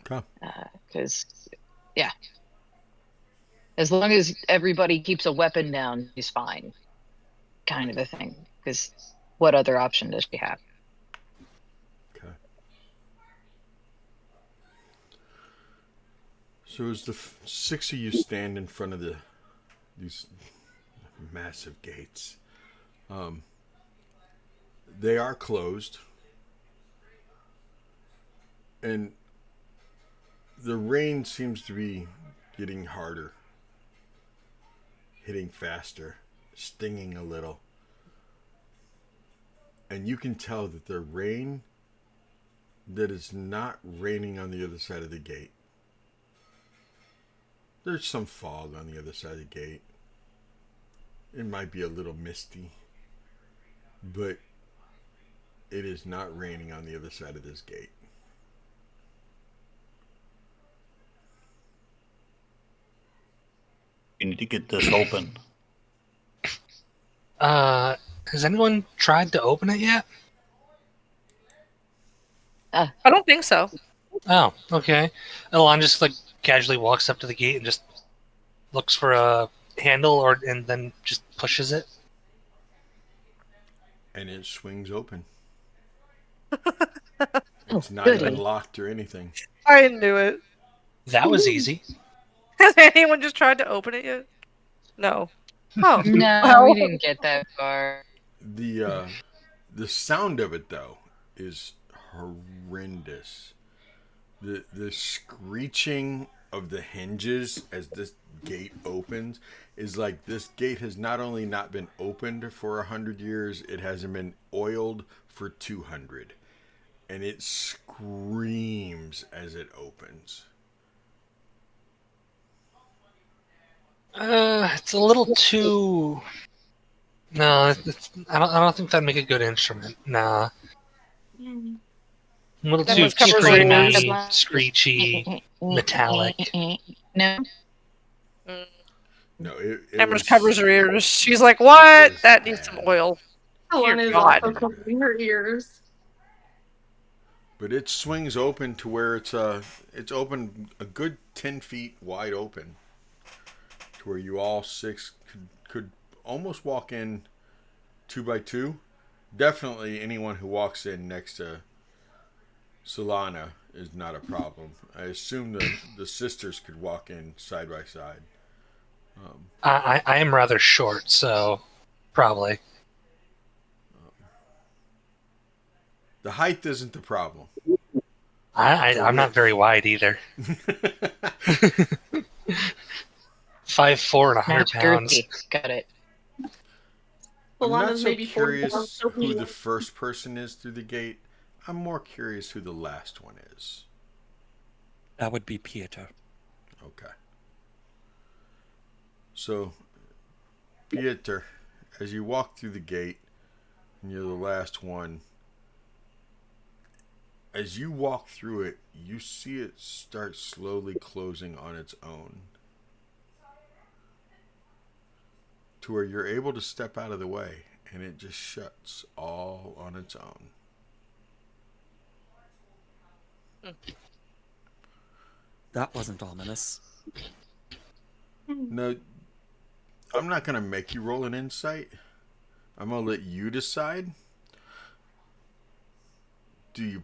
Okay. Because, yeah. As long as everybody keeps a weapon down, she's fine. Kind of a thing. Because what other option does she have? Okay. So as the six of you stand in front of these massive gates, they are closed, and the rain seems to be getting harder, hitting faster, stinging a little. And you can tell that the rain that is not raining on the other side of the gate. There's some fog on the other side of the gate. It might be a little misty, but it is not raining on the other side of this gate. You need to get this open. Has anyone tried to open it yet? I don't think so. Oh, okay. Elon just like casually walks up to the gate and just looks for a handle, and then just pushes it. And it swings open. Oh, It's not even goody. locked or anything. I knew it. That was easy. Has anyone just tried to open it yet? No. Oh. No, we Well. didn't get that far. The sound of it though is horrendous. The screeching of the hinges as this gate opens is like this gate has not only not been opened for 100 years, it hasn't been oiled for 200, and it screams as it opens. It's a little too. No, I don't think that'd make a good instrument. Nah, a little That too must cover her ears. screamy, screechy, metallic. No. Mm. No, it Amber's was. covers her ears. She's like, It "What? was That needs some bad. oil." Helen Dear is God. also covering her ears. But it swings open to where it's open a good 10 feet wide open, to where you all six could almost walk in 2 by 2. Definitely anyone who walks in next to Solana is not a problem. I assume the sisters could walk in side by side. I am rather short, so probably. The height isn't the problem. I'm not very wide either. 5'4" and 100 Match pounds. girthy. Got it. I'm not Alana's so maybe 40 curious pounds, so who he- the first person is through the gate. I'm more curious who the last one is. That would be Pieter. Okay. So, Pieter, as you walk through the gate, and you're the last one, as you walk through it, you see it start slowly closing on its own. To where you're able to step out of the way, and it just shuts all on its own. That wasn't ominous. No, I'm not going to make you roll an insight. I'm going to let you decide. Do you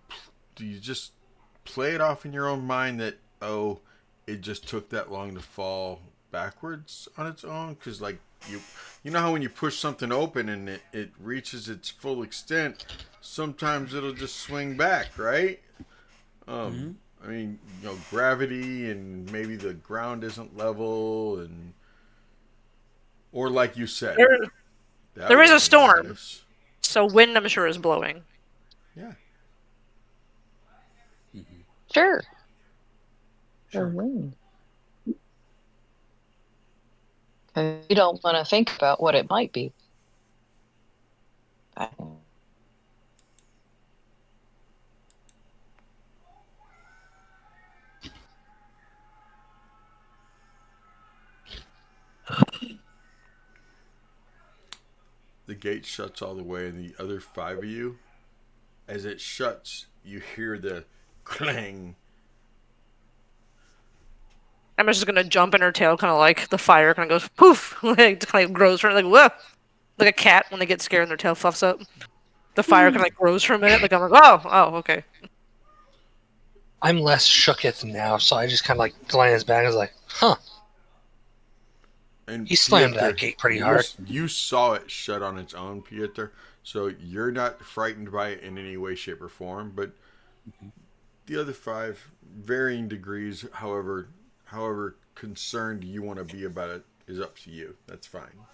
just play it off in your own mind that, oh, it just took that long to fall backwards on its own? Because, like, you know how when you push something open and it reaches its full extent, sometimes it'll just swing back, right? I mean, gravity, and maybe the ground isn't level, and or like you said, There is a wasn't storm. ominous. So wind, I'm sure, is blowing. Yeah. Sure. Sure. Wind. You don't want to think about what it might be. The gate shuts all the way, and the other 5 of you, as it shuts, you hear the clang. Emma's just gonna jump in her tail, kind of like the fire kind of goes poof, like kind of grows from her, like whoa, like a cat when they get scared and their tail fluffs up. The fire kind of like grows for a minute, like I'm like, oh, okay. I'm less shooketh now, so I just kind of like glance back and was like, huh. And He slammed Pieter, that gate pretty hard. You saw it shut on its own, Pieter, so you're not frightened by it in any way, shape, or form. But the other 5, varying degrees, however concerned you want to be about it, is up to you. That's fine.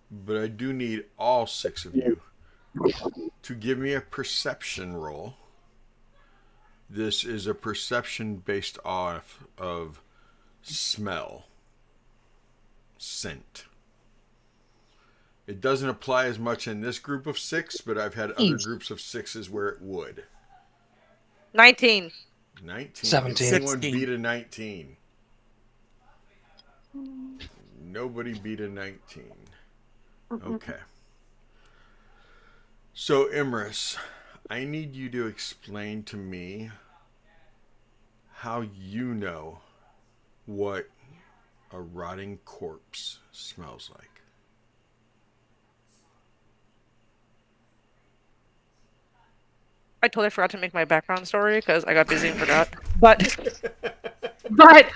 But I do need all 6 of you to give me a perception roll. This is a perception based off of smell, scent. It doesn't apply as much in this group of 6, but I've had other groups of 6s where it would. 19. 19. 17. Did anyone 16. beat a 19? Nobody beat a 19. Okay. So, Imris, I need you to explain to me how you know what a rotting corpse smells like. I totally forgot to make my background story because I got busy and forgot. But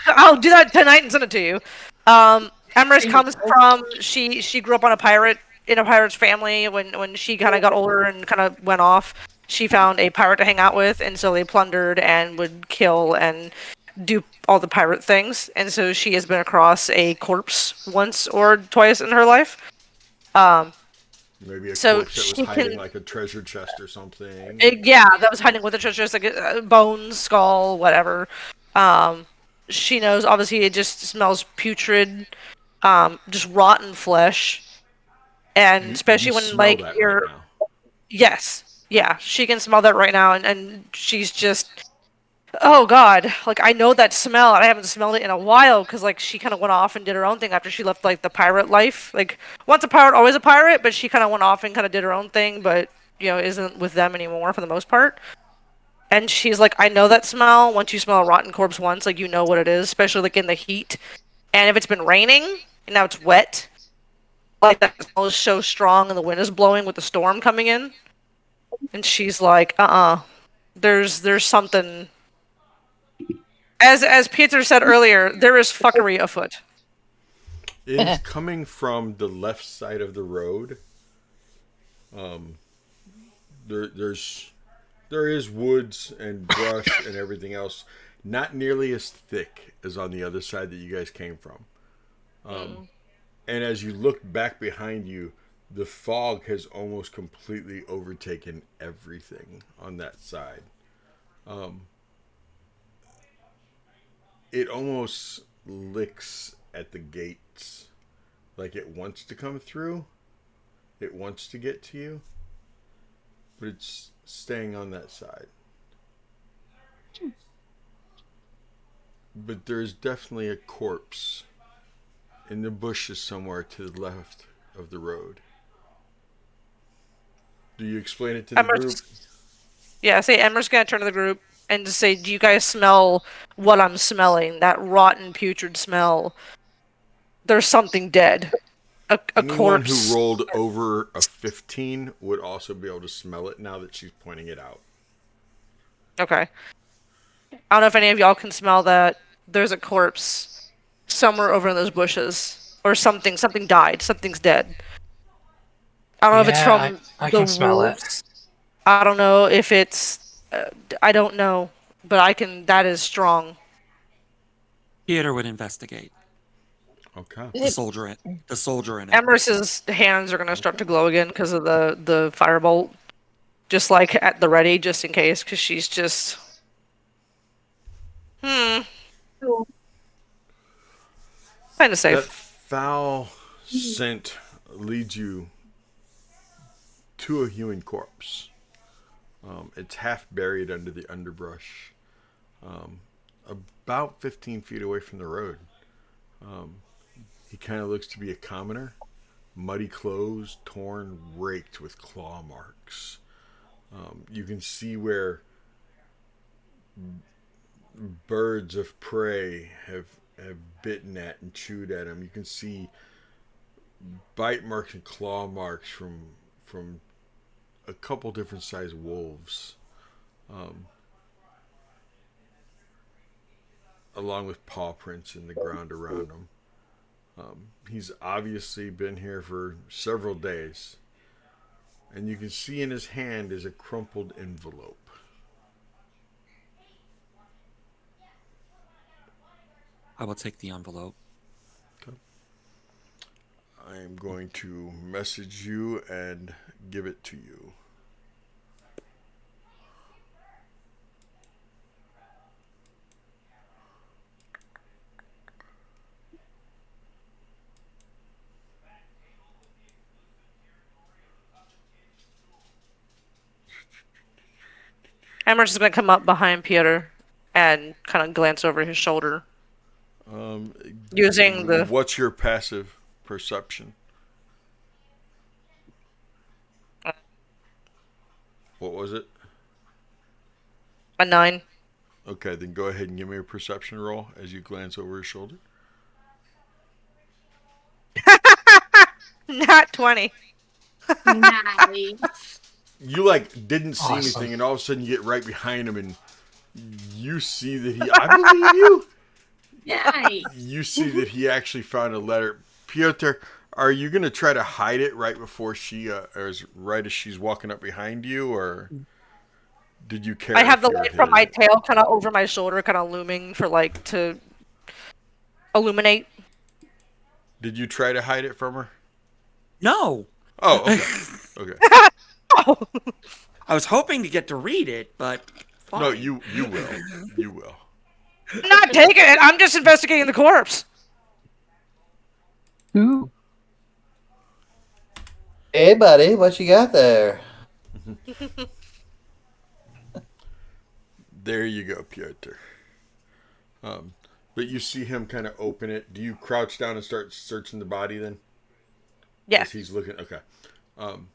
I'll do that tonight and send it to you. Emrys comes from she grew up on a pirate's family. When she kind of got older and kind of went off, she found a pirate to hang out with, and so they plundered and would kill and do all the pirate things. And so she has been across a corpse once or twice in her life. Maybe a So corpse that was she hiding can- like a treasure chest or something. Yeah, that was hiding with the treasures, like bones, skull, whatever. She knows. Obviously, it just smells putrid, just rotten flesh, and especially you when smell like that you're right now. yes, yeah, she can smell that right now, and she's just oh god, like I know that smell, and I haven't smelled it in a while because like she kind of went off and did her own thing after she left like the pirate life. Like once a pirate, always a pirate, but she kind of went off and kind of did her own thing, but isn't with them anymore for the most part. And she's like, I know that smell. Once you smell a rotten corpse once, like you know what it is, especially like in the heat. And if it's been raining and now it's wet, like that smell is so strong and the wind is blowing with the storm coming in. And she's like, there's something. As Peter said earlier, there is fuckery afoot. It is coming from the left side of the road. Um, there's there is woods and brush and everything else, not nearly as thick as on the other side that you guys came from. And as you look back behind you, the fog has almost completely overtaken everything on that side. Um, it almost licks at the gates, like it wants to come through. It wants to get to you, but it's staying on that side. But there's definitely a corpse in the bushes somewhere to the left of the road. Do you explain it to the group? Emmer's gonna turn to the group and just say, "Do you guys smell what I'm smelling? That rotten, putrid smell. There's something dead. A Anyone who corpse." rolled over a 15 would also be able to smell it now that she's pointing it out. Okay. I don't know if any of y'all can smell that. There's a corpse somewhere over in those bushes, or something. Something died. Something's dead. I don't know if it's Yeah, from I the can smell it. wolves. I don't know if it's. I don't know, but I can. That is strong. Peter would investigate. Okay. The soldier in it. Emers's hands are gonna start to glow again because of the firebolt, just like at the ready, just in case, because she's just. Kind of That safe. foul scent leads you to a human corpse. It's half buried under the underbrush, um, about 15 feet away from the road. He kind of looks to be a commoner. Muddy clothes, torn, raked with claw marks. You can see where birds of prey have bitten at and chewed at him. You can see bite marks and claw marks from a couple different sized wolves, um, along with paw prints in the ground around him. He's obviously been here for several days, and you can see in his hand is a crumpled envelope. I will take the envelope. Okay. I am going to message you and give it to you. Emmer's is gonna come up behind Peter and kind of glance over his shoulder. Um, Using the. What's your passive perception? What was it? A 9. Okay, then go ahead and give me a perception roll as you glance over his shoulder. Not 20. Nice. You like didn't see Awesome. anything, and all of a sudden you get right behind him, and you see that he. I believe you. Nice. You see that he actually found a letter. Piotr, are you gonna try to hide it right before she, right as she's walking up behind you, or did you care? I have if the you're light from my hidden? tail kind of over my shoulder, kind of looming for like to illuminate. Did you try to hide it from her? No. Oh, okay. Okay. Oh, I was hoping to get to read it, but fine. No, you will. You will. I'm not taking it. I'm just investigating the corpse. Ooh. Hey, buddy, what you got there? There you go, Piotr. But you see him kind of open it. Do you crouch down and start searching the body then? Yeah. As he's looking. Okay. I'm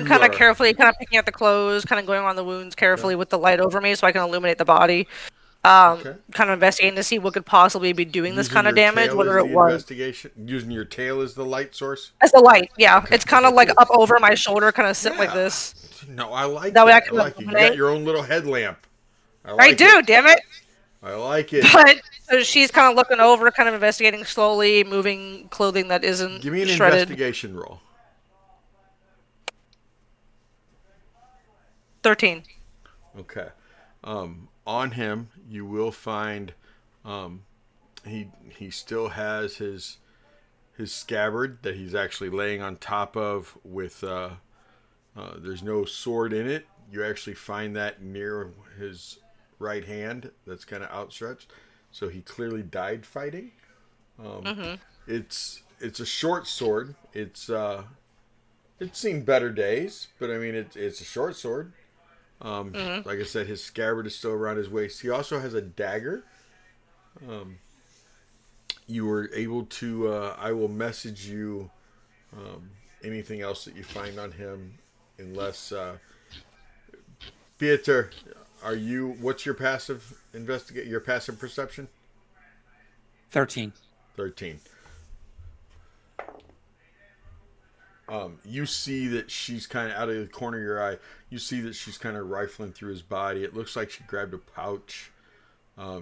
You kind of are- carefully kind of picking out the clothes, kind of going on the wounds carefully with the light over me so I can illuminate the body. Okay. kind of investigating to see what could possibly be doing this Using kind of your damage, tail as whether it the was investigation. Using your tail as the light source. as the light. Yeah, Okay. it's kind of Okay. like Cool. up over my shoulder, kind of sit like Yeah. this. No, I like That way I that. I can like it. You got illuminate. your own little headlamp. I I like do, it. damn it. I like it. But so she's kind of looking over, kind of investigating slowly, moving clothing that isn't Give me an shredded. investigation roll. 13. Okay. On him, you will find um, he still has his scabbard that he's actually laying on top of with there's no sword in it. You actually find that near his right hand that's kind of outstretched. So he clearly died fighting. Mm-hmm. It's a short sword. It's seen better days, but I mean it's a short sword. Mm-hmm. Like I said, his scabbard is still around his waist. He also has a dagger. You were able to. I will message you anything else that you find on him, unless Pieter, are you? What's your passive investigate? Your passive perception? 13. 13. You see that she's kind of out of the corner of your eye. You see that she's kind of rifling through his body. It looks like she grabbed a pouch.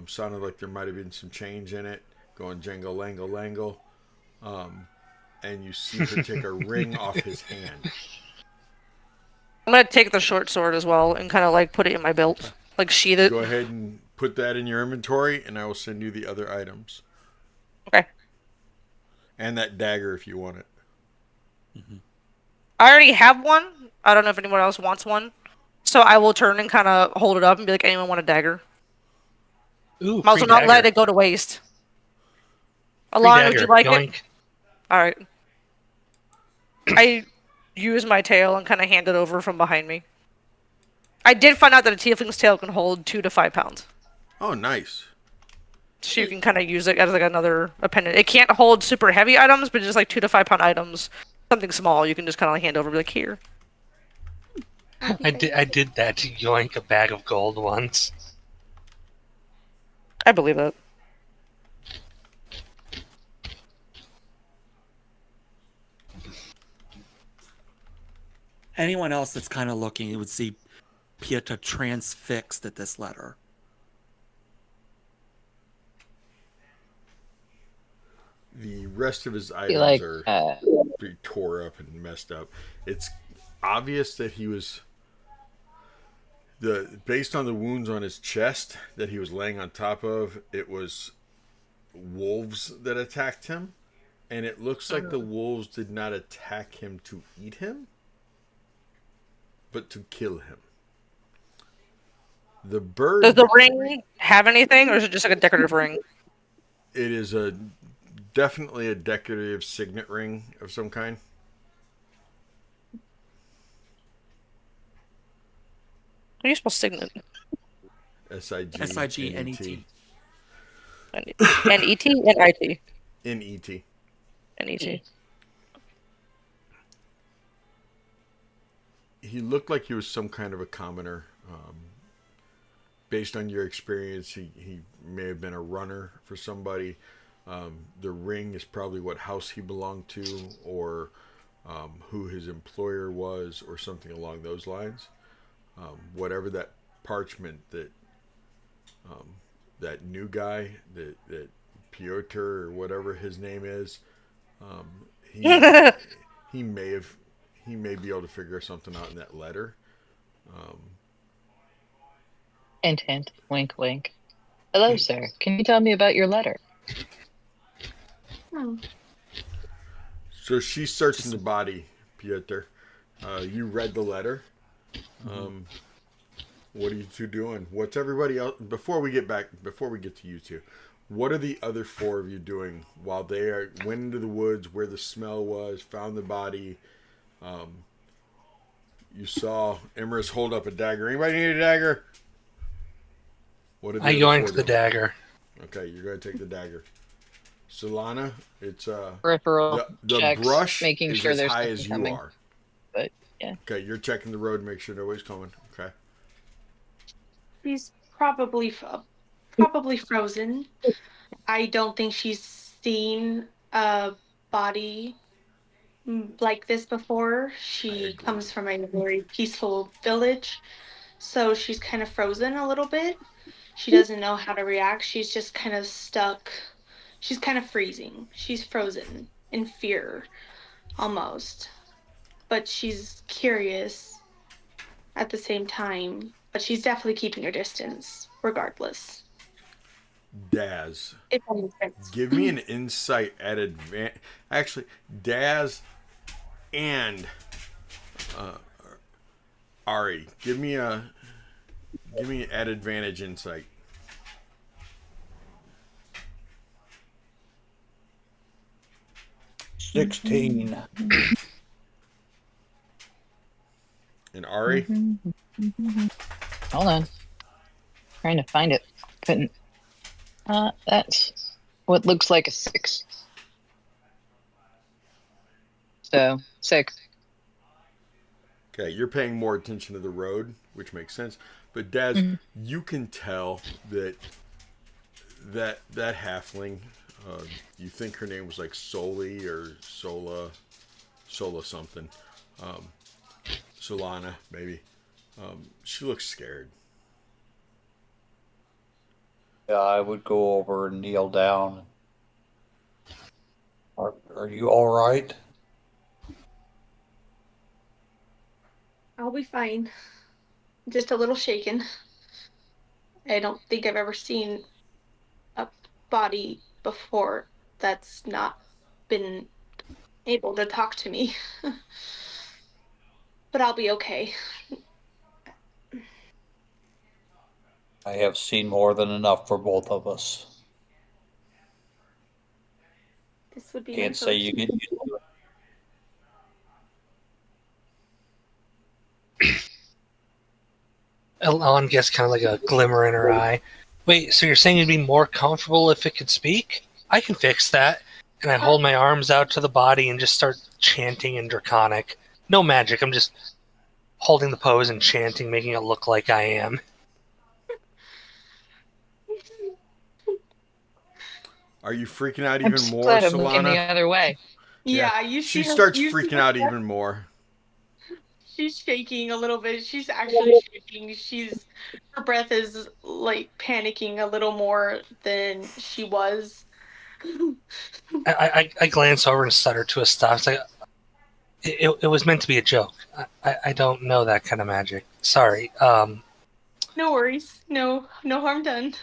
Sounded like there might have been some change in it, going jangle langle langle. And you see her take a ring off his hand. I'm gonna take the short sword as well and kind of like put it in my belt, like sheath it. Go ahead and put that in your inventory, and I will send you the other items. Okay. And that dagger if you want it. Mm-hmm. I already have one. I don't know if anyone else wants one. So I will turn and kind of hold it up and be like, anyone want a dagger? Ooh, I'm also free not dagger. let it go to waste. Free Alon, would you dagger. like Yoink. it? Alright. I use my tail and kind of hand it over from behind me. I did find out that a tiefling's tail can hold 2 to 5 pounds. Oh, nice. So you can kind of use it as like another appendage. It can't hold super heavy items, but just like 2 to 5 pound items, something small, you can just kind of like hand over and be like, here. I did that to yoink a bag of gold once. I believe it. Anyone else that's kind of looking, you would see Pieta transfixed at this letter. The rest of his Be items like, are pretty tore up and messed up. It's obvious that he was based on the wounds on his chest that he was laying on top of. It was wolves that attacked him, and it looks like the wolves did not attack him to eat him, but to kill him. The bird. Does the ring have anything, or is it just like a decorative ring? It is definitely a decorative signet ring of some kind. How do you spell signet? SIG SIGNET. N-E-T? N-I-T. N-E-T. N-E-T. He looked like he was some kind of a commoner. Based on your experience, he may have been a runner for somebody. The ring is probably what house he belonged to, or who his employer was, or something along those lines. Whatever that parchment that new guy, that Piotr or whatever his name is, he he may be able to figure something out in that letter. hint, hint, wink, wink. Hello, sir. Can you tell me about your letter? Oh. So she's searching the body, Piotr. You read the letter. What are you two doing? What's everybody else? Before we get to you two, what are the other 4 of you doing while they went into the woods where the smell was, found the body? You saw Emrys hold up a dagger. Anybody need a dagger? What are the I other yoinked 4 the doing? dagger. Okay, you're going to take the dagger. Solana, it's Peripheral the checks, brush making is sure as there's high nothing as you coming. are. But yeah, Okay, you're checking the road to make sure nobody's coming. Okay. He's probably Probably frozen. I don't think she's seen a body like this before. She agree. comes from a very peaceful village, so she's kind of frozen a little bit. She doesn't know how to react. She's just kind of stuck. She's kind of freezing. She's frozen in fear almost. But she's curious at the same time. But she's definitely keeping her distance regardless. Daz, If that makes sense. give me an insight at Actually, Daz and Ari, give me at advantage insight. 16. And Ari, Hold on. Trying to find it. Couldn't. That's what looks like a 6. So 6. okay, you're paying more attention to the road, which makes sense. But Daz, you can tell that halfling. You think her name was like Soli or Sola something. Um, Solana maybe. She looks scared. Yeah, I would go over and kneel down. Are you all right? I'll be fine. Just a little shaken. I don't think I've ever seen a body before that's not been able to talk to me. But I'll be okay. I have seen more than enough for both of us. This would be my Can't say first. you get used to it. Elon gets kind of like a glimmer in her eye. Wait, so you're saying it'd be more comfortable if it could speak? I can fix that. And I hold my arms out to the body and just start chanting in Draconic. No magic, I'm just holding the pose and chanting, making it look like I am. Are you freaking out I'm even just more, glad I'm looking the Solana? other way. Yeah, She starts you see freaking her out breath? even more. She's shaking a little bit. She's actually shaking. Her breath is like panicking a little more than she was. I glance over and stutter to a stop. It's like, it was meant to be a joke. I don't know that kind of magic. Sorry. No worries. No harm done.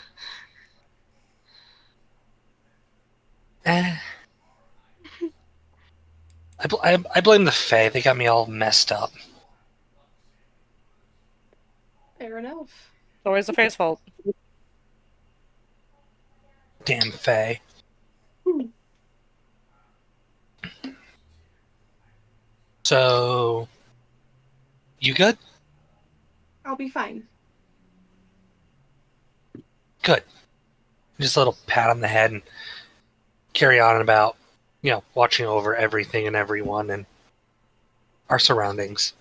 Eh, I blame the Fae. They got me all messed up. Fair enough. Always the Fae's fault. Damn Fae. So, you good? I'll be fine. Good. Just a little pat on the head and carry on about, watching over everything and everyone and our surroundings.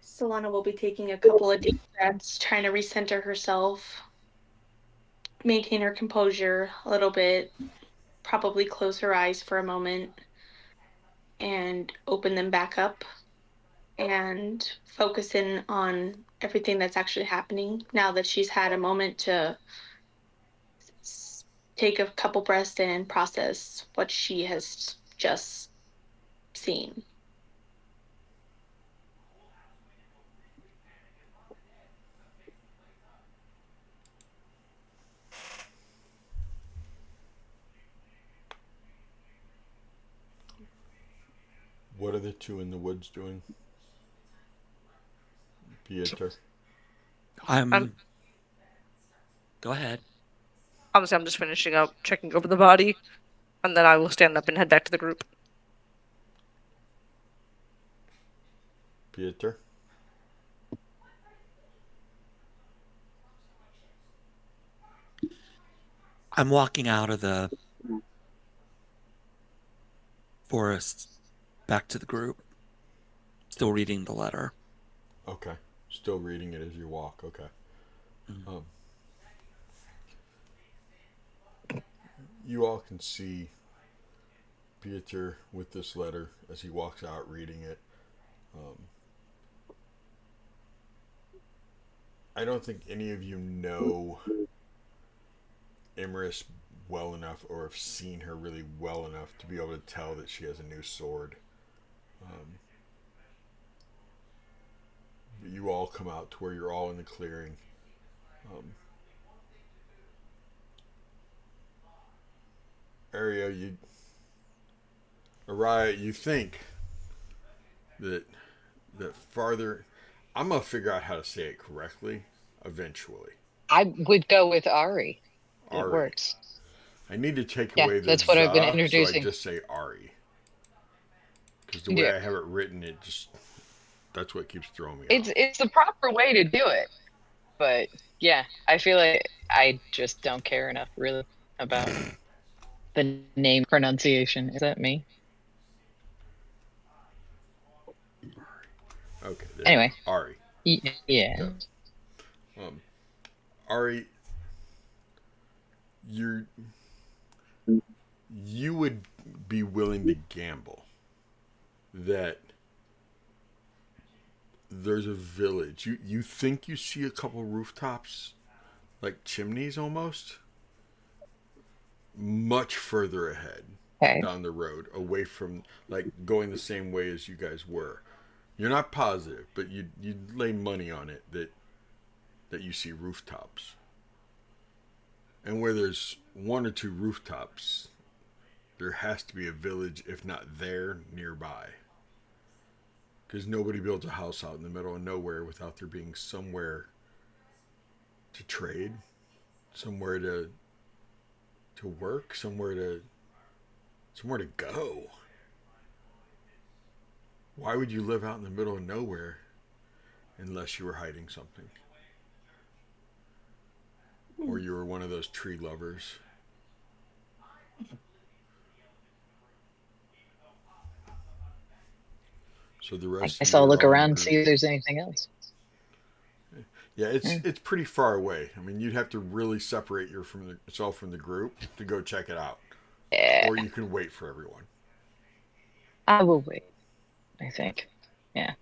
Solana will be taking a couple of deep breaths, trying to recenter herself, maintain her composure a little bit, probably close her eyes for a moment and open them back up and focus in on everything that's actually happening now that she's had a moment to take a couple breaths in and process what she has just seen. What are the two in the woods doing? Pieter. I'm Go ahead. Honestly, I'm just finishing up checking over the body, and then I will stand up and head back to the group. Pieter. I'm walking out of the forest back to the group, still reading the letter. Okay. Still reading it as you walk. Okay. Um, you all can see Pieter with this letter as he walks out reading it. Um, I don't think any of you know Imaris well enough or have seen her really well enough to be able to tell that she has a new sword. But you all come out to where you're all in the clearing. Um, Area, Araya, you think that farther. I'm gonna figure out how to say it correctly eventually. I would go with Ari. It Ari. works. I need to take Yeah, away the that's what I've been za, so I introducing. just say Ari. Because the way Yeah, I have it written, it just that's what keeps throwing me it's off. it's the proper way to do it. But yeah, I feel like I just don't care enough really about the name pronunciation. Is that me? Okay, there we go. Anyway, Ari. yeah. Yep. Um, Ari, you're you would be willing to gamble that there's a village. You think you see a couple rooftops, like chimneys almost, much further ahead Okay. down the road, away from like going the same way as you guys were. You're not positive, but you lay money on it that you see rooftops. And where there's one or two rooftops, there has to be a village, if not there, nearby. Because nobody builds a house out in the middle of nowhere without there being somewhere to trade, somewhere to work, somewhere to go. Why would you live out in the middle of nowhere unless you were hiding something? Or you were one of those tree lovers? So the I rest of guess you I'll are look all in the around and group. see if there's anything else. Yeah, Hmm. it's pretty far away. I mean, you'd have to really separate yourself from the group to go check it out, Yeah, or you can wait for everyone. I will wait, I think. Yeah.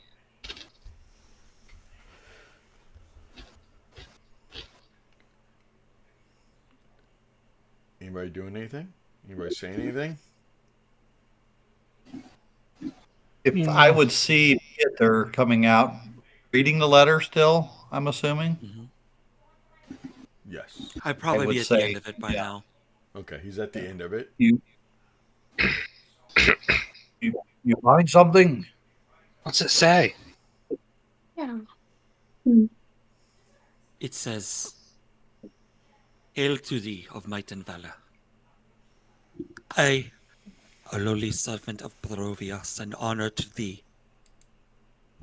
Anybody doing anything? Anybody saying anything? If I would see if they're coming out reading the letter still, I'm assuming, Hmm. Yes. I'd I probably would be at the end say, of it by yeah, now. Okay, he's at the end of it. you you you find something? What's it say? Yeah. It says, Hail to thee of might and valor. I, a lowly servant of Barovia, send honor to thee.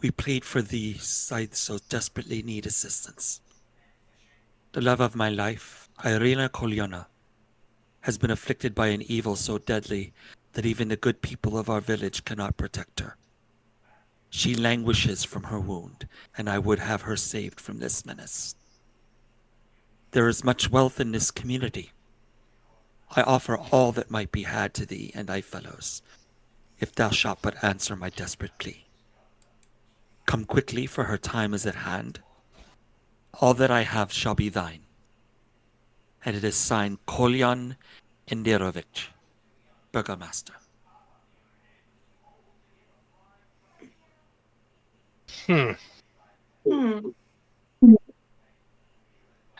We plead for thee, side so desperately need assistance. The love of my life, Irina Kolyana, has been afflicted by an evil so deadly that even the good people of our village cannot protect her. She languishes from her wound, and I would have her saved from this menace. There is much wealth in this community. I offer all that might be had to thee and thy fellows, if thou shalt but answer my desperate plea. Come quickly, for her time is at hand. All that I have shall be thine. And it is signed Kolyan Indirovich, Burgomaster. Hmm. Hmm.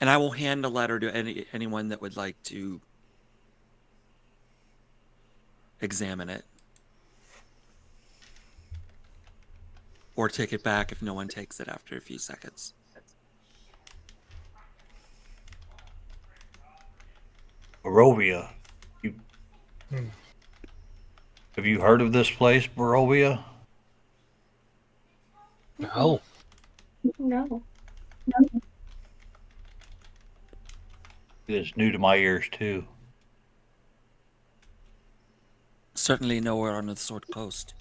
And I will hand the letter to anyone that would like to examine it. Or take it back if no one takes it after a few seconds. Barovia. You Hmm. have you heard of this place, Barovia? No. No. It is new to my ears too. Certainly nowhere on the Sword Coast.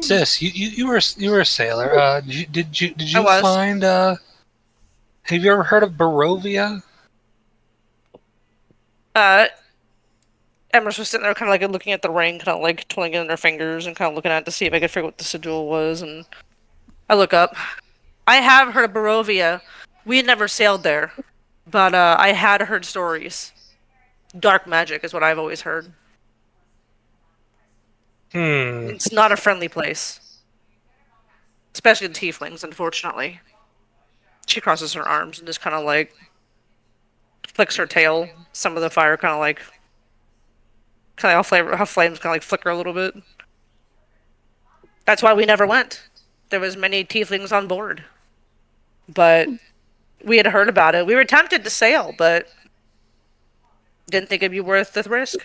Sis, you were a sailor. Did I you was. find? Have you ever heard of Barovia? Emrys was sitting there kind of like looking at the ring, kind of like twiddling it in her fingers and kind of looking at it to see if I could figure what the sigil was. And I look up. I have heard of Barovia. We had never sailed there, but I had heard stories. Dark magic is what I've always heard. Hmm. It's not a friendly place, especially the tieflings. Unfortunately, she crosses her arms and just kind of like flicks her tail. Some of the fire kind of how flames kind of like flicker a little bit. That's why we never went. There was many tieflings on board, but we had heard about it. We were tempted to sail, but didn't think it'd be worth the risk.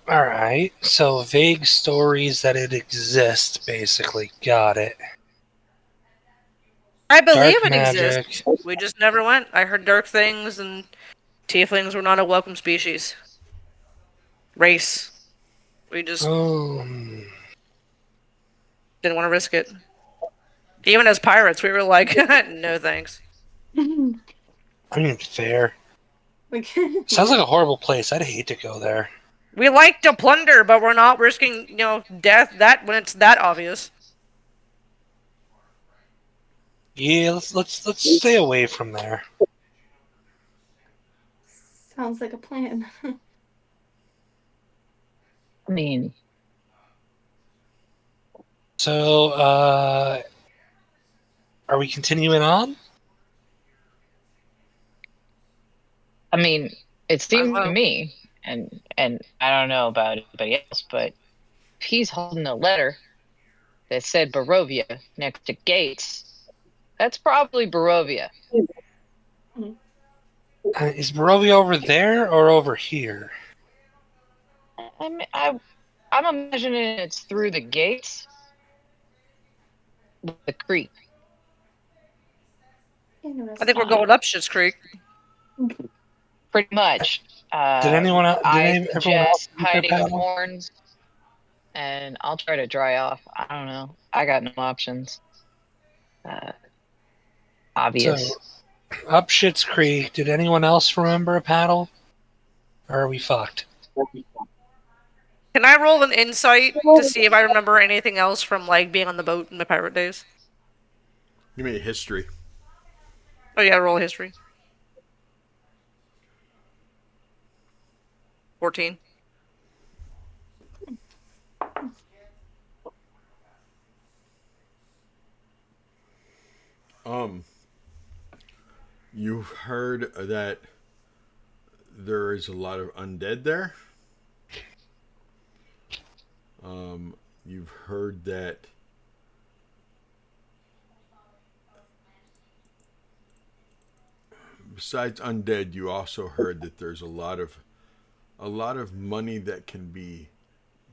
All right. So vague stories that it exists, basically. Got it. I believe Dark it exists. magic. We just never went. I heard dark things, and tieflings were not a welcome species. Race. We just Oh. didn't want to risk it. Even as pirates, we were like, no thanks. I mean, fair. Like, Sounds like a horrible place. I'd hate to go there. We like to plunder, but we're not risking, death that when it's that obvious. Yeah, let's stay away from there. sounds like a plan. I mean, So, are we continuing on? it seemed to well. me, and I don't know about anybody else, but if he's holding a letter that said Barovia next to Gates, that's probably Barovia. Is Barovia over there or over here? I'm imagining it's through the gates, with the creek. I think we're going up Schitt's Creek. Pretty much. Did anyone else? I Everyone else suggest use their hiding paddle? horns, and I'll try to dry off. I don't know. I got no options. Obvious. So, up Schitt's Creek. Did anyone else remember a paddle? Or are we fucked? Can I roll an insight to see if I remember anything else from like being on the boat in my pirate days? Give me a history. Oh yeah, roll history. 14. You've heard that there is a lot of undead there. You've heard that besides undead, you also heard that there's a lot of money that can be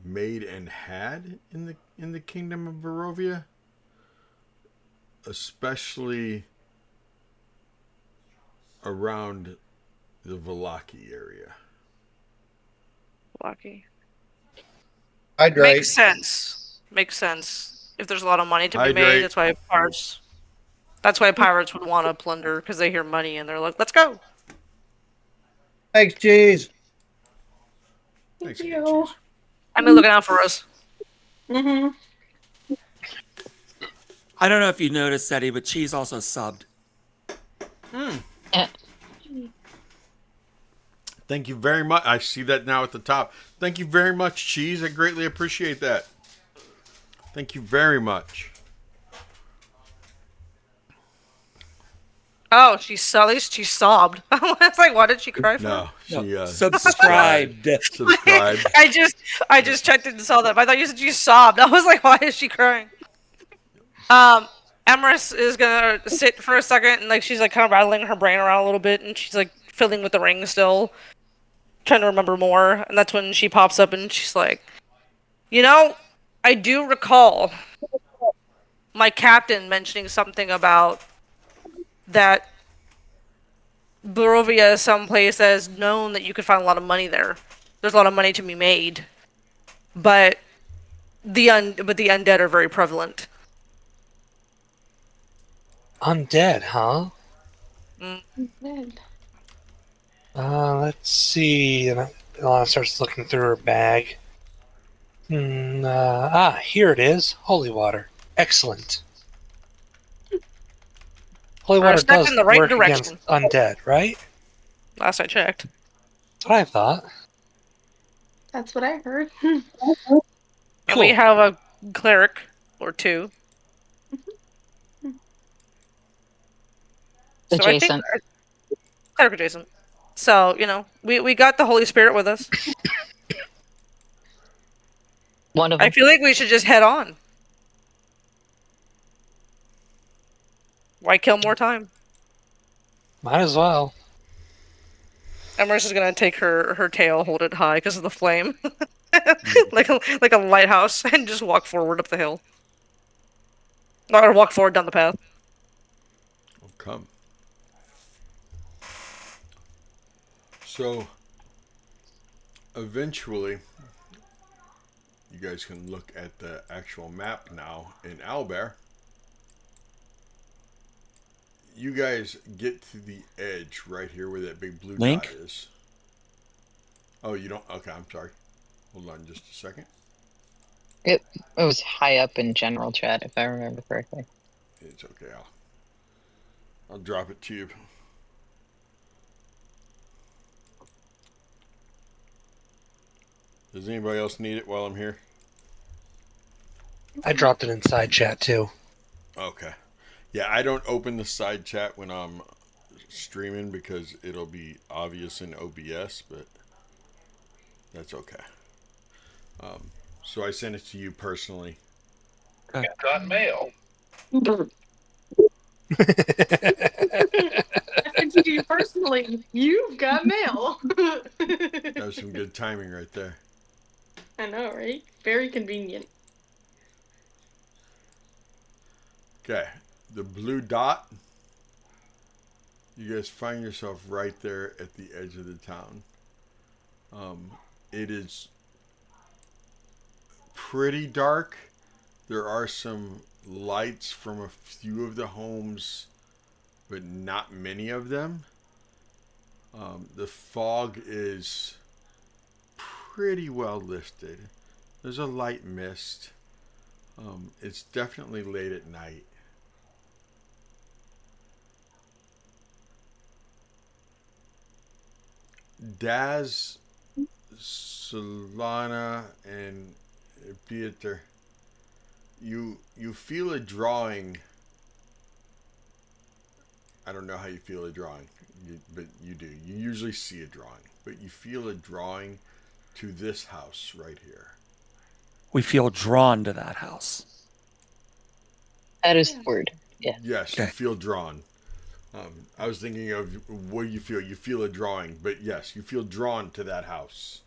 made and had in the kingdom of Barovia, especially around the Valaki area. Lucky. Hydrate. Makes sense. Makes sense. If there's a lot of money to be made, Hydrate. that's why pirates would want to plunder because they hear money and they're like, "Let's go." Thanks, cheese. Thanks, Thank again, you. Cheese. I mean, looking out for us. Mm-hmm. I don't know if you noticed, Eddie, but Cheese also subbed. Eh, Thank you very much. I see that now at the top. Thank you very much, Cheese. I greatly appreciate that. Thank you very much. Oh, at least she sobbed. I was like, "What did she cry for?" No, she Subscribed. subscribed. I just checked it and saw that. But I thought you said she sobbed. I was like, "Why is she crying?" Emrys is gonna sit for a second and like she's like kind of rattling her brain around a little bit and she's like fiddling with the ring still, trying to remember more. And that's when she pops up and she's like, I do recall my captain mentioning something about that Barovia is someplace that is known that you could find a lot of money there. There's a lot of money to be made. but the undead are very prevalent. Undead, huh? Good. Let's see. And Ilana starts looking through her bag. Here it is. Holy water. Excellent. Holy We're a water step does in the right work against direction. undead, right? Last I checked. That's what I thought. That's what I heard. And we Cool. have a cleric or two. So I think Adjacent. cleric adjacent. So, we got the Holy Spirit with us. One of I them. feel like we should just head on. Why kill more time? Might as well. And Marissa's gonna take her tail, hold it high because of the flame, like a lighthouse, and just walk forward up the hill, or walk forward down the path. Oh, come. So, eventually, you guys can look at the actual map now in Owlbear. You guys get to the edge right here where that big blue Link? dot is. Oh, you don't? Okay, I'm sorry. Hold on just a second. It was high up in general chat, if I remember correctly. It's okay. I'll drop it to you. Does anybody else need it while I'm here? I dropped it inside chat too. Okay. Yeah, I don't open the side chat when I'm streaming because it'll be obvious in OBS, but that's okay. So I sent it to you personally. Got mail. To you personally, you've got mail. That was some good timing right there. I know, right? Very convenient. Okay, the blue dot. You guys find yourself right there at the edge of the town. It is pretty dark. There are some lights from a few of the homes, but not many of them. The fog is pretty well lifted. There's a light mist. It's definitely late at night. Daz, Solana, and Pieter, you feel a drawing. I don't know how you feel a drawing, but you do. You usually see a drawing, but you feel a drawing to this house right here. We feel drawn to that house. That is the word. Yeah. Yes, Okay. you feel drawn. I was thinking of what do you feel? You feel a drawing, but yes, you feel drawn to that house.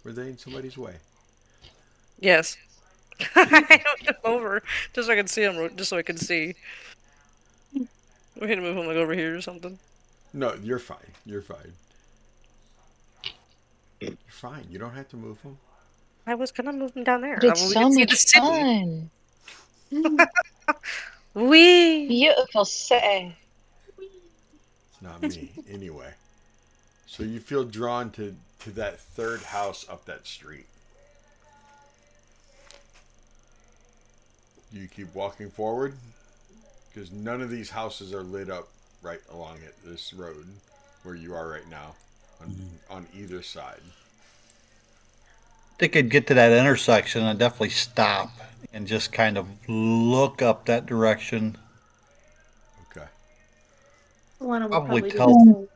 Were they in somebody's way? Yes. I moved him over just so I can see him. Just so I can see. We need to move him like over here or something. No, you're fine. You're fine. You're fine. You don't have to move them. I was gonna move him down there. But it's We so can see the much city. fun. We. Beautiful city. It's not me anyway. So you feel drawn to that third house up that street. Do you keep walking forward? Because none of these houses are lit up right along it, this road where you are right now on either side. I think I'd get to that intersection and definitely stop and just kind of look up that direction. Okay. Lana will Probably probably tell, do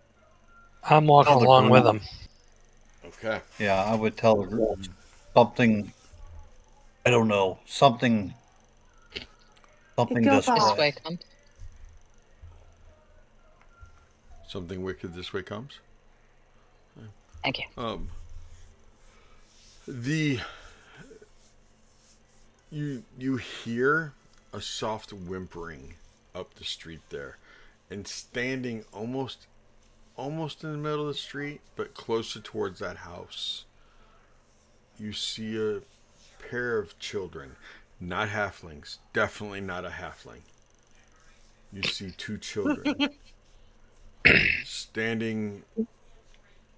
I'm walking tell the along with group. him. Okay. Yeah, I would tell the group something. I don't know, something this This way. way comes. Something wicked this way comes. Thank you. The You hear a soft whimpering up the street there, and standing almost in the middle of the street, but closer towards that house, you see a pair of children, not halflings, definitely not a halfling. You see two children standing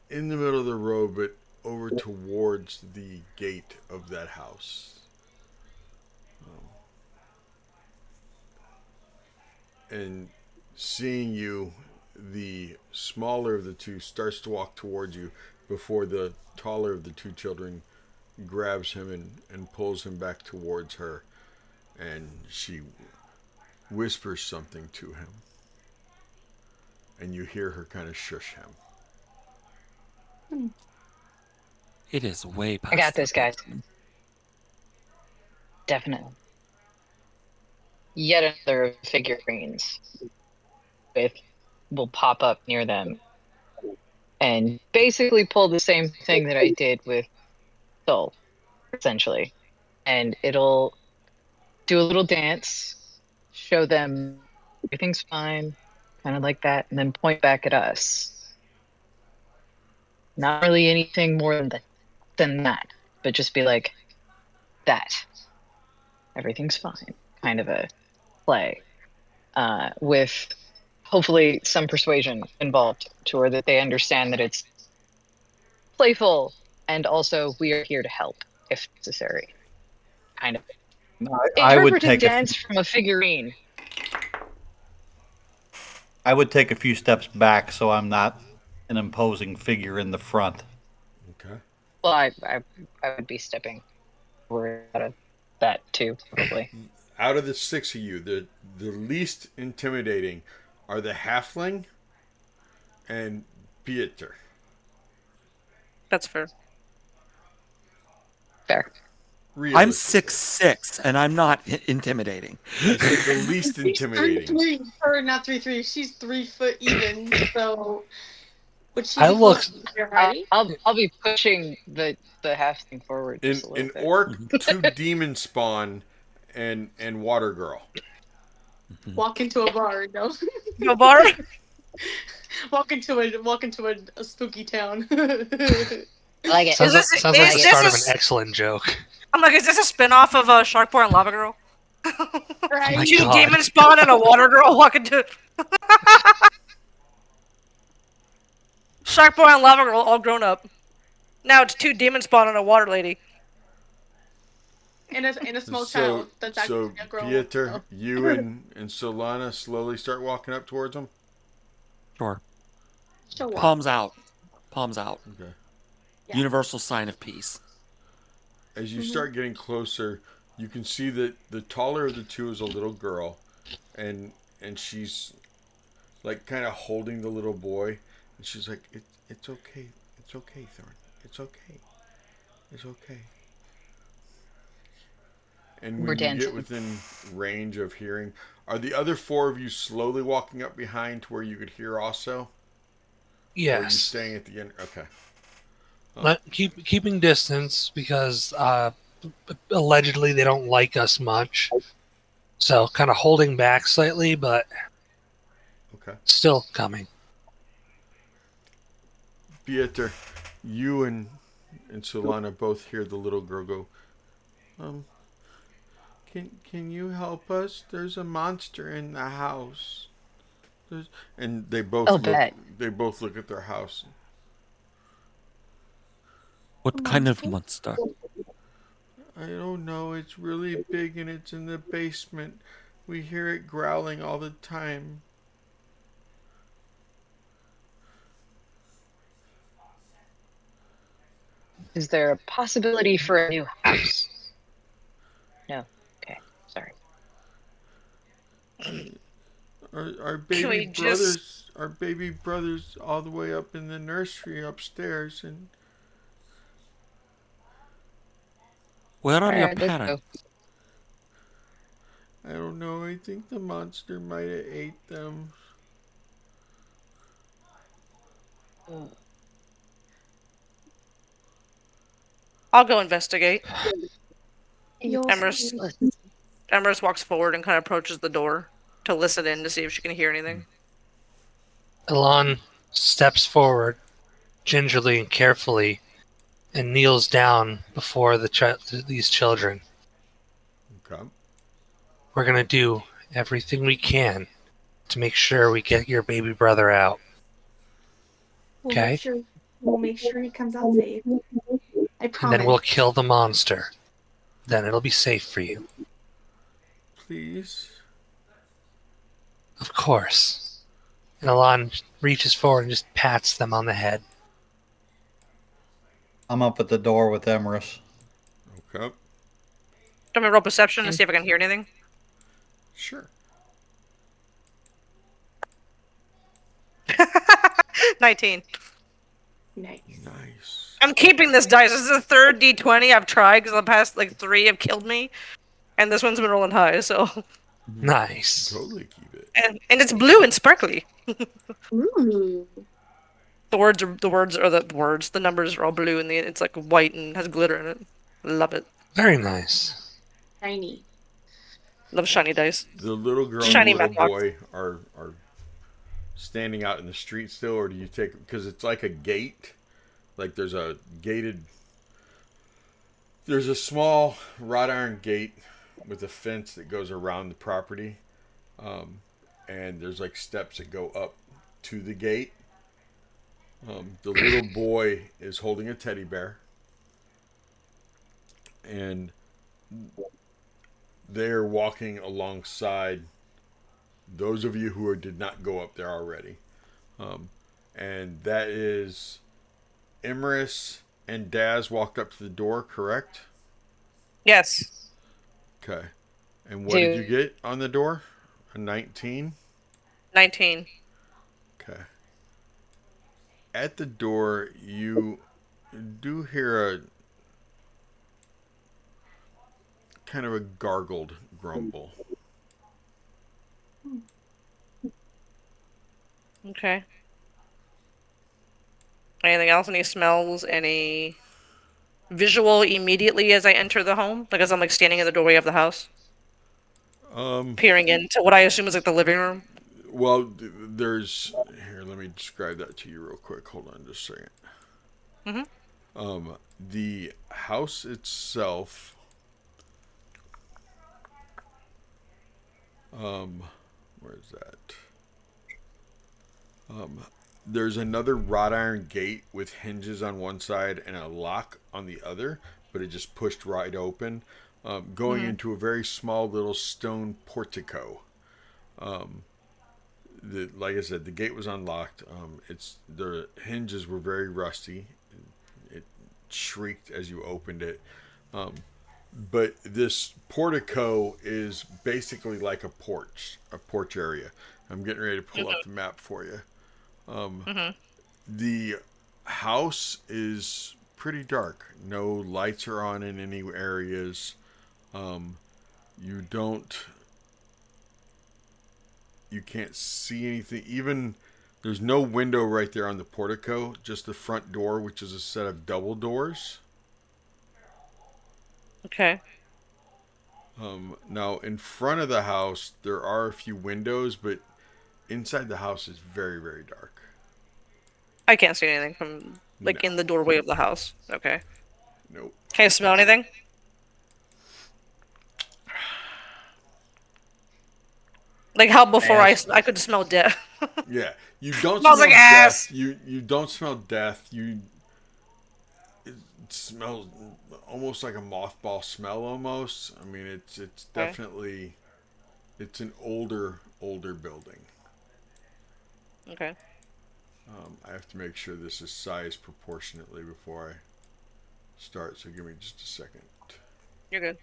in the middle of the road, but over towards the gate of that house. And seeing you, the smaller of the two starts to walk towards you before the taller of the two children grabs him and pulls him back towards her. And she whispers something to him. And you hear her kind of shush him. It is way past I got this, their guys. bedtime. Definitely. Yet another figurines with will pop up near them and basically pull the same thing that I did with Soul, essentially. And it'll do a little dance, show them everything's fine, kind of like that, and then point back at us. Not really anything more than that, but just be like, that. Everything's fine. Kind of a play. With hopefully some persuasion involved to where that they understand that it's playful and also we are here to help if necessary. Kind of I would interpreted take dance from a figurine. I would take a few steps back so I'm not an imposing figure in the front. Okay. Well, I would be stepping forward out of that too, probably. Out of the six of you, the least intimidating are the halfling and Pieter. That's fair. Fair. I'm Realistically. 6'6", and I'm not intimidating. I said the least She's intimidating. 3'3", or not 3'3". She's 3 foot even. So would she I be look. close to your Heidi? I'll be pushing the half thing forward just a little In bit. orc, two demon spawn and water girl. Walk into a bar, no. No bar? walk into a spooky town. I like it. Sounds like, Is sounds like the this start of an a, excellent joke. I'm like, is this a spin-off of Shark Boy and Lava Girl? Oh my right? Two god. demon spawn and a water girl walking to Shark Boy and Lava Girl all grown up. Now it's two demon spawn and a water lady. And a small So child that's so actually a girl. Pieter, so. you and Solana slowly start walking up towards them. Sure. She'll walk. Palms out. Palms out. Okay. Yeah. Universal sign of peace. As you start getting closer, you can see that the taller of the two is a little girl, and she's like kind of holding the little boy, and she's like, it's okay, it's okay, Thorn, it's okay, it's okay. And We're when you dancing. get within range of hearing, are the other four of you slowly walking up behind to where you could hear also? Or are you Yes. staying at the end? Okay. Keeping distance because allegedly they don't like us much. So kind of holding back slightly, but Okay. still coming. Pieter, you and Solana both hear the little girl go, can you help us? There's a monster in the house. And they both Oh, look. bet. They both look at their house. What kind of monster? I don't know. It's really big and it's in the basement. We hear it growling all the time. Is there a possibility for a new house? No. Okay. Sorry. Our Can we baby just- brothers, our baby brothers, all the way up in the nursery upstairs, and Where are your Alright, let's parents? I don't know. I think the monster might have ate them. go. I'll go investigate. You'll Emrys, see. Emrys walks forward and kind of approaches the door to listen in to see if she can hear anything. Elon steps forward gingerly and carefully and kneels down before these children. Okay. We're going to do everything we can to make sure we get your baby brother out. We'll Okay? make sure. We'll make sure he comes out safe. I And promise. then we'll kill the monster. Then it'll be safe for you. Please. Of course. And Elon reaches forward and just pats them on the head. I'm up at the door with Emerus. Okay. Let me roll perception to see if I can hear anything. Sure. 19. Nice. Nice. I'm keeping this dice. This is the third D20 I've tried because the past like 3 have killed me, and this one's been rolling high. So Nice. Totally keep it. and it's blue and sparkly. Ooh. The numbers are all blue and it's like white and has glitter in it. Love it. Very nice. Shiny. Love shiny dice. The little girl Shiny and the little matchbox. boy are standing out in the street still, or do you take, because it's like a gate, like there's a small wrought iron gate with a fence that goes around the property, and there's like steps that go up to the gate. The little boy is holding a teddy bear, and they're walking alongside those of you who did not go up there already. And that is Imris and Daz walked up to the door, correct? Yes. Okay. And what did you get on the door? A 19? 19. Okay. At the door, you do hear a kind of a gargled grumble. Okay. Anything else? Any smells? Any visual immediately as I enter the home? Like as I'm like standing in the doorway of the house? Peering into what I assume is like the living room? Well, there's... Here, let me describe that to you real quick. Hold on just a second. Mm-hmm. The house itself... where's that? There's another wrought iron gate with hinges on one side and a lock on the other, but it just pushed right open, going into a very small little stone portico. Like I said, the gate was unlocked. The hinges were very rusty. It shrieked as you opened it. But this portico is basically like a porch area. I'm getting ready to pull up the map for you. The house is pretty dark. No lights are on in any areas. You can't see anything. Even there's no window right there on the portico, just the front door, which is a set of double doors. Okay. Now, in front of the house, there are a few windows, but inside the house is very, very dark. I can't see anything from like in the doorway of the house. Okay. Nope. Can I smell anything? Like how before I could smell death. Yeah, you don't Smells smell like death. ass. You don't smell death. It smells almost like a mothball smell. Almost. I mean, it's definitely it's an older building. Okay. I have to make sure this is sized proportionately before I start. So give me just a second. You're good.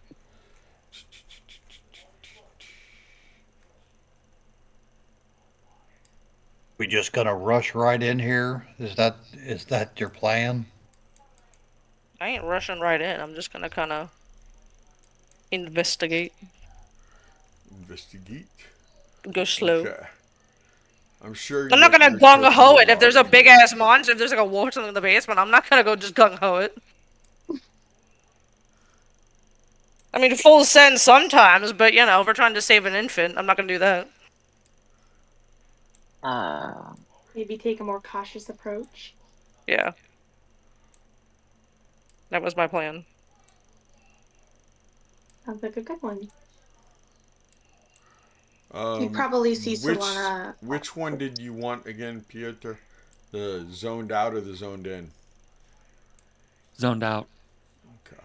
We just gonna rush right in here? Is that your plan? I ain't rushing right in. I'm just gonna kind of investigate. Investigate. Go slow. Okay. I'm sure I'm not gonna your gung ho character it. If there's a already big knows. ass monster, if there's like a wolf or something in the basement, I'm not gonna go just gung ho it. I mean, full send sometimes, but if we're trying to save an infant, I'm not gonna do that. Maybe take a more cautious approach. Yeah. That was my plan. Sounds like a good one. You Um, probably see which Solana. which one did you want again, Piotr? The zoned out or the zoned in? Zoned out. Okay.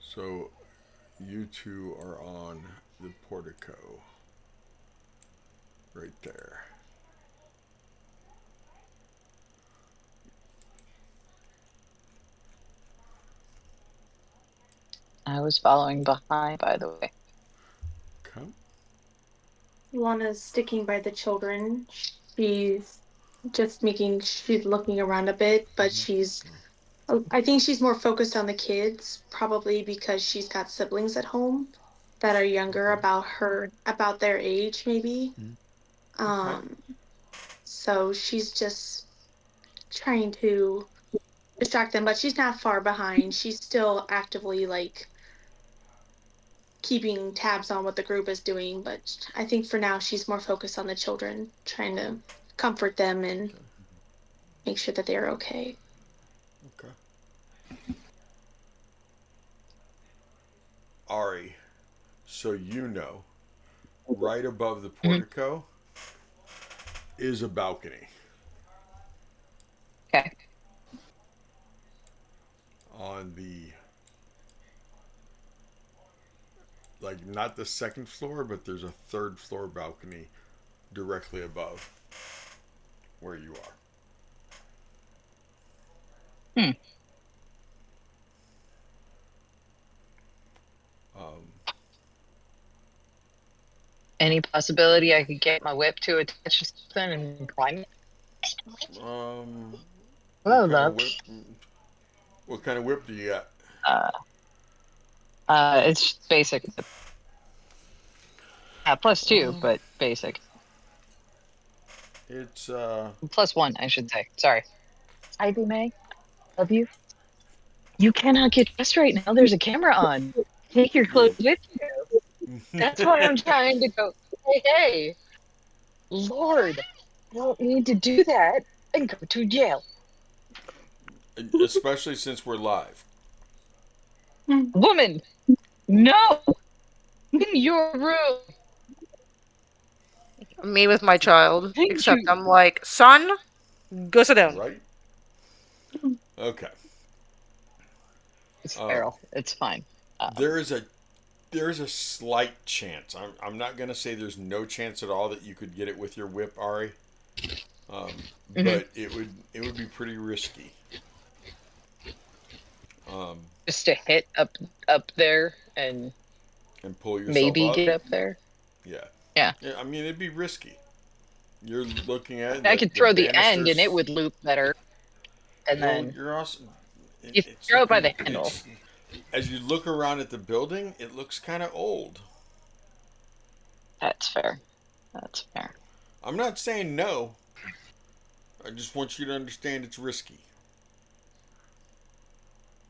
So you two are on the portico. Right there. I was following behind, by the way. Okay. Solana's sticking by the children. She's looking around a bit, but I think she's more focused on the kids, probably because she's got siblings at home that are younger Okay. about their age, maybe. Okay. Um, so she's just trying to distract them, but she's not far behind. She's still actively like keeping tabs on what the group is doing, but I think for now she's more focused on the children, trying to comfort them and Okay. make sure that they're okay. Okay. Ari, so right above the Mhm. portico is a balcony. Okay. On the, like, not the second floor, but there's a third floor balcony directly above where you Hmm. are. Any possibility I could get my whip to attach to something and climb it? What Hello, kind of love. whip? What kind of whip do you got? Uh, it's just basic. Plus two, but basic. It's Plus one, I should say. Sorry. Ivy May, love you. You cannot get dressed right now. There's a camera on. Take your clothes you're. with you. That's why I'm trying to go. Hey, hey, Lord, I don't need to do that and go to jail. Especially since we're live. Woman, no, in your room. Me with my child, Thank except you. I'm like, son, go sit down. Right? Okay. It's Um, feral. It's fine. there is a slight chance. I'm not gonna say there's no chance at all that you could get it with your whip, Ari. Mhm. But it would be pretty risky. Um, Just to hit up there and and pull yourself maybe up. get up there. Yeah. Yeah, Yeah. I mean, it'd be risky. You're looking at I could the throw the end and it banisters. would loop better, and Well, then you're also. you It's throw it by looking. the handle. It's as you look around at the building, it looks kind of old. That's fair. That's fair. I'm not saying no. I just want you to understand it's risky.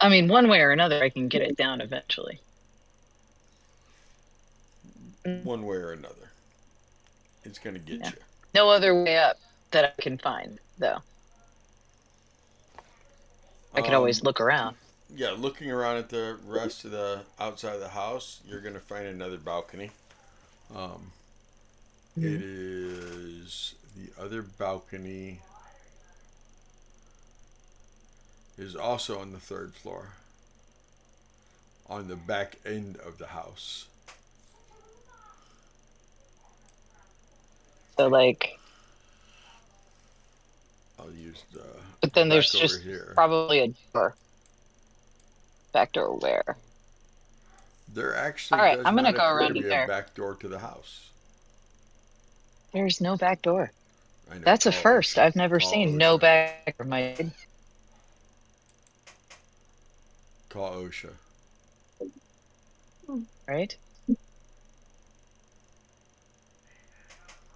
I mean, one way or another, I can get it down eventually. One way or another, it's gonna get Yeah. you. No other way up that I can find, though. I could always Um, look around. yeah, looking around at the rest of the outside of the house, you're gonna find another balcony. Um, it Mhm. is the other balcony is also on the third floor, on the back end of the house. So, like, I'll use but the then there's back over just here. probably a door. Back door where? There All actually right, does I'm gonna not go appear around to in be a there. back door to the house. There's no back door. I know. That's a Call first. OSHA. I've never Call seen no OSHA. back door, my Call OSHA. right?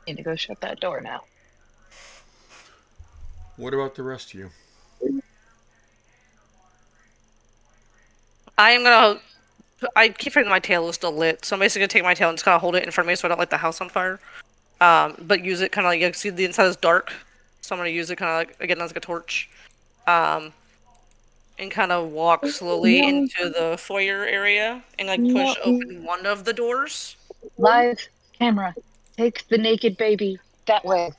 Need to go shut that door now. What about the rest of you? I am gonna. I keep forgetting my tail is still lit, so I'm basically gonna take my tail and just kind of hold it in front of me so I don't light the house on fire. But use it kind of like you see the inside is dark, so I'm gonna use it kind of like again as like a torch. Um, and kind of walk slowly No, into the foyer area and like push no. open one of the doors. Live camera. Take the naked baby that way.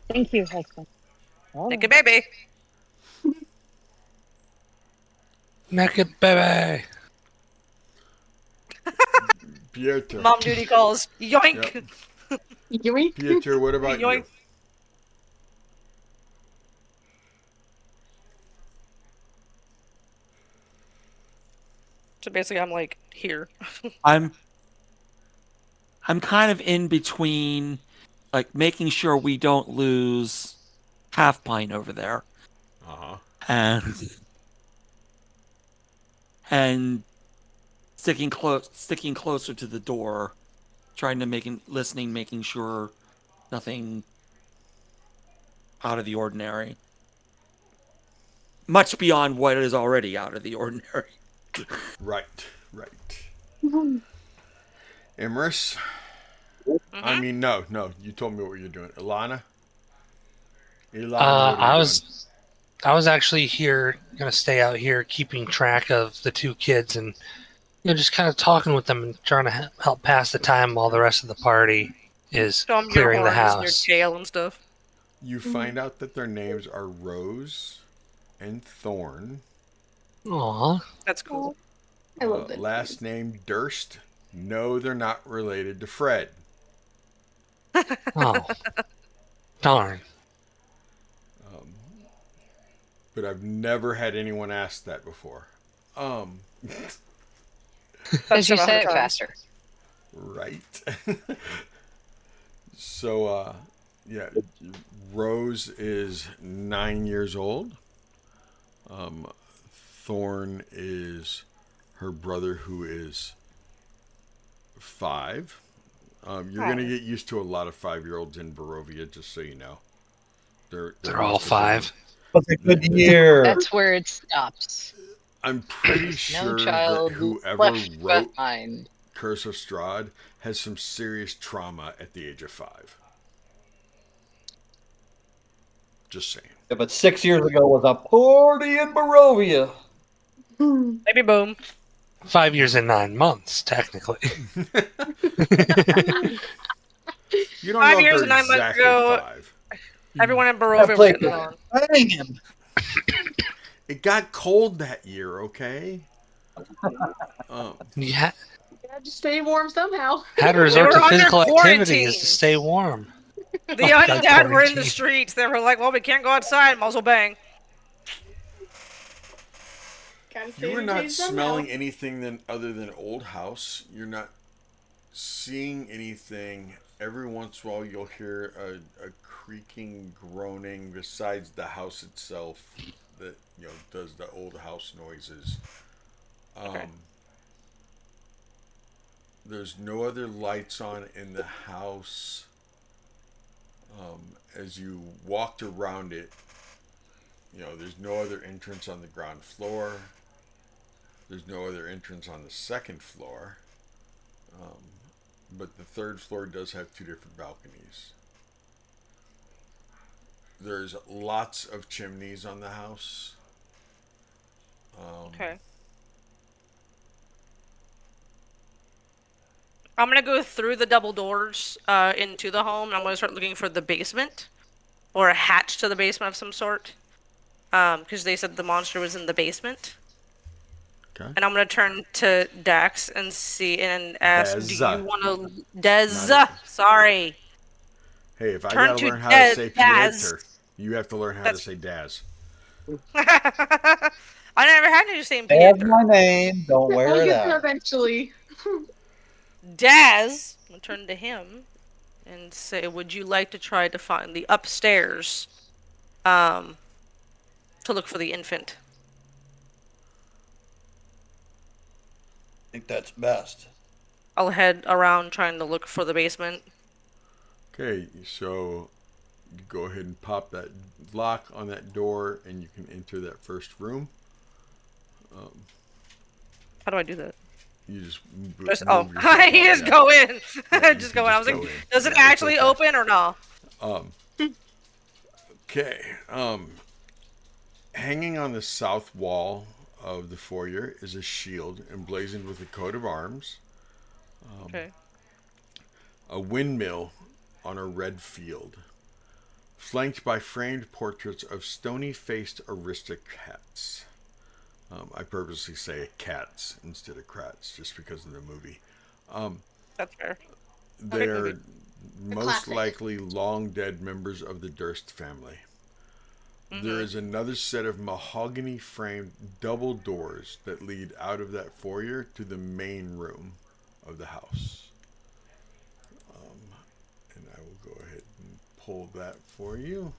Thank you, husband. Like a Oh. baby. Naked baby. Pieter. Mom duty calls. Yep. Yoink. Yoink. Pieter, what about you? Yoink. So basically, I'm like here. I'm kind of in between, like making sure we don't lose Half Pint over there, Uh-huh. and sticking closer to the door, trying to making sure nothing out of the ordinary, much beyond what is already out of the ordinary. Right. Imris? I Mm-hmm. mean, no. You told me what you're doing. Ilana? What are you I doing? was actually gonna stay out here, keeping track of the two kids, and just kind of talking with them and trying to help pass the time while the rest of the party is Show 'em your clearing the horns and your house. tail and stuff. You find out that their names are Rose and Thorn. Aw, That's cool. I love that. Last name Durst. No, they're not related to Fred. oh, darn. Um, but I've never had anyone ask that before. Because you about said 100 it times. faster. Right. So, yeah, Rose is 9 years old. Thorn is her brother, who is 5. You're going to Oh. get used to a lot of 5-year-olds in Barovia, just so you know. They're all most of them. 5. What's a good The- year? That's where it stops. I'm pretty No sure that child whoever left wrote behind. Curse of Strahd has some serious trauma at the age of 5. Just saying. Yeah, but 6 years ago was a party in Barovia. Baby boom. 5 years and 9 months, technically. You don't 5 know if years they're and 9 months exactly ago, 5. everyone in That Barovia was place getting it on. was banging. It got cold that year, okay? You Yeah, just stay warm somehow. had to They resort were to under physical activities quarantine. to stay warm. The Oh, God, undead were in the quarantine. streets. They were like, well, we can't go outside. Might as well bang. Gotta stay You were not entertained somehow. smelling anything other than old house. You're not seeing anything. Every once in a while, you'll hear a creaking, groaning besides the house itself that does the old house noises. Okay. There's no other lights on in the house. As you walked around it, there's no other entrance on the ground floor. There's no other entrance on the second floor. But the third floor does have 2 different balconies. There's lots of chimneys on the house. Okay. I'm gonna go through the double doors into the home, and I'm gonna start looking for the basement or a hatch to the basement of some sort. Because they said the monster was in the basement. Okay. And I'm gonna turn to Dax and see and ask, do Dez. you want to Dez? Not Sorry. Hey, if I Turn gotta to learn how to say Daz. Pieter, you have to learn how to That's. say Daz. I never had any saying That's Pieter. my name. Don't wear We'll it get there out. eventually. Daz. I'm gonna turn to him and say, would you like to try to find the upstairs? To look for the infant. I think that's best. I'll head around trying to look for the basement. Okay, so you go ahead and pop that lock on that door, and you can enter that first room. How do I do that? You just Just, move yourself up. you just Yeah. go in. Yeah, you Just can go in. I just was like, go in. does it Yeah, it's actually okay. open or no? Okay. Hanging on the south wall of the foyer is a shield emblazoned with a coat of arms, Okay. a windmill on a red field, flanked by framed portraits of stony-faced aristocrats. I purposely say cats instead of crats just because of the movie. That's fair. Great They're movie. most classic. likely long dead members of the Durst family. There is another set of mahogany framed double doors that lead out of that foyer to the main room of the house. And I will go ahead and pull that for you.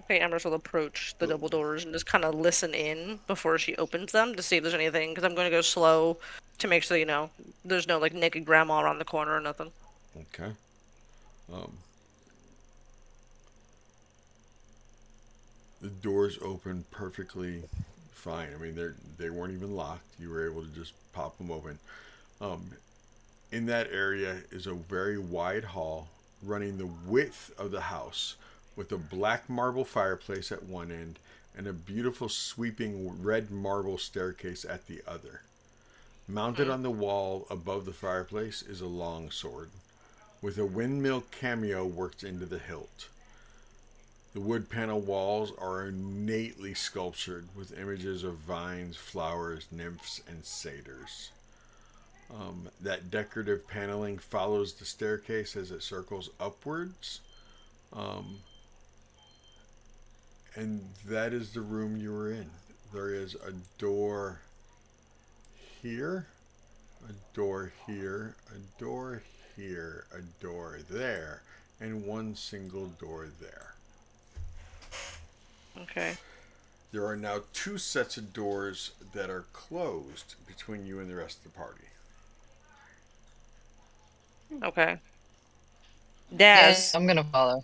Okay, Ambrose will approach the double doors and just kind of listen in before she opens them to see if there's anything, because I'm going to go slow to make sure, there's no, like, naked grandma around the corner or nothing. Okay. Um, the doors open perfectly fine. I mean, they weren't even locked. You were able to just pop them open. Um, in that area is a very wide hall running the width of the house with a black marble fireplace at one end and a beautiful sweeping red marble staircase at the other. Mounted on the wall above the fireplace is a long sword with a windmill cameo worked into the hilt. The wood panel walls are ornately sculptured with images of vines, flowers, nymphs, and satyrs. That decorative paneling follows the staircase as it circles upwards. Um, and that is the room you were in. There is a door here, a door here, a door here, a door there, and one single door there. Okay. There are now two sets of doors that are closed between you and the rest of the party. Okay. Yes, Daz, I'm gonna follow.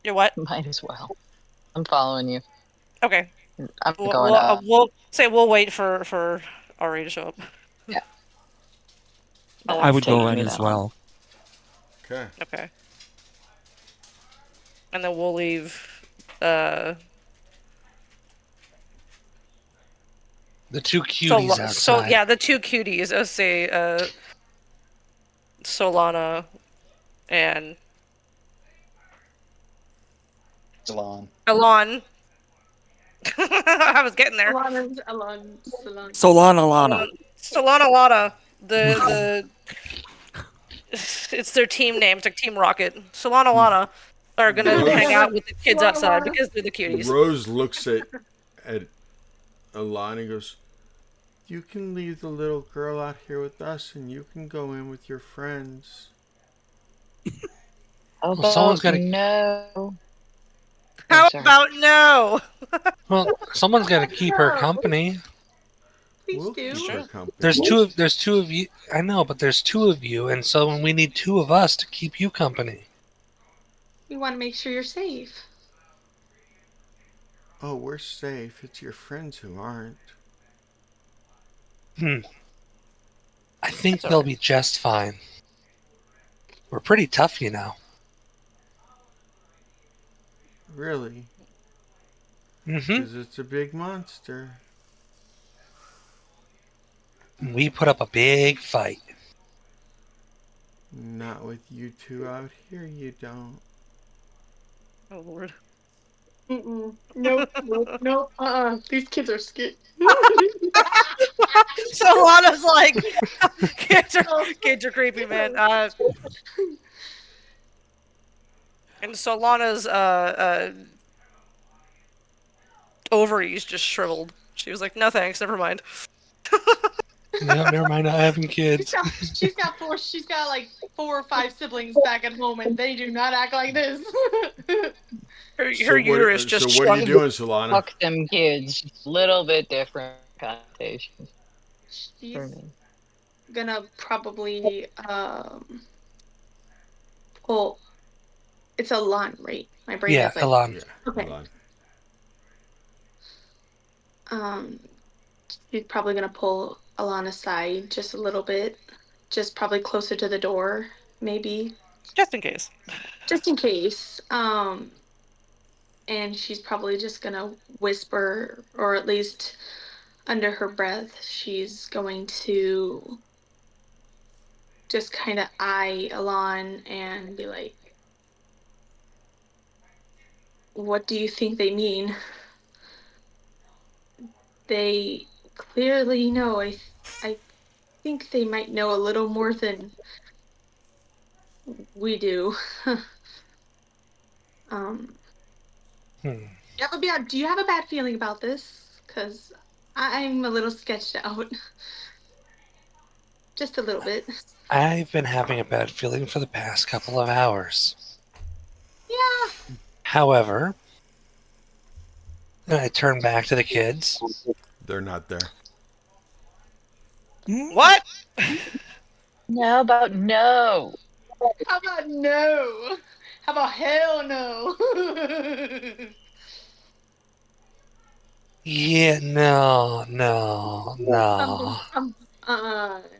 you're what? Might as well. I'm following you. Okay. I'm We'll, going we'll, up. we'll wait for Ari to show up. Yeah. I'll I That's would go taking in me as that long. well. Okay. Okay. And then we'll leave, uh, The two cuties outside. yeah, the two cuties, let's say, Solana and Salon. Alon. I was getting there. Alon. Solana Lana. Solana Lana. The it's their team name. It's like Team Rocket. Solana Lana are gonna hang out with the kids outside because they're the cuties. Rose looks at Alana and goes, "You can leave the little girl out here with us, and you can go in with your friends." How Well, someone's about gotta- no? How sorry. about no? Well, someone's got to keep her company. Please We'll do. keep her Sure. company. There's two of you. I know, but there's two of you, and so we need two of us to keep you company. We want to make sure you're safe. Oh, we're safe. It's your friends who aren't. I think That's all they'll right. be just fine. We're pretty tough, you know. Really? Mm-hmm. Because it's a big monster. We put up a big fight. Not with you two out here, you don't. Oh Lord. Nope. These kids are scared. Solana's like, kids are creepy, man. And Solana's ovaries just shriveled. She was like, "No thanks, never mind." No, never mind not having kids. She's got like 4 or 5 siblings back at home, and they do not act like this. Her So uterus just what are you shrunk. doing, Solana? Fuck them kids. Just a little bit different connotations for She's me. gonna probably pull. It's a lawn, right? My brain Yeah, is like, Elan. Yeah, okay. hold She's probably gonna pull Alana aside just a little bit, just probably closer to the door, maybe, Just in case. just in case. And she's probably just gonna whisper, or at least under her breath, she's going to just kind of eye Alon and be like, "What do you think they mean? They clearly know. I think they might know a little more than we do." um, do you have a bad feeling about this? Because I'm a little sketched out. Just a little bit. I've been having a bad feeling for the past couple of hours. Yeah. However, then I turn back to the kids. They're not there. What? How about no? How about no? How about hell no? Yeah, no. No, no, no,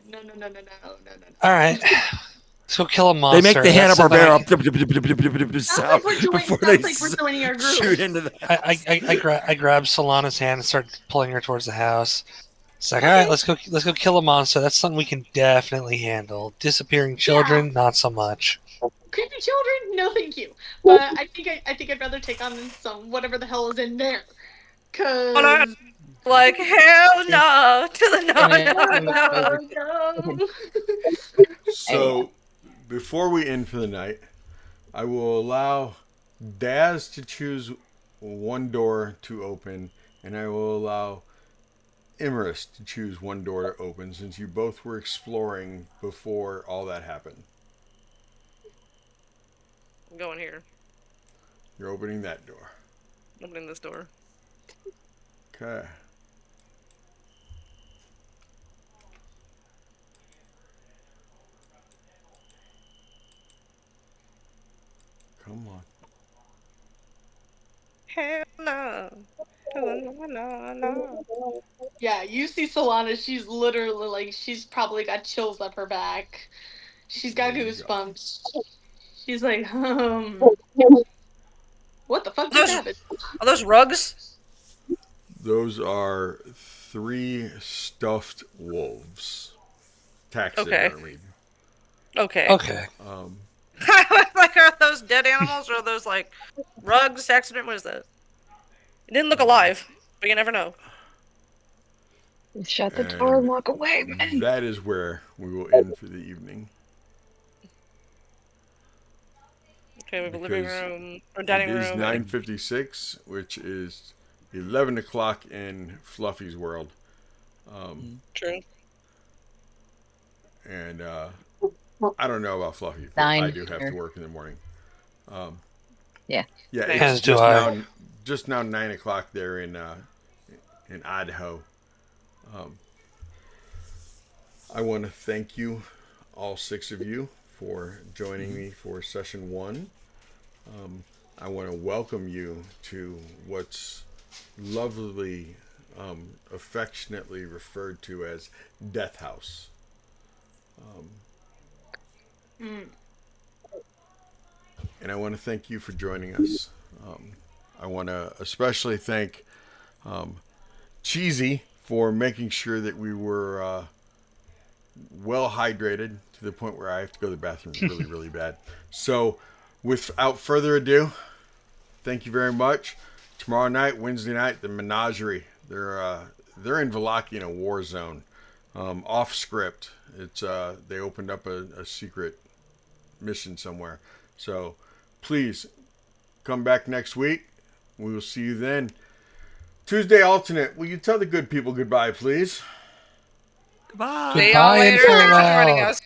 no, no, no, no. All right. Let's go kill a They monster. make the That's something Hanna-Barbera sound before they we're joining our group. shoot into the house. I grab Solana's hand and start pulling her towards the house. It's like, all right, let's go kill a monster. That's something we can definitely handle. Disappearing children, not so much. Creepy children? No, thank you. But I think I'd rather take on some whatever the hell is in there. Cause Like, hell no to the no. So, before we end for the night, I will allow Daz to choose one door to open, and I will allow Imerus to choose one door to open, since you both were exploring before all that happened. I'm going here. You're opening that door. Opening this door. Okay. Come on. Hell no. No. Yeah, you see Solana, she's literally like, she's probably got chills up her back. She's got There you go. goosebumps. She's like, what the fuck just happened? Are those rugs? Those are 3 stuffed wolves. Okay. Taxidermied. Okay. Like, are those dead animals or are those like rugs, accident? What is that? It didn't look alive, but you never know. Shut the door and walk away, man. That is where we will end for the evening. Okay, we have a living room or dining room. It is 9:56, which is 11 o'clock in Fluffy's world. True. And I don't know about Fluffy, but I do have to work in the morning. Yeah. Yeah, As it's do I. just now 9 o'clock there in Idaho. I want to thank you, all 6 of you, for joining me for session 1. I want to welcome you to what's lovely, affectionately referred to as Death House. And I want to thank you for joining us. I want to especially thank Cheesy for making sure that we were well hydrated to the point where I have to go to the bathroom really, really bad. So, without further ado, thank you very much. Tomorrow night, Wednesday night, the Menagerie. They're in Valaki in a war zone, off script. It's they opened up a secret mission somewhere. So, please come back next week. We will see you then. Tuesday alternate. Will you tell the good people goodbye, please? Goodbye. See y'all later. Thanks for joining us.